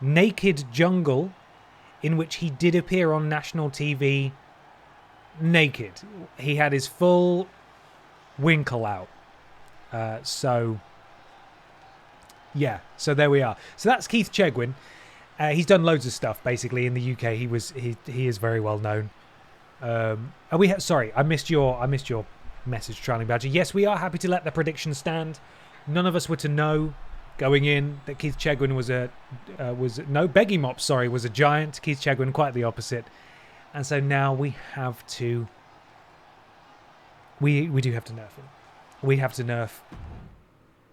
Naked Jungle, in which he did appear on national TV naked. He had his full winkle out. So there we are. So that's Keith Chegwin. He's done loads of stuff basically in the UK. He is very well known. Sorry, I missed your message, Trailing Badger. Yes, we are happy to let the prediction stand. None of us were to know going in that Keith Chegwin was Beggy Mops, sorry, was a giant. Keith Chegwin quite the opposite. And so now we have to we do have to nerf him. We have to nerf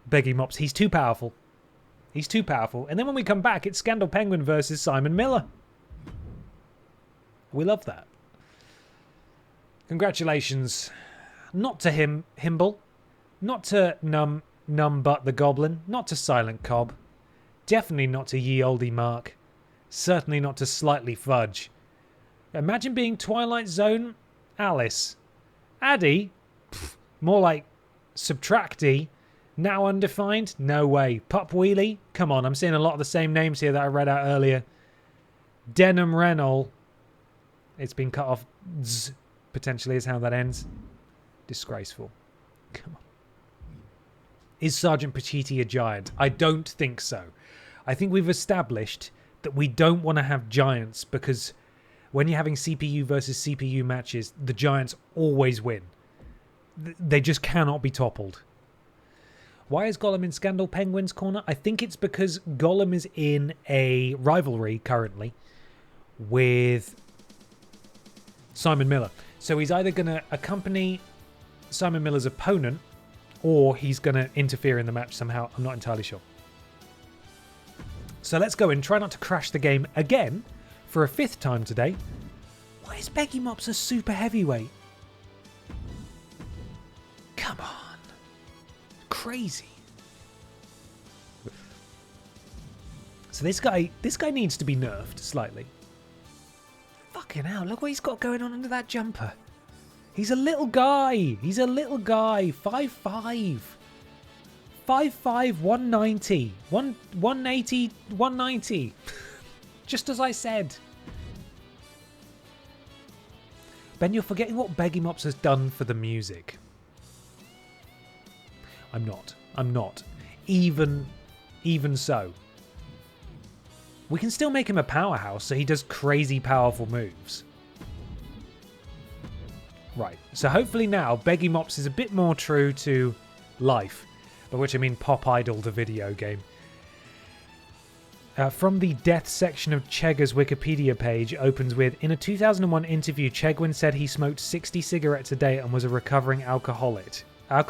Beggy Mops. He's too powerful. He's too powerful. And then when we come back, it's Scandal Penguin versus Simon Miller. We love that. Congratulations. Not to Himble. Not to Numb Butt the Goblin. Not to Silent Cobb. Definitely not to Ye Olde Mark. Certainly not to Slightly Fudge. Imagine being Twilight Zone Alice. Addy? Pff, more like Subtracty. Now undefined? No way. Pup Wheelie? Come on, I'm seeing a lot of the same names here that I read out earlier. Denim Renol. It's been cut off. Z, potentially is how that ends. Disgraceful. Come on. Is Sergeant Pachiti a giant? I don't think so. I think we've established that we don't want to have giants because when you're having CPU versus CPU matches, the giants always win. They just cannot be toppled. Why is Gollum in Scandal Penguin's corner? I think it's because Gollum is in a rivalry currently with Simon Miller. So he's either going to accompany Simon Miller's opponent or he's going to interfere in the match somehow. I'm not entirely sure. So let's go and try not to crash the game again for a fifth time today. Why is Beggy Mops a super heavyweight? Come on. Crazy. So this guy needs to be nerfed slightly. Fucking hell, look what he's got going on under that jumper. He's a little guy. He's a little guy. 5'5". 5'5", 190. 180, 190. Just as I said. Ben, you're forgetting what Beggy Mops has done for the music. I'm not. Even so. We can still make him a powerhouse so he does crazy powerful moves. Right, so hopefully now Beggy Mops is a bit more true to life. By which I mean Pop Idol, the video game. From the death section of Chegger's Wikipedia page opens with, in a 2001 interview, Chegwin said he smoked 60 cigarettes a day and was a recovering alcoholic. I'm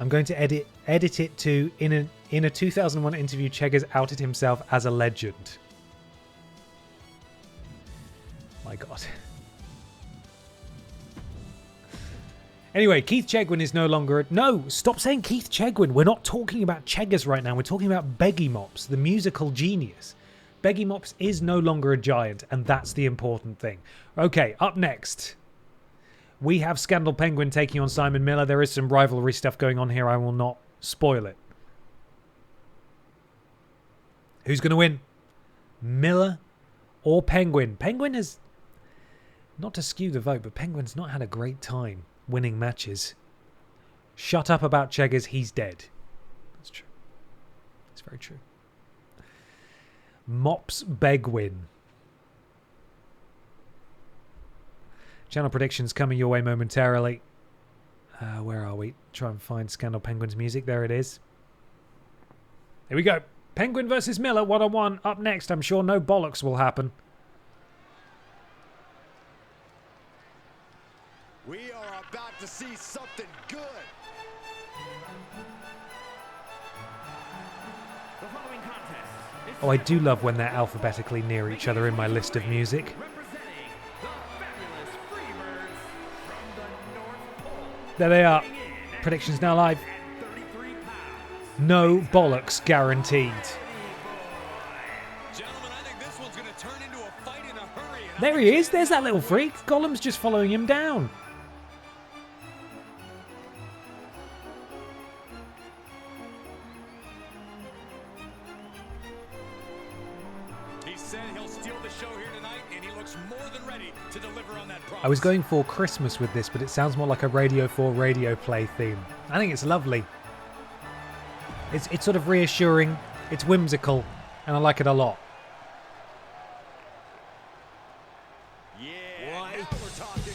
going to edit it to, in a 2001 interview, Cheggers outed himself as a legend. My God. Anyway, Keith Chegwin is no longer... No, stop saying Keith Chegwin. We're not talking about Cheggers right now. We're talking about Beggy Mops, the musical genius. Beggy Mops is no longer a giant, and that's the important thing. Okay, up next, we have Scandal Penguin taking on Simon Miller. There is some rivalry stuff going on here. I will not spoil it. Who's going to win? Miller or Penguin? Penguin has... Not to skew the vote, but Penguin's not had a great time winning matches. Shut up about Cheggers, he's dead. That's true. It's very true. Mops Begwin. Channel predictions coming your way momentarily. Where are we? Try and find Scandal Penguin's music. There it is. Here we go. Penguin versus Miller, 1-on-1. Up next, I'm sure no bollocks will happen. We are about to see something good. The following contest is Oh, I do love when they're alphabetically near each other in my list of music. representing the fabulous Freebirds from the North Pole. There they are. Predictions now live. No bollocks guaranteed. There he is. There's that little freak. Gollum's just following him down. He said he'll steal the show here tonight, and he looks more than ready to deliver on that promise. I was going for Christmas with this, but it sounds more like a Radio 4 radio play theme. I think it's lovely. It's sort of reassuring, it's whimsical, and I like it a lot. Yeah, now we're talking.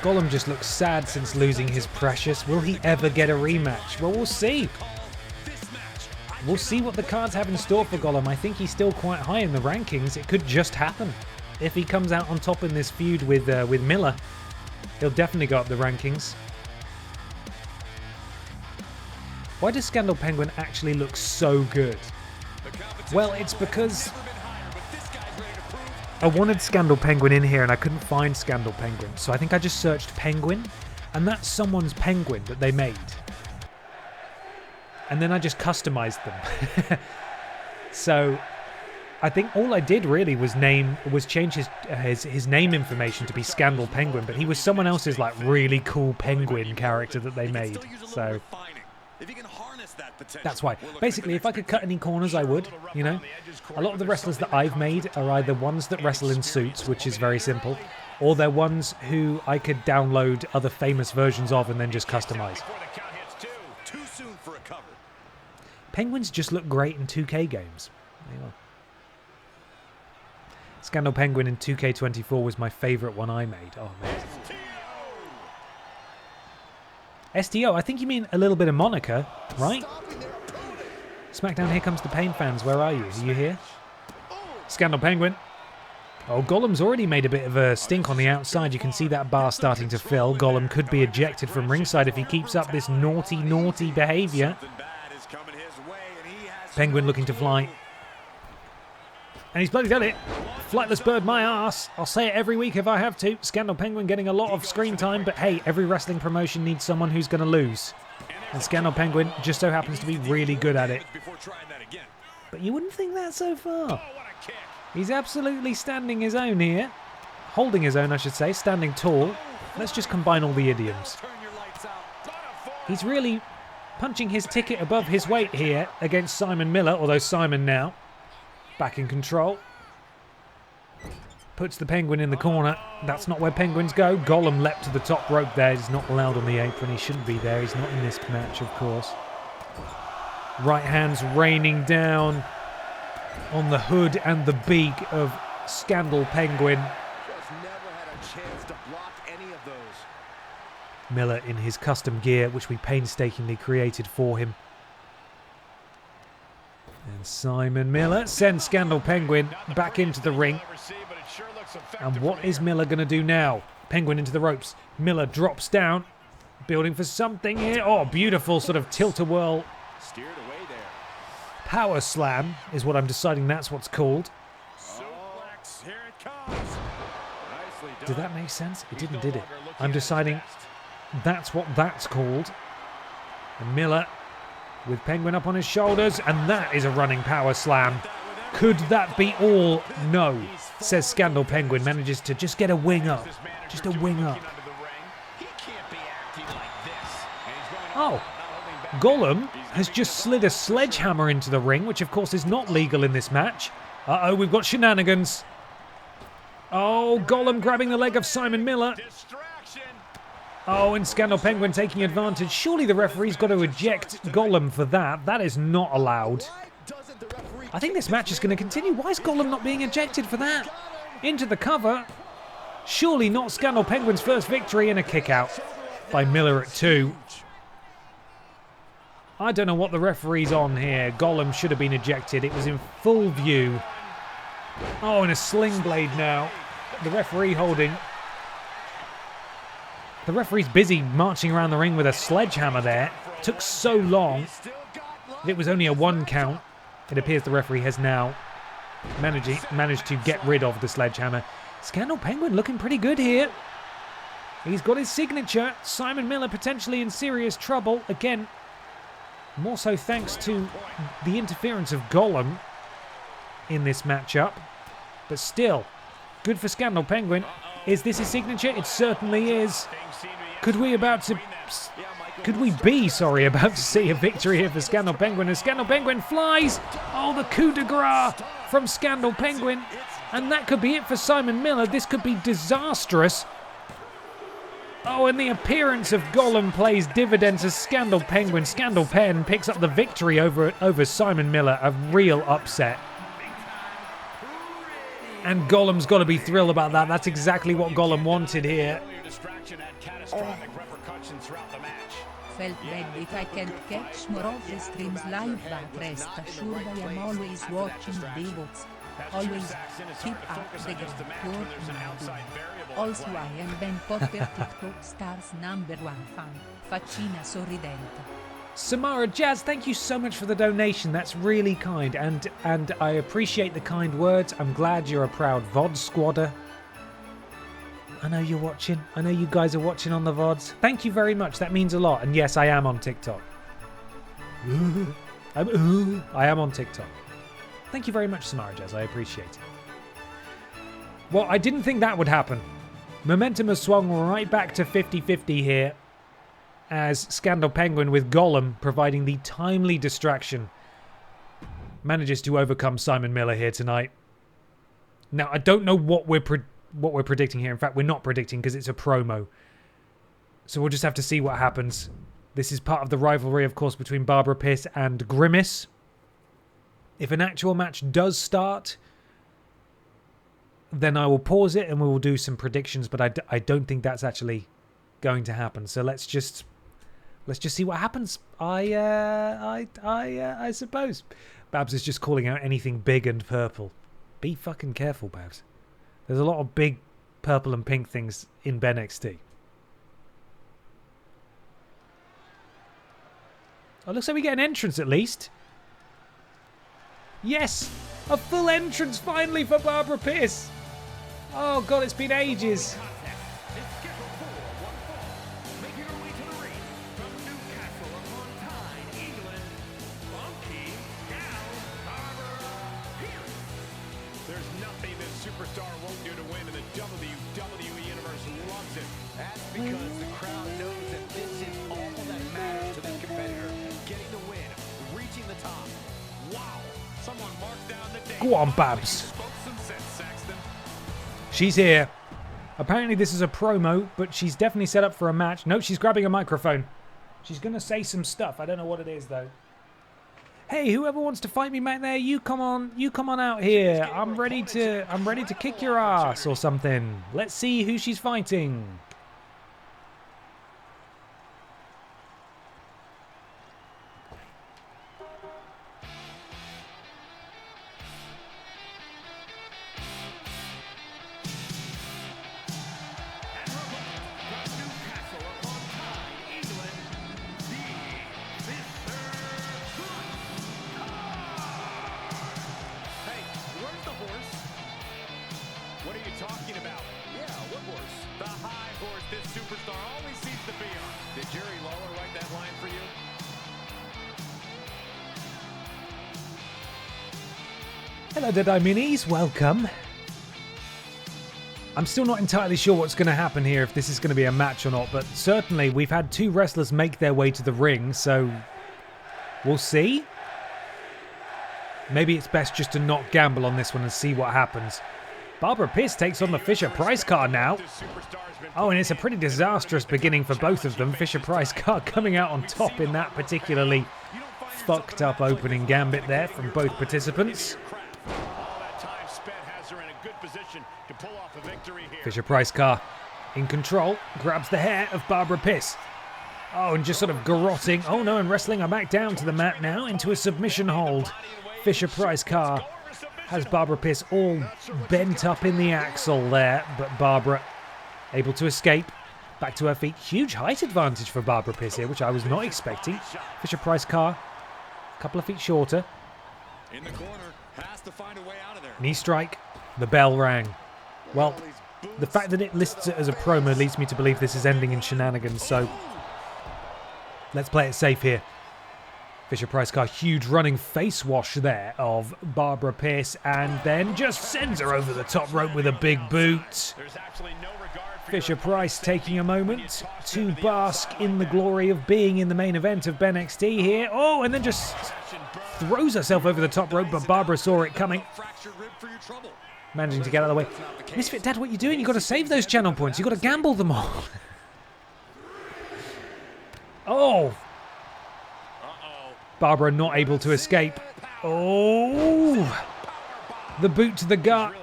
Gollum just looks sad since losing his precious. Will he ever get a rematch? Well, we'll see. We'll see what the cards have in store for Gollum. I think he's still quite high in the rankings. It could just happen. If he comes out on top in this feud with Miller, he'll definitely go up the rankings. Why does Scandal Penguin actually look so good? Well, it's because I wanted Scandal Penguin in here and I couldn't find Scandal Penguin. So I think I just searched Penguin, and that's someone's penguin that they made. And then I just customized them. So I think all I did really was change his name information to be Scandal Penguin, but he was someone else's like really cool penguin character that they made. So that's why. Basically, if I could cut any corners, I would, you know. A lot of the wrestlers that I've made are either ones that wrestle in suits, which is very simple, or they're ones who I could download other famous versions of and then just customize. Penguins just look great in 2K games. There you are. Scandal Penguin in 2K24 was my favourite one I made. Oh, amazing. STO, I think you mean a little bit of Monica, right? SmackDown, here comes the Pain fans. Where are you? Are you here? Scandal Penguin. Oh, Gollum's already made a bit of a stink on the outside. You can see that bar starting to fill. Gollum could be ejected from ringside if he keeps up this naughty, naughty behaviour. Penguin looking to fly. And he's bloody done it. Flightless bird my ass. I'll say it every week if I have to. Scandal Penguin getting a lot of screen time, but hey, every wrestling promotion needs someone who's going to lose. And Scandal Penguin just so happens to be really good at it. But you wouldn't think that so far. He's absolutely standing his own here. Holding his own, I should say. Standing tall. Let's just combine all the idioms. He's really punching his ticket above his weight here against Simon Miller, although Simon now back in control. Puts the Penguin in the corner. That's not where Penguins go. Gollum leapt to the top rope there. He's not allowed on the apron. He shouldn't be there. He's not in this match, of course. Right hands raining down on the hood and the beak of Scandal Penguin. Just never had a chance to block any of those. Miller in his custom gear, which we painstakingly created for him. And Simon Miller sends Scandal Penguin back into the ring. And what is Miller going to do now? Penguin into the ropes. Miller drops down. Building for something here. Oh, beautiful sort of tilt-a-whirl. Steered away there. Power slam is what I'm deciding that's what's called. Suplex, here it comes. Nicely done. Did that make sense? It didn't, did it? I'm deciding that's what that's called. And Miller with Penguin up on his shoulders, and that is a running power slam. Could that be all? No, says Scandal Penguin. Manages to just get a wing up. Just a wing up. Oh, Gollum has just slid a sledgehammer into the ring, which of course is not legal in this match. Uh-oh, we've got shenanigans. Oh, Gollum grabbing the leg of Simon Miller. Oh, and Scandal Penguin taking advantage. Surely the referee's got to eject Gollum for that. That is not allowed. I think this match is going to continue. Why is Gollum not being ejected for that? Into the cover. Surely not Scandal Penguin's first victory, and a kick out by Miller at 2. I don't know what the referee's on here. Gollum should have been ejected. It was in full view. Oh, and a sling blade now. The referee holding. The referee's busy marching around the ring with a sledgehammer there. It took so long. It was only a 1 count. It appears the referee has now managed to get rid of the sledgehammer. Scandal Penguin looking pretty good here. He's got his signature. Simon Miller potentially in serious trouble. Again, more so thanks to the interference of Gollum in this matchup. But still, good for Scandal Penguin. Is this his signature? It certainly is. Could we be about to see a victory here for Scandal Penguin as Scandal Penguin flies? Oh, the coup de grace from Scandal Penguin. And that could be it for Simon Miller. This could be disastrous. Oh, and the appearance of Gollum plays dividends as Scandal Penguin. Scandal Pen picks up the victory over Simon Miller. A real upset. And Gollum's got to be thrilled about that. That's exactly what Gollum wanted here. Felt bad if I can't catch more of the streams live, but rest assured I am always watching the votes. Always keep up the good work. Also I am Ben Potter TikTok stars #1 fan. Faccina sorridente. Samara Jazz, thank you so much for the donation. That's really kind, and I appreciate the kind words. I'm glad you're a proud VOD squadder. I know you're watching. I know you guys are watching on the VODs. Thank you very much. That means a lot. And yes, I am on TikTok. I am on TikTok. Thank you very much, Samara Jazz. I appreciate it. Well, I didn't think that would happen. Momentum has swung right back to 50-50 here, as Scandal Penguin with Gollum providing the timely distraction manages to overcome Simon Miller here tonight. Now, I don't know what we're predicting here. In fact, we're not predicting because it's a promo. So we'll just have to see what happens. This is part of the rivalry, of course, between Barbara Pis and Grimace. If an actual match does start, then I will pause it and we will do some predictions, but I don't think that's actually going to happen. So let's just see what happens. I suppose. Babs is just calling out anything big and purple. Be fucking careful, Babs. There's a lot of big purple and pink things in BENXT. Oh, looks like we get an entrance at least. Yes! A full entrance finally for Barbara Pis! Oh god, it's been ages. There's nothing this superstar won't do to win, and the WWE Universe loves it. That's because the crowd knows that this is all that matters to this competitor. Getting the win, reaching the top. Wow! Someone marked down the day. Go on, Babs. She's here. Apparently this is a promo, but she's definitely set up for a match. No, she's grabbing a microphone. She's going to say some stuff. I don't know what it is, though. Hey, whoever wants to fight me back there, you come on out here. I'm ready to kick your ass or something. Let's see who she's fighting. Hello, Deadeye Minis. Welcome. I'm still not entirely sure what's going to happen here, if this is going to be a match or not, but certainly we've had two wrestlers make their way to the ring, so we'll see. Maybe it's best just to not gamble on this one and see what happens. Barbara Pis takes on the Fisher-Price car now. Oh, and it's a pretty disastrous beginning for both of them. Fisher-Price car coming out on top in that particularly fucked up opening gambit there from both participants. Fisher-Price car in control, grabs the hair of Barbara Pis. Oh, and just sort of garroting. Oh no, and wrestling her back down to the mat now into a submission hold. Fisher-Price car has Barbara Pis all bent up in the axle there, but Barbara able to escape. Back to her feet. Huge height advantage for Barbara Pis here, which I was not expecting. Fisher-Price car, a couple of feet shorter. In the corner, has to find a way out of there. Knee strike. The bell rang. Well, the fact that it lists it as a promo leads me to believe this is ending in shenanigans, so let's play it safe here. Fisher-Price car, huge running face wash there of Barbara Pis, and then just sends her over the top rope with a big boot. Fisher-Price taking a moment to bask in the glory of being in the main event of BENXT here. Oh, and then just throws herself over the top rope, but Barbara saw it coming. Managing to get out of the way. Misfit Dad, what are you doing? You've got to save those channel points. You've got to gamble them all. Oh. Barbara not able to escape. Oh. The boot to the gut.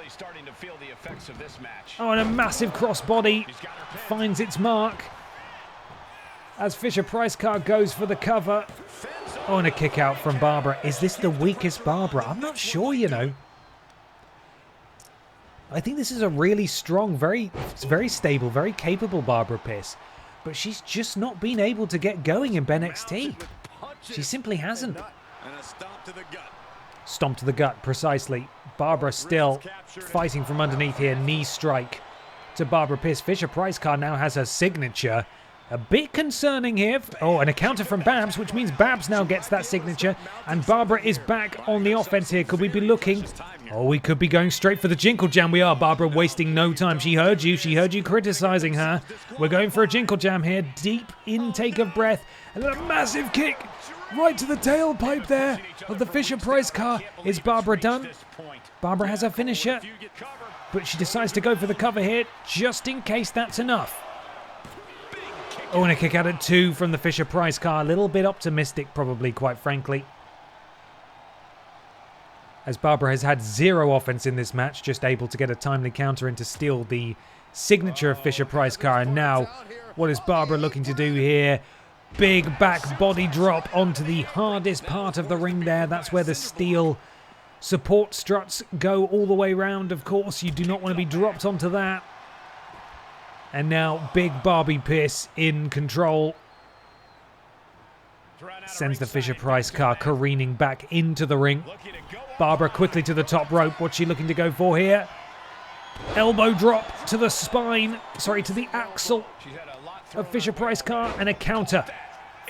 Oh, and a massive crossbody finds its mark as Fisher-Price car goes for the cover. Oh, and a kick out from Barbara. Is this the weakest Barbara? I'm not sure, you know. I think this is a really strong, very stable, very capable Barbara Pis. But she's just not been able to get going in BENXT. She simply hasn't. Stomp to the gut, precisely. Barbara still fighting from underneath here. Knee strike to Barbara Pis. Fisher-Price car now has her signature. A bit concerning here. Oh, and a counter from Babs, which means Babs now gets that signature. And Barbara is back on the offense here. Could we be looking? Oh, we could be going straight for the Jinkle Jam. We are. Barbara wasting no time. She heard you. She heard you criticizing her. We're going for a Jinkle Jam here. Deep intake of breath. And a massive kick right to the tailpipe there of the Fisher-Price car. Is Barbara done? Barbara has her finisher. But she decides to go for the cover here just in case that's enough. Oh, and a kick out at 2 from the Fisher-Price car. A little bit optimistic, probably, quite frankly. As Barbara has had 0 offense in this match, just able to get a timely counter in to steal the signature of Fisher-Price car. And now, what is Barbara looking to do here? Big back body drop onto the hardest part of the ring there. That's where the steel support struts go all the way round, of course. You do not want to be dropped onto that. And now big Barbie Pis in control. Sends the Fisher-Price car careening back into the ring. Barbara quickly to the top rope. What's she looking to go for here? Elbow drop to the spine. Sorry, to the axle of Fisher-Price car. And a counter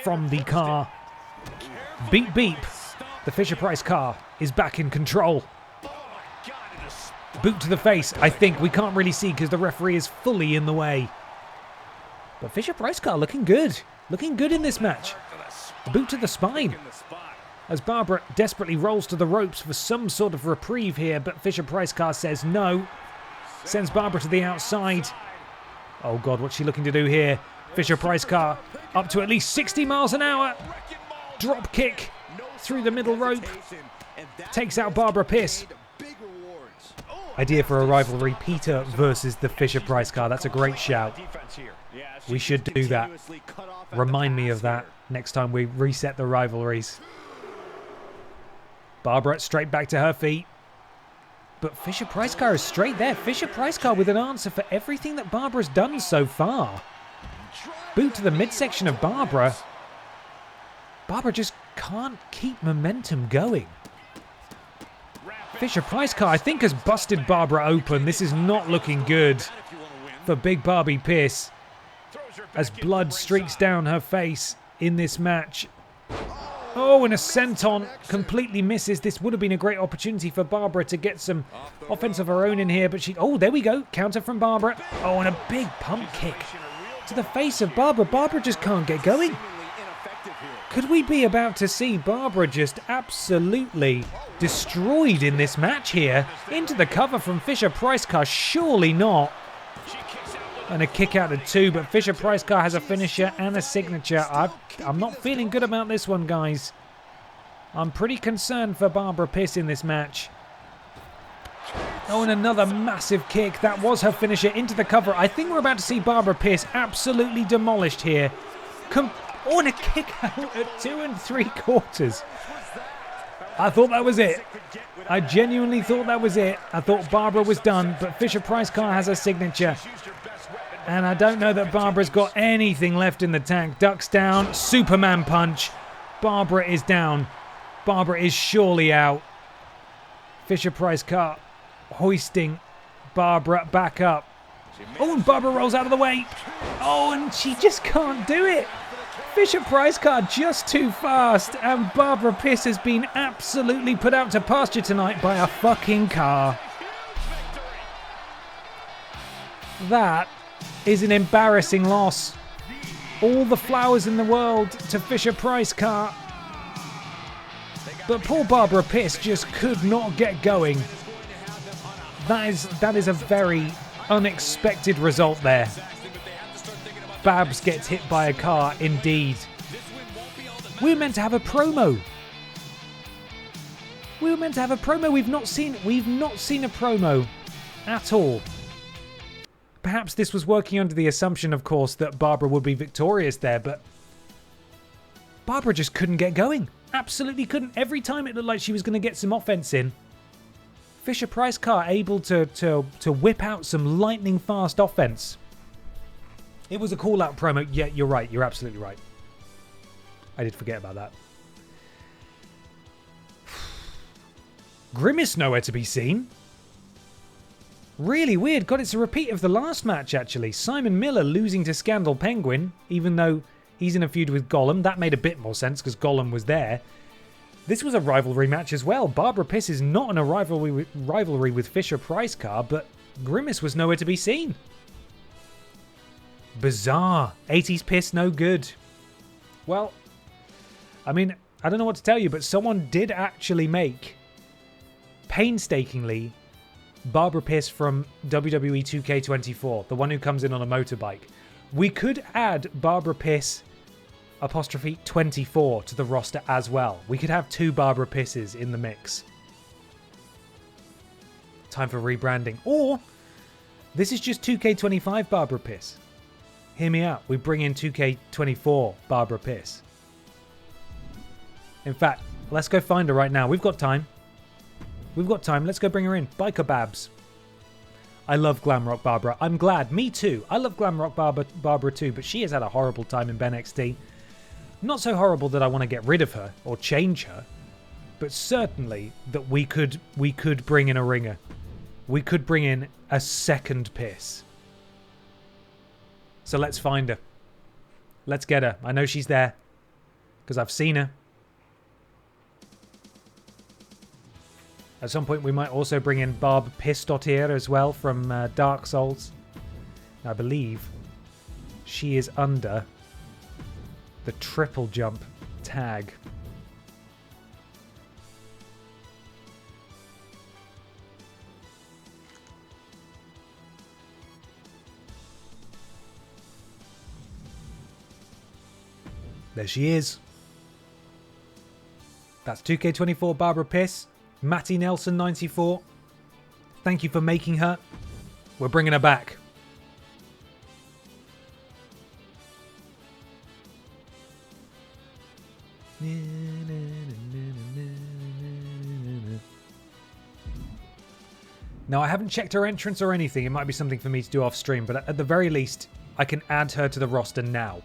from the car. Beep beep. The Fisher-Price car is back in control. Boot to the face, I think. We can't really see because the referee is fully in the way. But Fisher-Price car looking good. Looking good in this match. Boot to the spine. As Barbara desperately rolls to the ropes for some sort of reprieve here, but Fisher-Price car says no. Sends Barbara to the outside. Oh God, what's she looking to do here? Fisher-Price car up to at least 60 miles an hour. Drop kick through the middle rope. Takes out Barbara Pis. Idea for a rivalry, Peter versus the Fisher-Price car. That's a great shout. We should do that. Remind me of that next time we reset the rivalries. Barbara straight back to her feet. But Fisher-Price car is straight there. Fisher-Price car with an answer for everything that Barbara's done so far. Boot to the midsection of Barbara. Barbara just can't keep momentum going. Fisher-Price car, I think, has busted Barbara open. This is not looking good for Big Barbie Pis as blood streaks down her face in this match. Oh, and a senton completely misses. This would have been a great opportunity for Barbara to get some offense of her own in here, but she... Oh, there we go. Counter from Barbara. Oh, and a big pump kick to the face of Barbara. Barbara just can't get going. Could we be about to see Barbara just absolutely destroyed in this match here? Into the cover from Fisher-Price car? Surely not. And a kick out at 2, but Fisher-Price car has a finisher and a signature. I'm not feeling good about this one, guys. I'm pretty concerned for Barbara Pis in this match. Oh, and another massive kick. That was her finisher into the cover. I think we're about to see Barbara Pis absolutely demolished here. Oh, and a kick out at 2 3/4. I thought that was it. I genuinely thought that was it. I thought Barbara was done, but Fisher-Price car has a signature. And I don't know that Barbara's got anything left in the tank. Ducks down. Superman punch. Barbara is down. Barbara is surely out. Fisher-Price car hoisting Barbara back up. Oh, and Barbara rolls out of the way. Oh, and she just can't do it. Fisher-Price car just too fast. And Barbara Pis has been absolutely put out to pasture tonight by a fucking car. That is an embarrassing loss. All the flowers in the world to Fisher-Price car. But poor Barbara Pis just could not get going. That is a very unexpected result there. Babs gets hit by a car, indeed. We were meant to have a promo. We've not seen a promo at all. Perhaps this was working under the assumption, of course, that Barbara would be victorious there, but Barbara just couldn't get going. Absolutely couldn't. Every time it looked like she was going to get some offense in, Fisher-Price car able to whip out some lightning fast offense. It was a call-out promo. Yeah, you're right. You're absolutely right. I did forget about that. Grimace nowhere to be seen. Really weird. God, it's a repeat of the last match, actually. Simon Miller losing to Scandal Penguin, even though he's in a feud with Gollum. That made a bit more sense because Gollum was there. This was a rivalry match as well. Barbara Pis is not in a rivalry with Fisher-Price car, but Grimace was nowhere to be seen. Bizarre. 80s Pis, no good. Well, I mean, I don't know what to tell you, but someone did actually make, painstakingly, Barbara Pis from WWE 2K25, the one who comes in on a motorbike. We could add Barbara Pis apostrophe 24 to the roster as well. We could have 2 Barbara Pisses in the mix. Time for rebranding. Or this is just 2K25 Barbara Pis. Hear me out. We bring in 2K24 Barbara Pis. In fact, let's go find her right now. We've got time. Let's go bring her in. Biker Babs. I love Glamrock Barbara. I'm glad. Me too. I love Glamrock Barbara too, but she has had a horrible time in BENXT. Not so horrible that I want to get rid of her or change her, but certainly that we could bring in a ringer. We could bring in a second Pis. So let's find her. Let's get her. I know she's there because I've seen her. At some point, we might also bring in Barb Pis.here as well from Dark Souls. I believe she is under the TripleJump tag. There she is. That's 2K24 Barbara Pis. Matty Nelson 94. Thank you for making her. We're bringing her back. Now, I haven't checked her entrance or anything. It might be something for me to do off stream, but at the very least, I can add her to the roster now.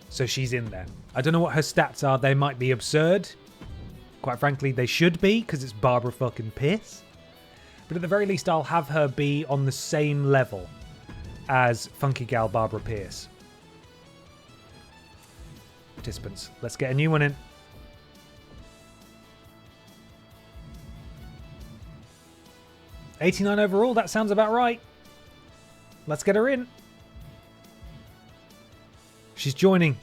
So she's in there. I don't know what her stats are. They might be absurd. Quite frankly, they should be, because it's Barbara fucking Pis. But at the very least, I'll have her be on the same level as Funky Gal Barbara Pis. Participants, let's get a new one in. $89 overall, that sounds about right. Let's get her in. She's joining.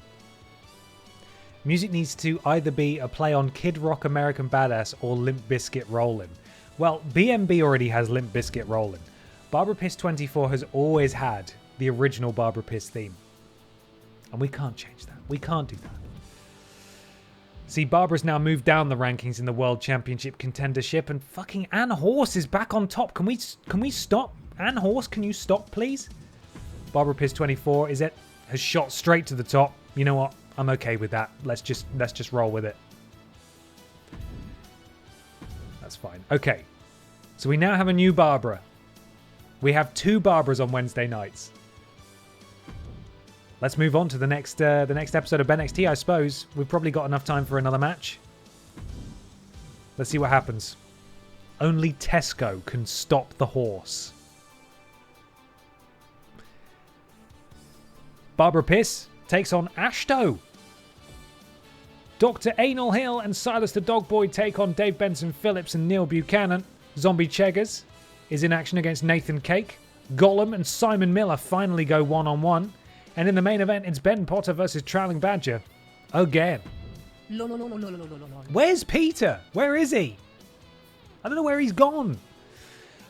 Music needs to either be a play on Kid Rock American Badass or Limp Bizkit Rollin'. Well, BMB already has Limp Bizkit Rollin'. Barbara Pis 24 has always had the original Barbara Pis theme. And we can't change that. We can't do that. See, Barbara's now moved down the rankings in the World Championship contendership, and fucking Ann Horse is back on top. Can we stop? Ann Horse, can you stop, please? Barbara Pis 24 has shot straight to the top. You know what? I'm okay with that. Let's just roll with it. That's fine. Okay. So we now have a new Barbara. We have 2 Barbaras on Wednesday nights. let's move on to the next episode of BENXT, I suppose. We've probably got enough time for another match. Let's see what happens. Only Tesco can stop the horse. Barbara Pis takes on Ashto. Dr. Anal Hill and Silas the Dogboy take on Dave Benson Phillips and Neil Buchanan. Zombie Cheggers is in action against Nathan Cake. Gollum and Simon Miller finally go one-on-one. And in the main event, it's Ben Potter versus Trailing Badger. Again. Where's Peter? Where is he? I don't know where he's gone.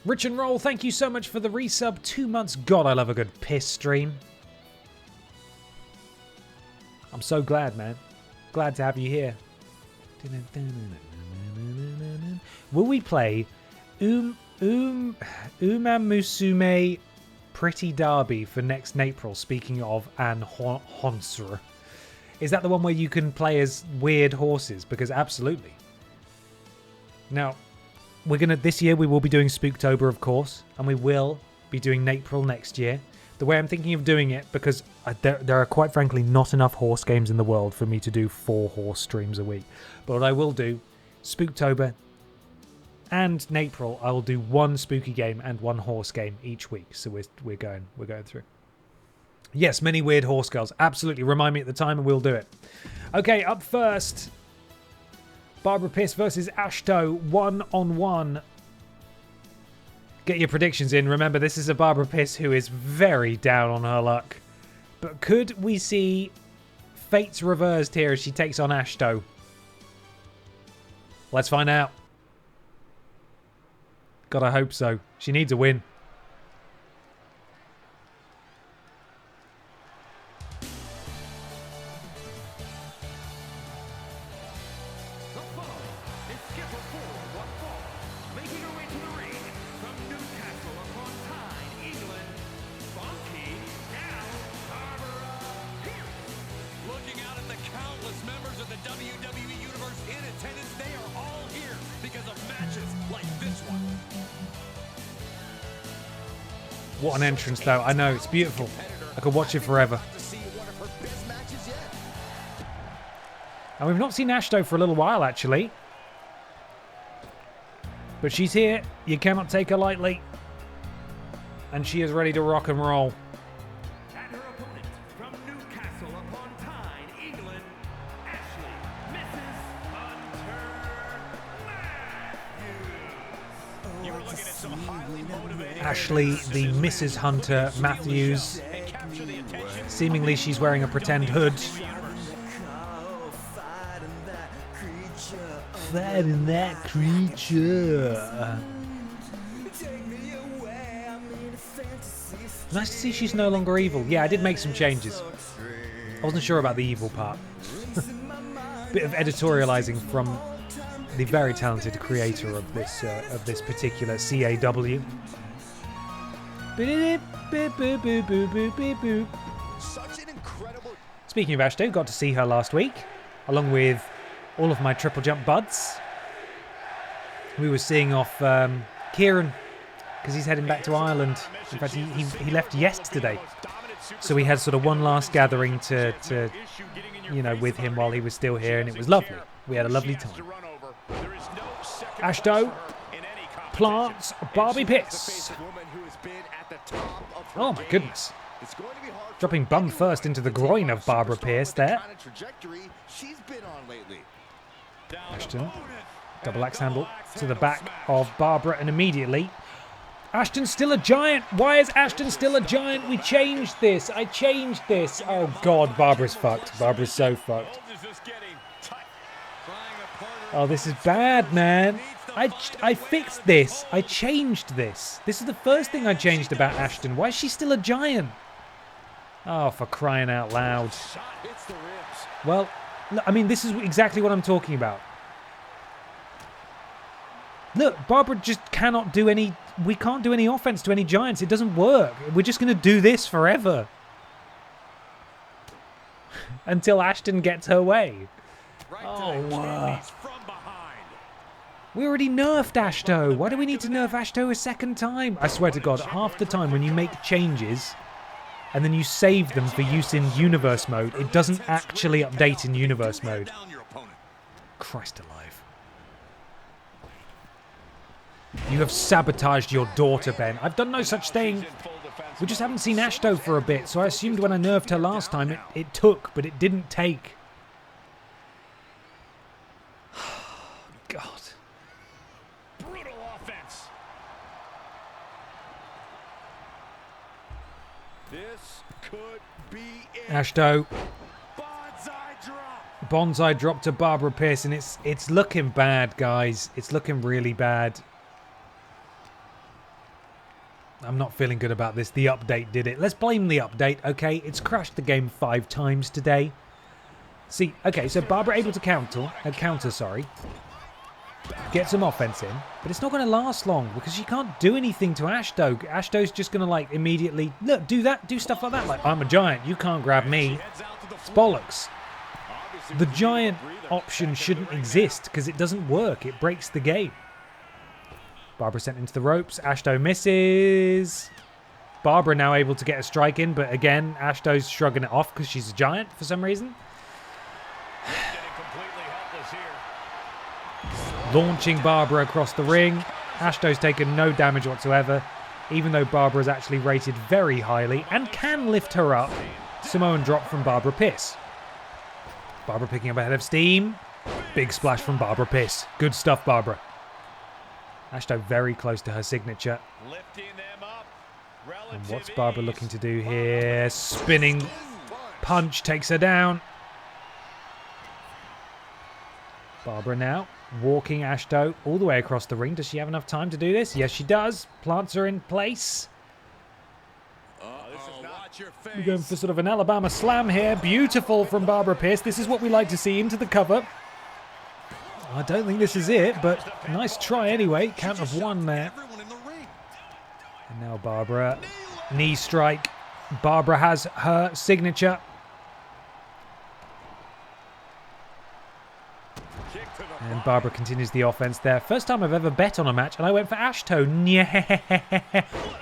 Rich and Roll, thank you so much for the resub. 2 months. God, I love a good piss stream. I'm so glad, man. Glad to have you here. Will we play Musume Pretty Derby for next April? Speaking of Anne Honsor. Is that the one where you can play as weird horses? Because absolutely. Now, this year we will be doing Spooktober, of course, and we will be doing April next year. The way I'm thinking of doing it, because there are quite frankly not enough horse games in the world for me to do 4 horse streams a week. But what I will do, Spooktober and April, I will do 1 spooky game and 1 horse game each week. So we're going through. Yes, many weird horse girls. Absolutely. Remind me at the time and we'll do it. Okay, up first. Barbara Pis versus Ashto, 1-on-1. Get your predictions in. Remember, this is a Barbara Pis who is very down on her luck. But could we see fates reversed here as she takes on Ashto? Let's find out. Gotta hope so. She needs a win. Looking out at the countless members of the WWE Universe in attendance, they are all here because of matches like this one. What an entrance, though. I know, it's beautiful. I could watch it forever. And we've not seen Ashto for a little while, actually. But she's here. You cannot take her lightly. And she is ready to rock and roll. And her opponent from Newcastle upon Tyne, England, Ashley, Mrs. Hunter Matthews. You were looking at some highly motivated Ashley, the Mrs. Hunter Matthews. Seemingly she's wearing a pretend hood. Fighting that creature. Nice to see she's no longer evil. Yeah, I did make some changes. I wasn't sure about the evil part. Bit of editorializing from the very talented creator of this particular CAW. Speaking of Ashton, got to see her last week, along with all of my TripleJump buds. We were seeing off Kieran, because he's heading back to Ireland. In fact, he left yesterday. So we had sort of one last gathering to with him while he was still here, and it was lovely. We had a lovely time. Ashto plants Barbie Pis. Oh my goodness. Dropping bum first into the groin of Barbara Pis there. Ashton, double axe handle to the back of Barbara, and immediately Ashton's still a giant. Why is Ashton still a giant? We changed this. I changed this. Oh God, Barbara's fucked. Barbara's so fucked. Oh, this is bad, man. I fixed this. I changed this. This is the first thing I changed about Ashton. Why is she still a giant? Oh, for crying out loud. Well, I mean, this is exactly what I'm talking about. Look, Barbara just cannot do any... We can't do any offense to any giants. It doesn't work. We're just going to do this forever. Until Ashton gets her way. Oh, we already nerfed Ashto. Why do we need to nerf Ashto a second time? I swear to God, half the time when you make changes and then you save them for use in universe mode, it doesn't actually update in universe mode. Christ alive. You have sabotaged your daughter, Ben. I've done no such thing. We just haven't seen Ashto for a bit, so I assumed when I nerfed her last time it took, but it didn't take. God. Brutal offense. This could be it. Ashto. Bonsai drop. Bonsai drop to Barbara Pis, and it's looking bad, guys. It's looking really bad. I'm not feeling good about this. The update did it. Let's blame the update, okay? It's crashed the game 5 times today. See, okay, so Barbara able to counter, get some offense in, but it's not going to last long because she can't do anything to Ashto. Ashto's just going to, like, immediately, look, do that, do stuff like that. Like, I'm a giant, you can't grab me. It's bollocks. The giant option shouldn't exist because it doesn't work. It breaks the game. Barbara sent into the ropes. Ashto misses. Barbara now able to get a strike in, but again, Ashto's shrugging it off because she's a giant for some reason. Launching Barbara across the ring. Ashto's taken no damage whatsoever, even though Barbara is actually rated very highly and can lift her up. Samoan drop from Barbara Pis. Barbara picking up a head of steam. Big splash from Barbara Pis. Good stuff, Barbara. Ashto very close to her signature. And what's Barbara looking to do here? Spinning punch takes her down. Barbara now walking Ashto all the way across the ring. Does she have enough time to do this? Yes, she does. Plants her in place. We're going for sort of an Alabama slam here. Beautiful from Barbara Pis. This is what we like to see into the cover. I don't think this is it, but nice try anyway. Count of 1 there. And now Barbara. Knee strike. Barbara has her signature. And Barbara continues the offense there. First time I've ever bet on a match, and I went for Ashto.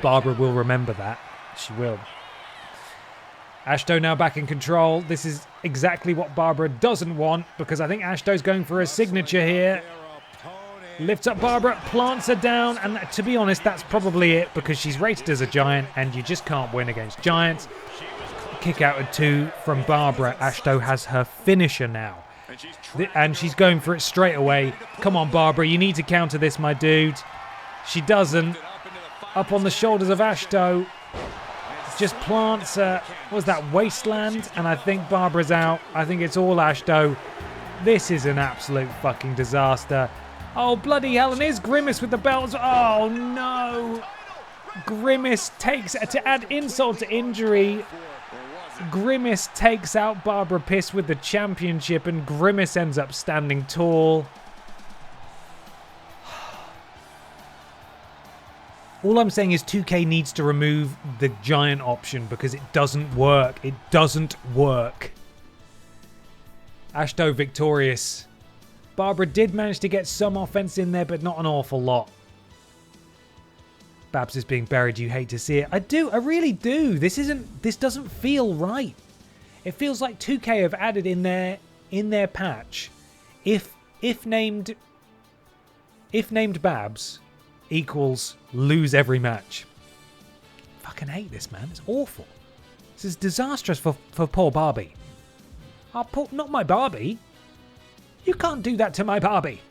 Barbara will remember that. She will. Ashto now back in control. This is exactly what Barbara doesn't want, because I think Ashto's going for a signature here. Lifts up Barbara, plants her down, and to be honest, that's probably it, because she's rated as a giant, and you just can't win against giants. Kick out at 2 from Barbara. Ashto has her finisher now. And she's going for it straight away. Come on, Barbara, you need to counter this, my dude. She doesn't. Up on the shoulders of Ashto. Just plants her. What was that, Wasteland? And I think Barbara's out. I think it's all Ashto. This is an absolute fucking disaster. Oh, bloody hell. And here's Grimace with the belts. Oh, no. Grimace takes, to add insult to injury, Grimace takes out Barbara Pis with the championship, and Grimace ends up standing tall. All I'm saying is 2K needs to remove the giant option because it doesn't work. It doesn't work. Ashto victorious. Barbara did manage to get some offense in there, but not an awful lot. Babs is being buried. You hate to see it. I do. I really do. This doesn't feel right. It feels like 2K have added in their patch, if named Babs equals lose every match. Fucking hate this, man. It's awful. This is disastrous for poor Barbie. Oh, not my Barbie. You can't do that to my Barbie.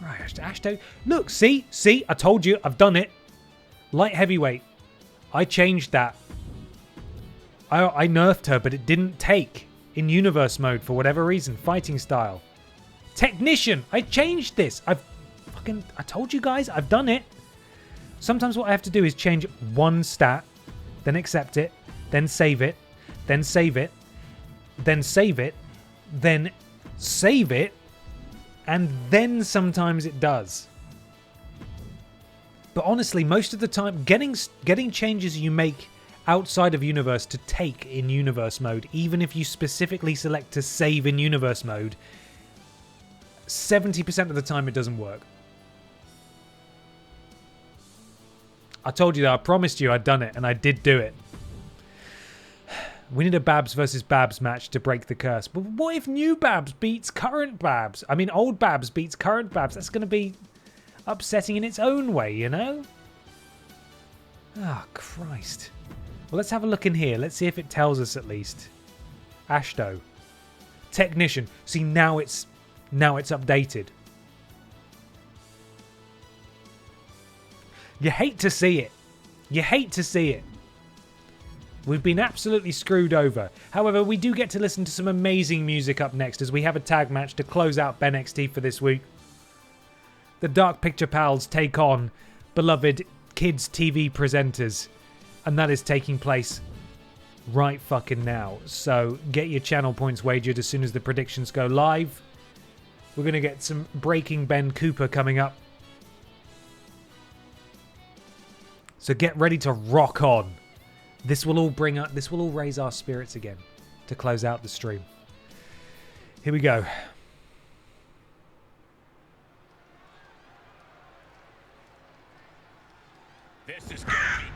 Right, Ashto. Look, see, I told you, I've done it. Light heavyweight. I changed that. I nerfed her, but it didn't take in universe mode for whatever reason. Fighting style. Technician. I changed this. I told you guys, I've done it. Sometimes what I have to do is change one stat, then accept it, then save it, then save it, then save it, then save it, and then sometimes it does. But honestly, most of the time, getting changes you make outside of universe to take in universe mode, even if you specifically select to save in universe mode, 70% of the time it doesn't work. I told you that. I promised you I'd done it, and I did do it. We need a Babs versus Babs match to break the curse. But what if new Babs beats current Babs? I mean, old Babs beats current Babs. That's going to be upsetting in its own way, you know? Oh, Christ. Well, let's have a look in here. Let's see if it tells us at least. Ashto. Technician. See, now it's updated. You hate to see it. You hate to see it. We've been absolutely screwed over. However, we do get to listen to some amazing music up next as we have a tag match to close out BENXT for this week. The Dark Picture Pals take on beloved kids TV presenters, and that is taking place right fucking now. So get your channel points wagered as soon as the predictions go live. We're going to get some Breaking Ben Cooper coming up. So get ready to rock on. This will all raise our spirits again to close out the stream. Here we go. This is gonna be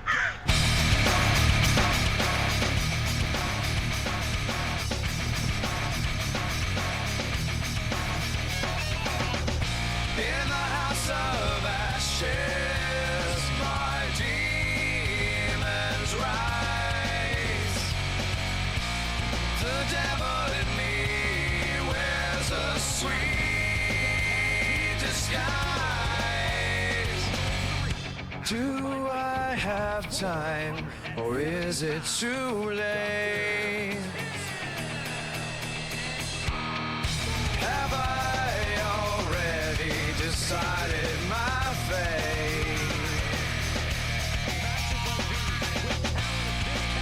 In the house of ashes, my demons rise. The devil in me wears a sweet disguise. Do I have time, or is it too late? Have I already decided my fate?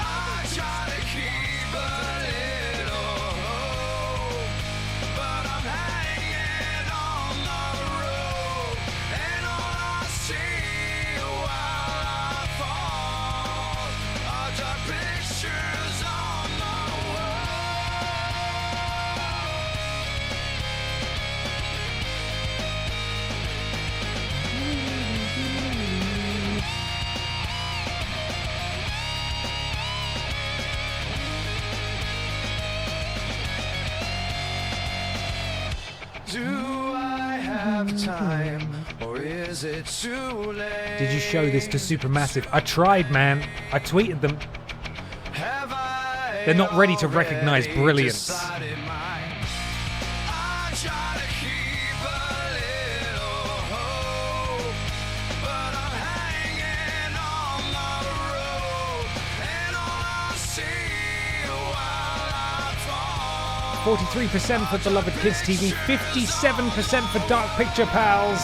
I try to keep a little hope, but I'm hanging on the rope, and all I see while I fall are dark pictures on the wall. Do I have time, or is it too late? Did you show this to Supermassive? I tried, man. I tweeted them. Have I They're not ready to recognize already brilliance. decided mine? I try to keep a little hope, but I'm hanging on the rope, and all I see while I fall 43% for beloved Kids TV, 57% for Dark Picture Pals.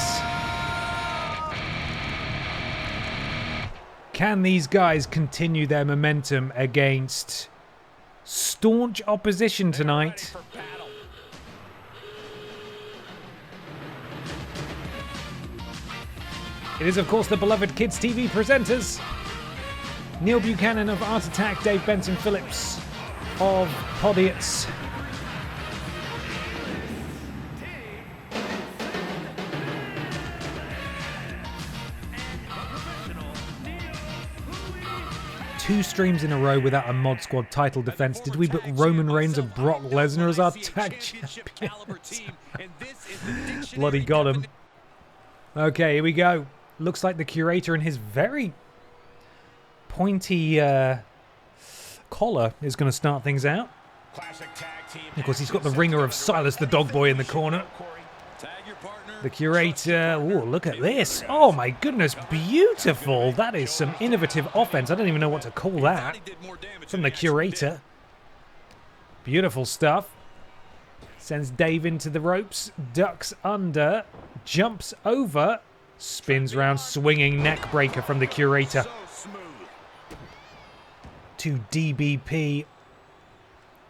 Can these guys continue their momentum against staunch opposition tonight? It is, of course, the beloved Kids TV presenters. Neil Buchanan of Art Attack, Dave Benson Phillips of Podiots. Two streams in a row without a Mod Squad title defense. Did we put Roman Reigns and Brock Lesnar as our tag champions? Bloody got him. Okay, here we go. Looks like the Curator in his very pointy collar is going to start things out. Of course, he's got the ringer of Silas the Dog Boy in the corner. The Curator, oh, look at this. Oh my goodness, beautiful. That is some innovative offense. I don't even know what to call that. From the Curator. Beautiful stuff. Sends Dave into the ropes, ducks under, jumps over, spins round, swinging neck breaker from the Curator. To DBP.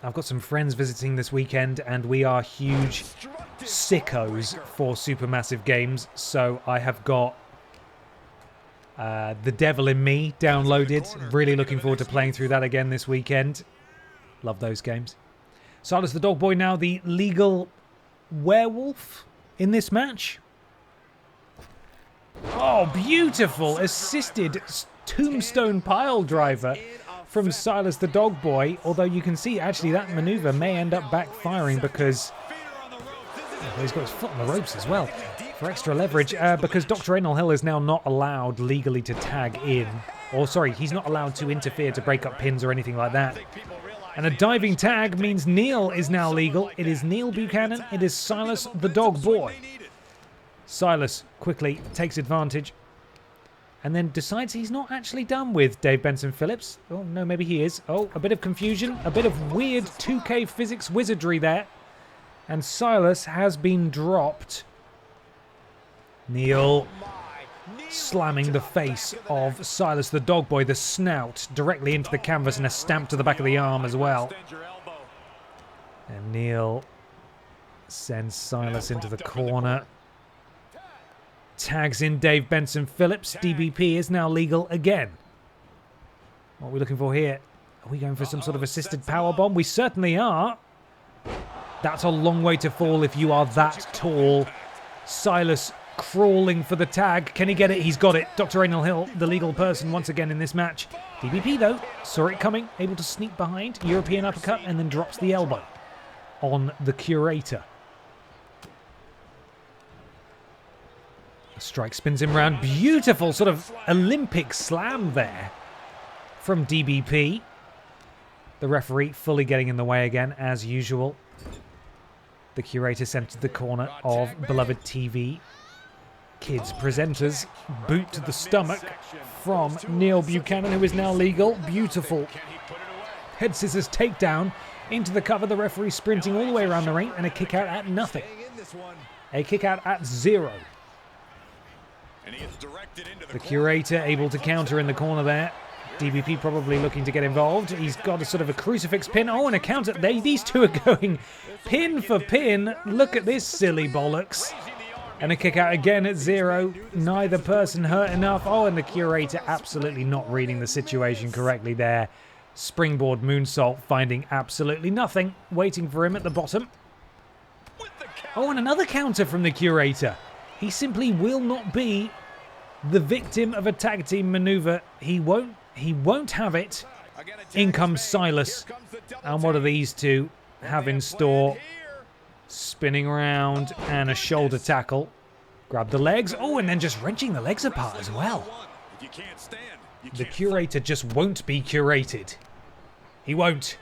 I've got some friends visiting this weekend, and we are huge sickos for Supermassive games. So I have got The Devil in Me downloaded. Really looking forward to playing through that again this weekend. Love those games. Silas the Dog Boy now the legal werewolf in this match. Oh, beautiful assisted tombstone pile driver from Silas the Dog Boy. Although you can see actually that maneuver may end up backfiring because he's got his foot on the ropes as well for extra leverage. Because Dr. Anal Hill is now not allowed legally to tag in. Or sorry, he's not allowed to interfere to break up pins or anything like that. And a diving tag means Neil is now legal. It is Neil Buchanan. It is Silas the Dog Boy. Silas quickly takes advantage and then decides he's not actually done with Dave Benson Phillips. Oh, no, maybe he is. Oh, a bit of confusion. A bit of weird 2K physics wizardry there. And Silas has been dropped. Neil slamming the face of Silas the Dog Boy, the snout directly into the canvas and a stamp to the back of the arm as well. And Neil sends Silas into the corner. Tags in Dave Benson Phillips. DBP is now legal again. What are we looking for here? Are we going for some sort of assisted powerbomb? We certainly are. That's a long way to fall if you are that tall. Silas crawling for the tag. Can he get it? He's got it. Dr. Anal Hill, the legal person once again in this match. DBP, though, saw it coming, able to sneak behind. European uppercut, and then drops the elbow on the Curator. The strike spins him round. Beautiful sort of Olympic slam there from DBP. The referee fully getting in the way again, as usual. The Curator sent to the corner of beloved TV Kids presenters. Boot to the stomach from Neil Buchanan, who is now legal. Beautiful head scissors takedown into the cover. The referee sprinting all the way around the ring, and a kick out at nothing. A kick out at 0. The Curator able to counter in the corner there. DBP probably looking to get involved. He's got a sort of a crucifix pin. Oh, and a counter. These two are going pin for pin. Look at this silly bollocks. And a kick out again at 0. Neither person hurt enough. Oh, and the Curator absolutely not reading the situation correctly there. Springboard moonsault, finding absolutely nothing. Waiting for him at the bottom. Oh, and another counter from the Curator. He simply will not be the victim of a tag team maneuver. He won't have it. In comes Silas. And what do these two have in store? Spinning around and a shoulder tackle. Grab the legs. Oh, and then just wrenching the legs apart as well. The Curator just won't be curated. He won't.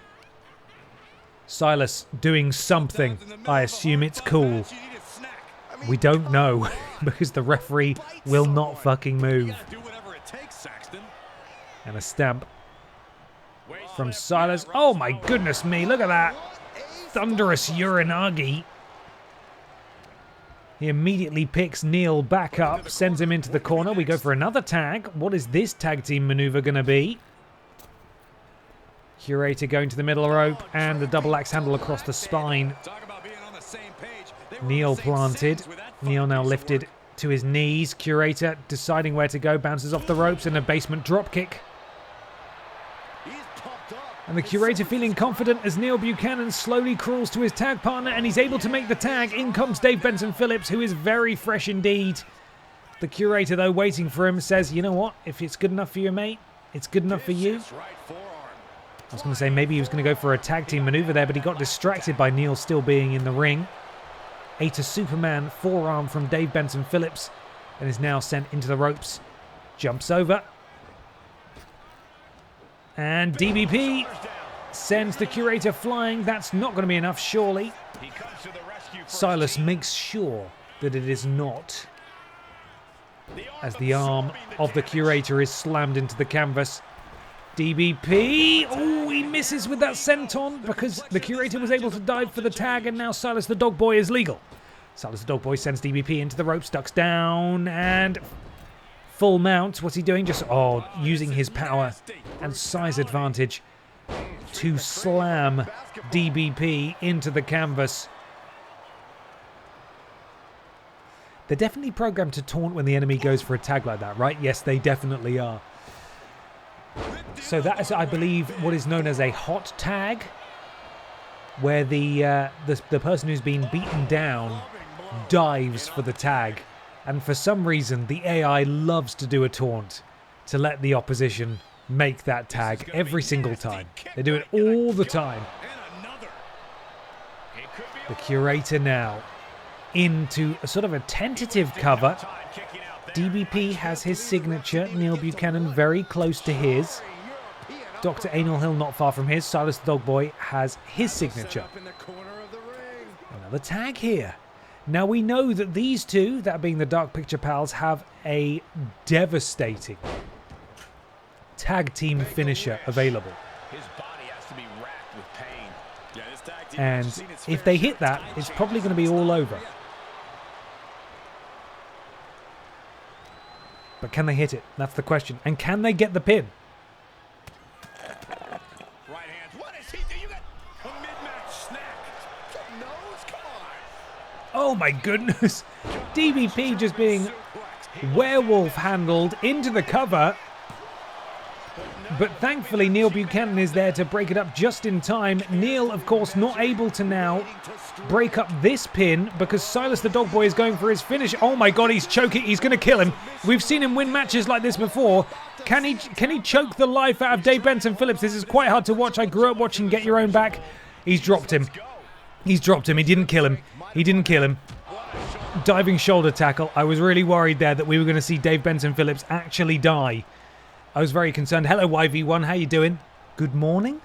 Silas doing something. I assume it's cool. We don't know because the referee will not fucking move. And a stamp from Silas. Oh my goodness me, look at that. Thunderous Uranagi. He immediately picks Neil back up, sends him into the corner. We go for another tag. What is this tag team maneuver going to be? Curator going to the middle rope and the double axe handle across the spine. Neil planted. Neil now lifted to his knees. Curator deciding where to go. Bounces off the ropes and a basement dropkick. And the Curator feeling confident as Neil Buchanan slowly crawls to his tag partner and he's able to make the tag. In comes Dave Benson Phillips, who is very fresh indeed. The Curator, though, waiting for him, says, you know what? If it's good enough for you, mate, it's good enough for you. I was going to say maybe he was going to go for a tag team maneuver there, but he got distracted by Neil still being in the ring. A to Superman forearm from Dave Benson Phillips and is now sent into the ropes. Jumps over. And DBP sends the Curator flying. That's not going to be enough, surely. Silas makes sure that it is not, as the arm of the Curator is slammed into the canvas. DBP, oh, he misses with that senton because the Curator was able to dive for the tag, and now Silas the Dog Boy is legal. Silas the Dog Boy sends DBP into the ropes, ducks down, and full mount. What's he doing? Just, using his power and size advantage to slam DBP into the canvas. They're definitely programmed to taunt when the enemy goes for a tag like that, right? Yes, they definitely are. So that is, I believe, what is known as a hot tag, where the person who's been beaten down dives for the tag. And for some reason, the AI loves to do a taunt to let the opposition make that tag every single time. They do it all the time. The Curator now into a sort of a tentative cover. DBP has his signature. Neil Buchanan very close to his. Dr. Anal Hill not far from his. Silas the Dogboy has his signature. Another tag here. Now we know that these two, that being the Dark Picture Pals, have a devastating tag team finisher available. And if they hit that, it's probably going to be all over. But can they hit it? That's the question. And can they get the pin? Oh my goodness. DBP just being werewolf handled into the cover. But thankfully Neil Buchanan is there to break it up just in time. Neil, of course, not able to now break up this pin because Silas the Dogboy is going for his finish. Oh my god, he's choking. He's going to kill him. We've seen him win matches like this before. Can he choke the life out of Dave Benson Phillips? This is quite hard to watch. I grew up watching Get Your Own Back. He's dropped him. He's dropped him. He didn't kill him. He didn't kill him. Diving shoulder tackle. I was really worried there that we were going to see Dave Benson Phillips actually die. I was very concerned. Hello, YV1. How you doing? Good morning,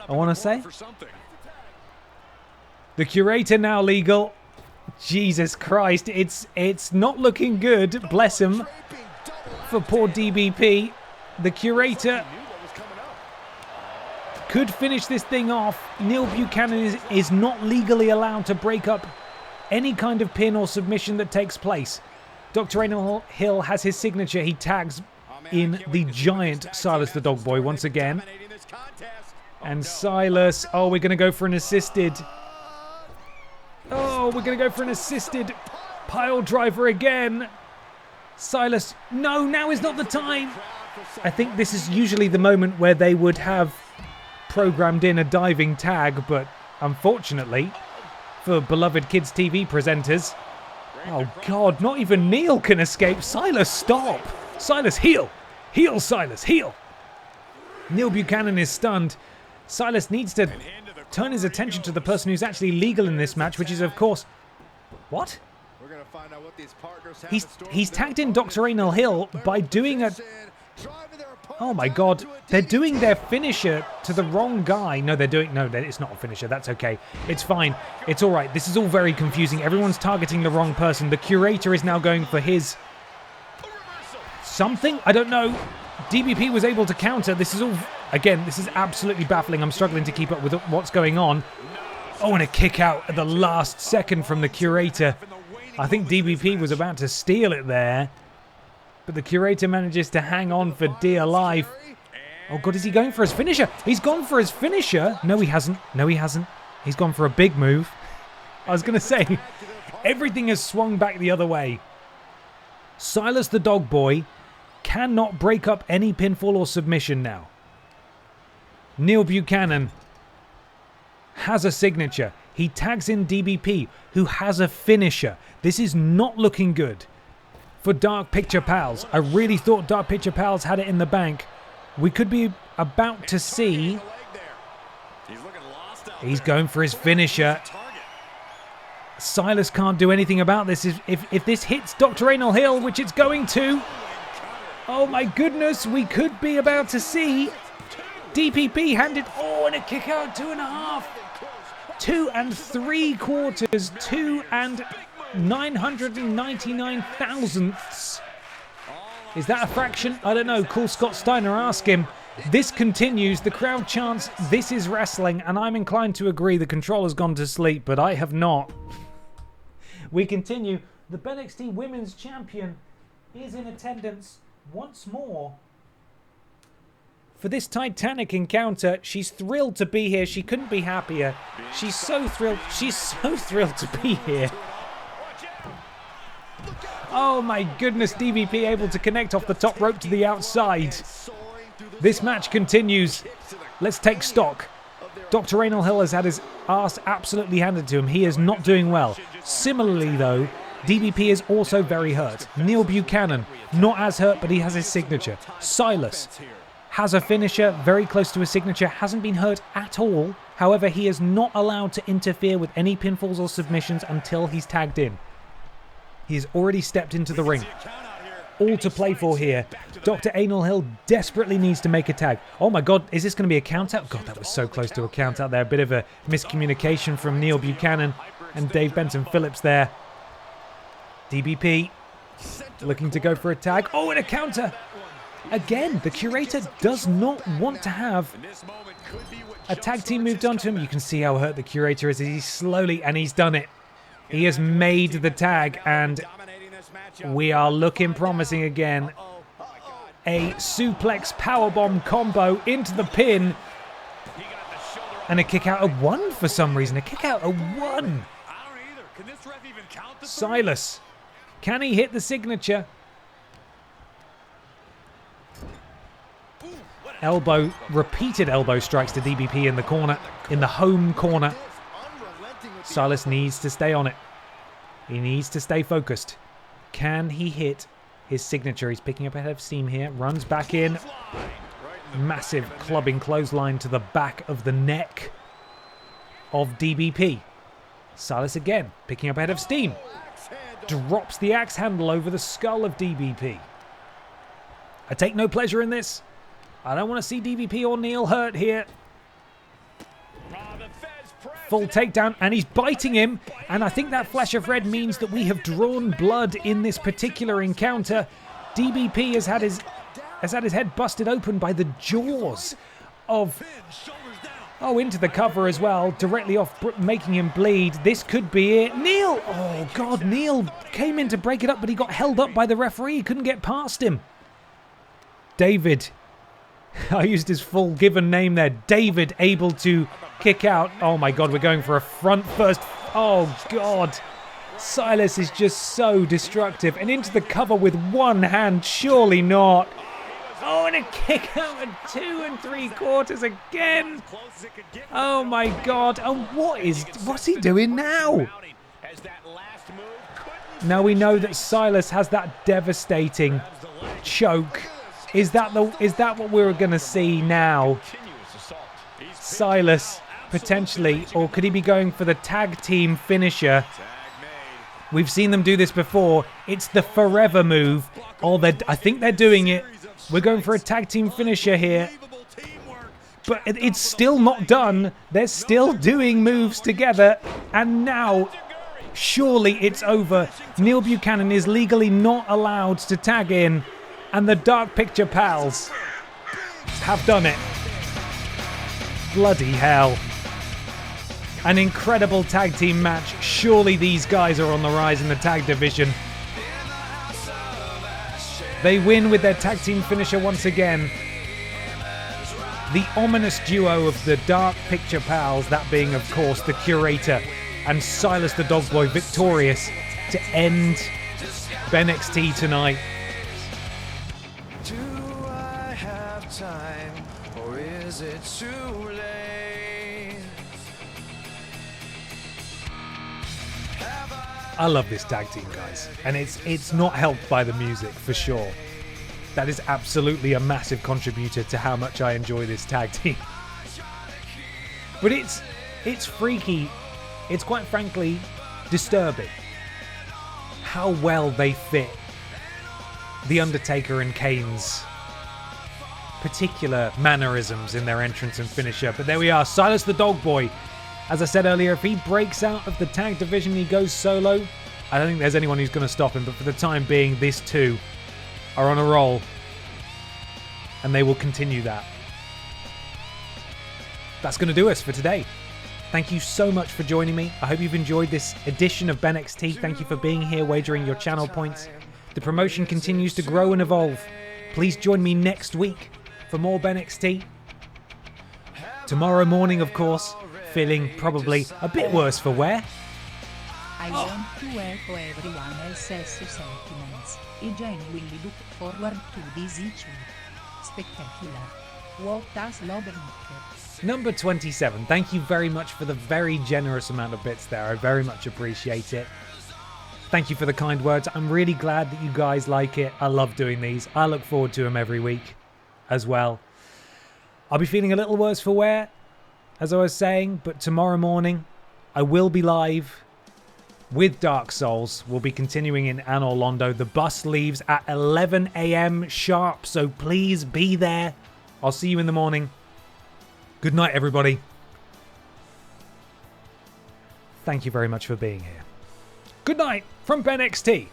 I want to say. The Curator now legal. Jesus Christ. It's not looking good. Bless him. For poor DBP. The Curator could finish this thing off. Neil Buchanan is not legally allowed to break up any kind of pin or submission that takes place. Dr. Anal Hill has his signature. He tags in the giant Silas the Dogboy once again. And Silas, oh, we're going to go for an assisted. Oh, we're going to go for an assisted pile driver again. Silas, no, now is not the time. I think this is usually the moment where they would have programmed in a diving tag, but unfortunately for beloved kids TV presenters, oh god, not even Neil can escape. Silas, stop. Silas, heel. Heel, Silas, heel. Neil Buchanan is stunned. Silas needs to turn his attention to the person who's actually legal in this match, which is, of course... What? He's tagged in Dr. Anal Hill by doing a... Oh my god. They're doing their finisher to the wrong guy. No, they're doing... No, it's not a finisher. That's okay. It's fine. It's all right. This is all very confusing. Everyone's targeting the wrong person. The Curator is now going for his... something? I don't know. DBP was able to counter. This is all... Again, this is absolutely baffling. I'm struggling to keep up with what's going on. Oh, and a kick out at the last second from the Curator. I think DBP was about to steal it there. But the Curator manages to hang on for dear life. Oh god, is he going for his finisher? He's gone for his finisher. No, he hasn't. No, he hasn't. He's gone for a big move. I was going to say, everything has swung back the other way. Silas the Dogboy cannot break up any pinfall or submission now. Neil Buchanan has a signature. He tags in DBP, who has a finisher. This is not looking good for Dark Picture Pals. I really thought Dark Picture Pals had it in the bank. We could be about to see... He's going for his finisher. Silas can't do anything about this. If this hits Dr. Anal Hill, which it's going to... Oh my goodness, we could be about to see DPP handed... Oh, and a kick out, 2.5. 2 3/4. 2 999 thousandths. Is that a fraction? I don't know. Cool Scott Steiner, ask him. This continues. The crowd chants, "This is wrestling," and I'm inclined to agree. The controller's gone to sleep, but I have not. We continue. The BENXT Women's Champion is in attendance once more for this titanic encounter. She's thrilled to be here. She couldn't be happier. She's so thrilled. She's so thrilled to be here. Oh my goodness, DVP able to connect off the top rope to the outside. This match continues. Let's take stock. Dr. Anal Hill has had his ass absolutely handed to him. He is not doing well. Similarly, though, DBP is also very hurt. Neil Buchanan, not as hurt, but he has his signature. Silas has a finisher, very close to a signature, hasn't been hurt at all. However, he is not allowed to interfere with any pinfalls or submissions until he's tagged in. He's already stepped into the ring. All to play for here. Dr. Anal Hill desperately needs to make a tag. Oh my god, is this going to be a count out? God, that was so close to a count out there. A bit of a miscommunication from Neil Buchanan and Dave Benson Phillips there. DBP looking to go for a tag. Oh, and a counter. Again, the Curator does not want to have a tag team moved on to him. You can see how hurt the Curator is. He's slowly, and he's done it. He has made the tag, and we are looking promising again. A suplex powerbomb combo into the pin. And a kick out of 1 for some reason. A kick out of 1. Silas. Can he hit the signature? Elbow, repeated elbow strikes to DBP in the corner, in the home corner. Silas needs to stay on it. He needs to stay focused. Can he hit his signature? He's picking up a head of steam here. Runs back in. Massive clubbing clothesline to the back of the neck of DBP. Silas again, picking up a head of steam. Drops the axe handle over the skull of DBP. I take no pleasure in this. I don't want to see DBP or Neil hurt here. Full takedown, and he's biting him. And I think that flash of red means that we have drawn blood in this particular encounter. DBP has had his head busted open by the jaws of... Oh, into the cover as well, directly off, making him bleed. This could be it. Neil! Oh, God, Neil came in to break it up, but he got held up by the referee. He couldn't get past him. David. I used his full given name there. David able to kick out. Oh, my God, we're going for a front first. Oh, God. Silas is just so destructive. And into the cover with one hand. Surely not. Oh, and a kick out at 2 3/4 again. Oh my God. Oh, what's he doing now? Now we know that Silas has that devastating choke. Is that what we're going to see now? Silas potentially, or could he be going for the tag team finisher? We've seen them do this before. It's the forever move. Oh, I think they're doing it. We're going for a tag team finisher here. But it's still not done. They're still doing moves together. And now, surely it's over. Neil Buchanan is legally not allowed to tag in. And the Dark Picture Pals have done it. Bloody hell. An incredible tag team match. Surely these guys are on the rise in the tag division. They win with their tag team finisher once again. The ominous duo of the Dark Picture Pals, that being, of course, the Curator and Silas the Dog Boy, victorious to end BENXT tonight. Do I have time, or is it too late? I love this tag team, guys, and it's not helped by the music for sure. That is absolutely a massive contributor to how much I enjoy this tag team. But it's freaky. It's quite frankly disturbing how well they fit The Undertaker and Kane's particular mannerisms in their entrance and finisher. But there we are, Silas the Dog Boy. As I said earlier, if he breaks out of the tag division, he goes solo. I don't think there's anyone who's going to stop him, but for the time being, these two are on a roll. And they will continue that. That's going to do us for today. Thank you so much for joining me. I hope you've enjoyed this edition of BENXT. Thank you for being here, wagering your channel points. The promotion continues to grow and evolve. Please join me next week for more BENXT. Tomorrow morning, of course, feeling probably a bit worse for wear. I want to echo everyone else's sentiments. I genuinely look forward to this issue. Spectacular. What does love matter? Number 27. Thank you very much for the very generous amount of bits there. I very much appreciate it. Thank you for the kind words. I'm really glad that you guys like it. I love doing these. I look forward to them every week as well. I'll be feeling a little worse for wear, as I was saying, but tomorrow morning I will be live with Dark Souls. We'll be continuing in Anor Londo. The bus leaves at 11 a.m. sharp, so please be there. I'll see you in the morning. Good night, everybody. Thank you very much for being here. Good night from BENXT.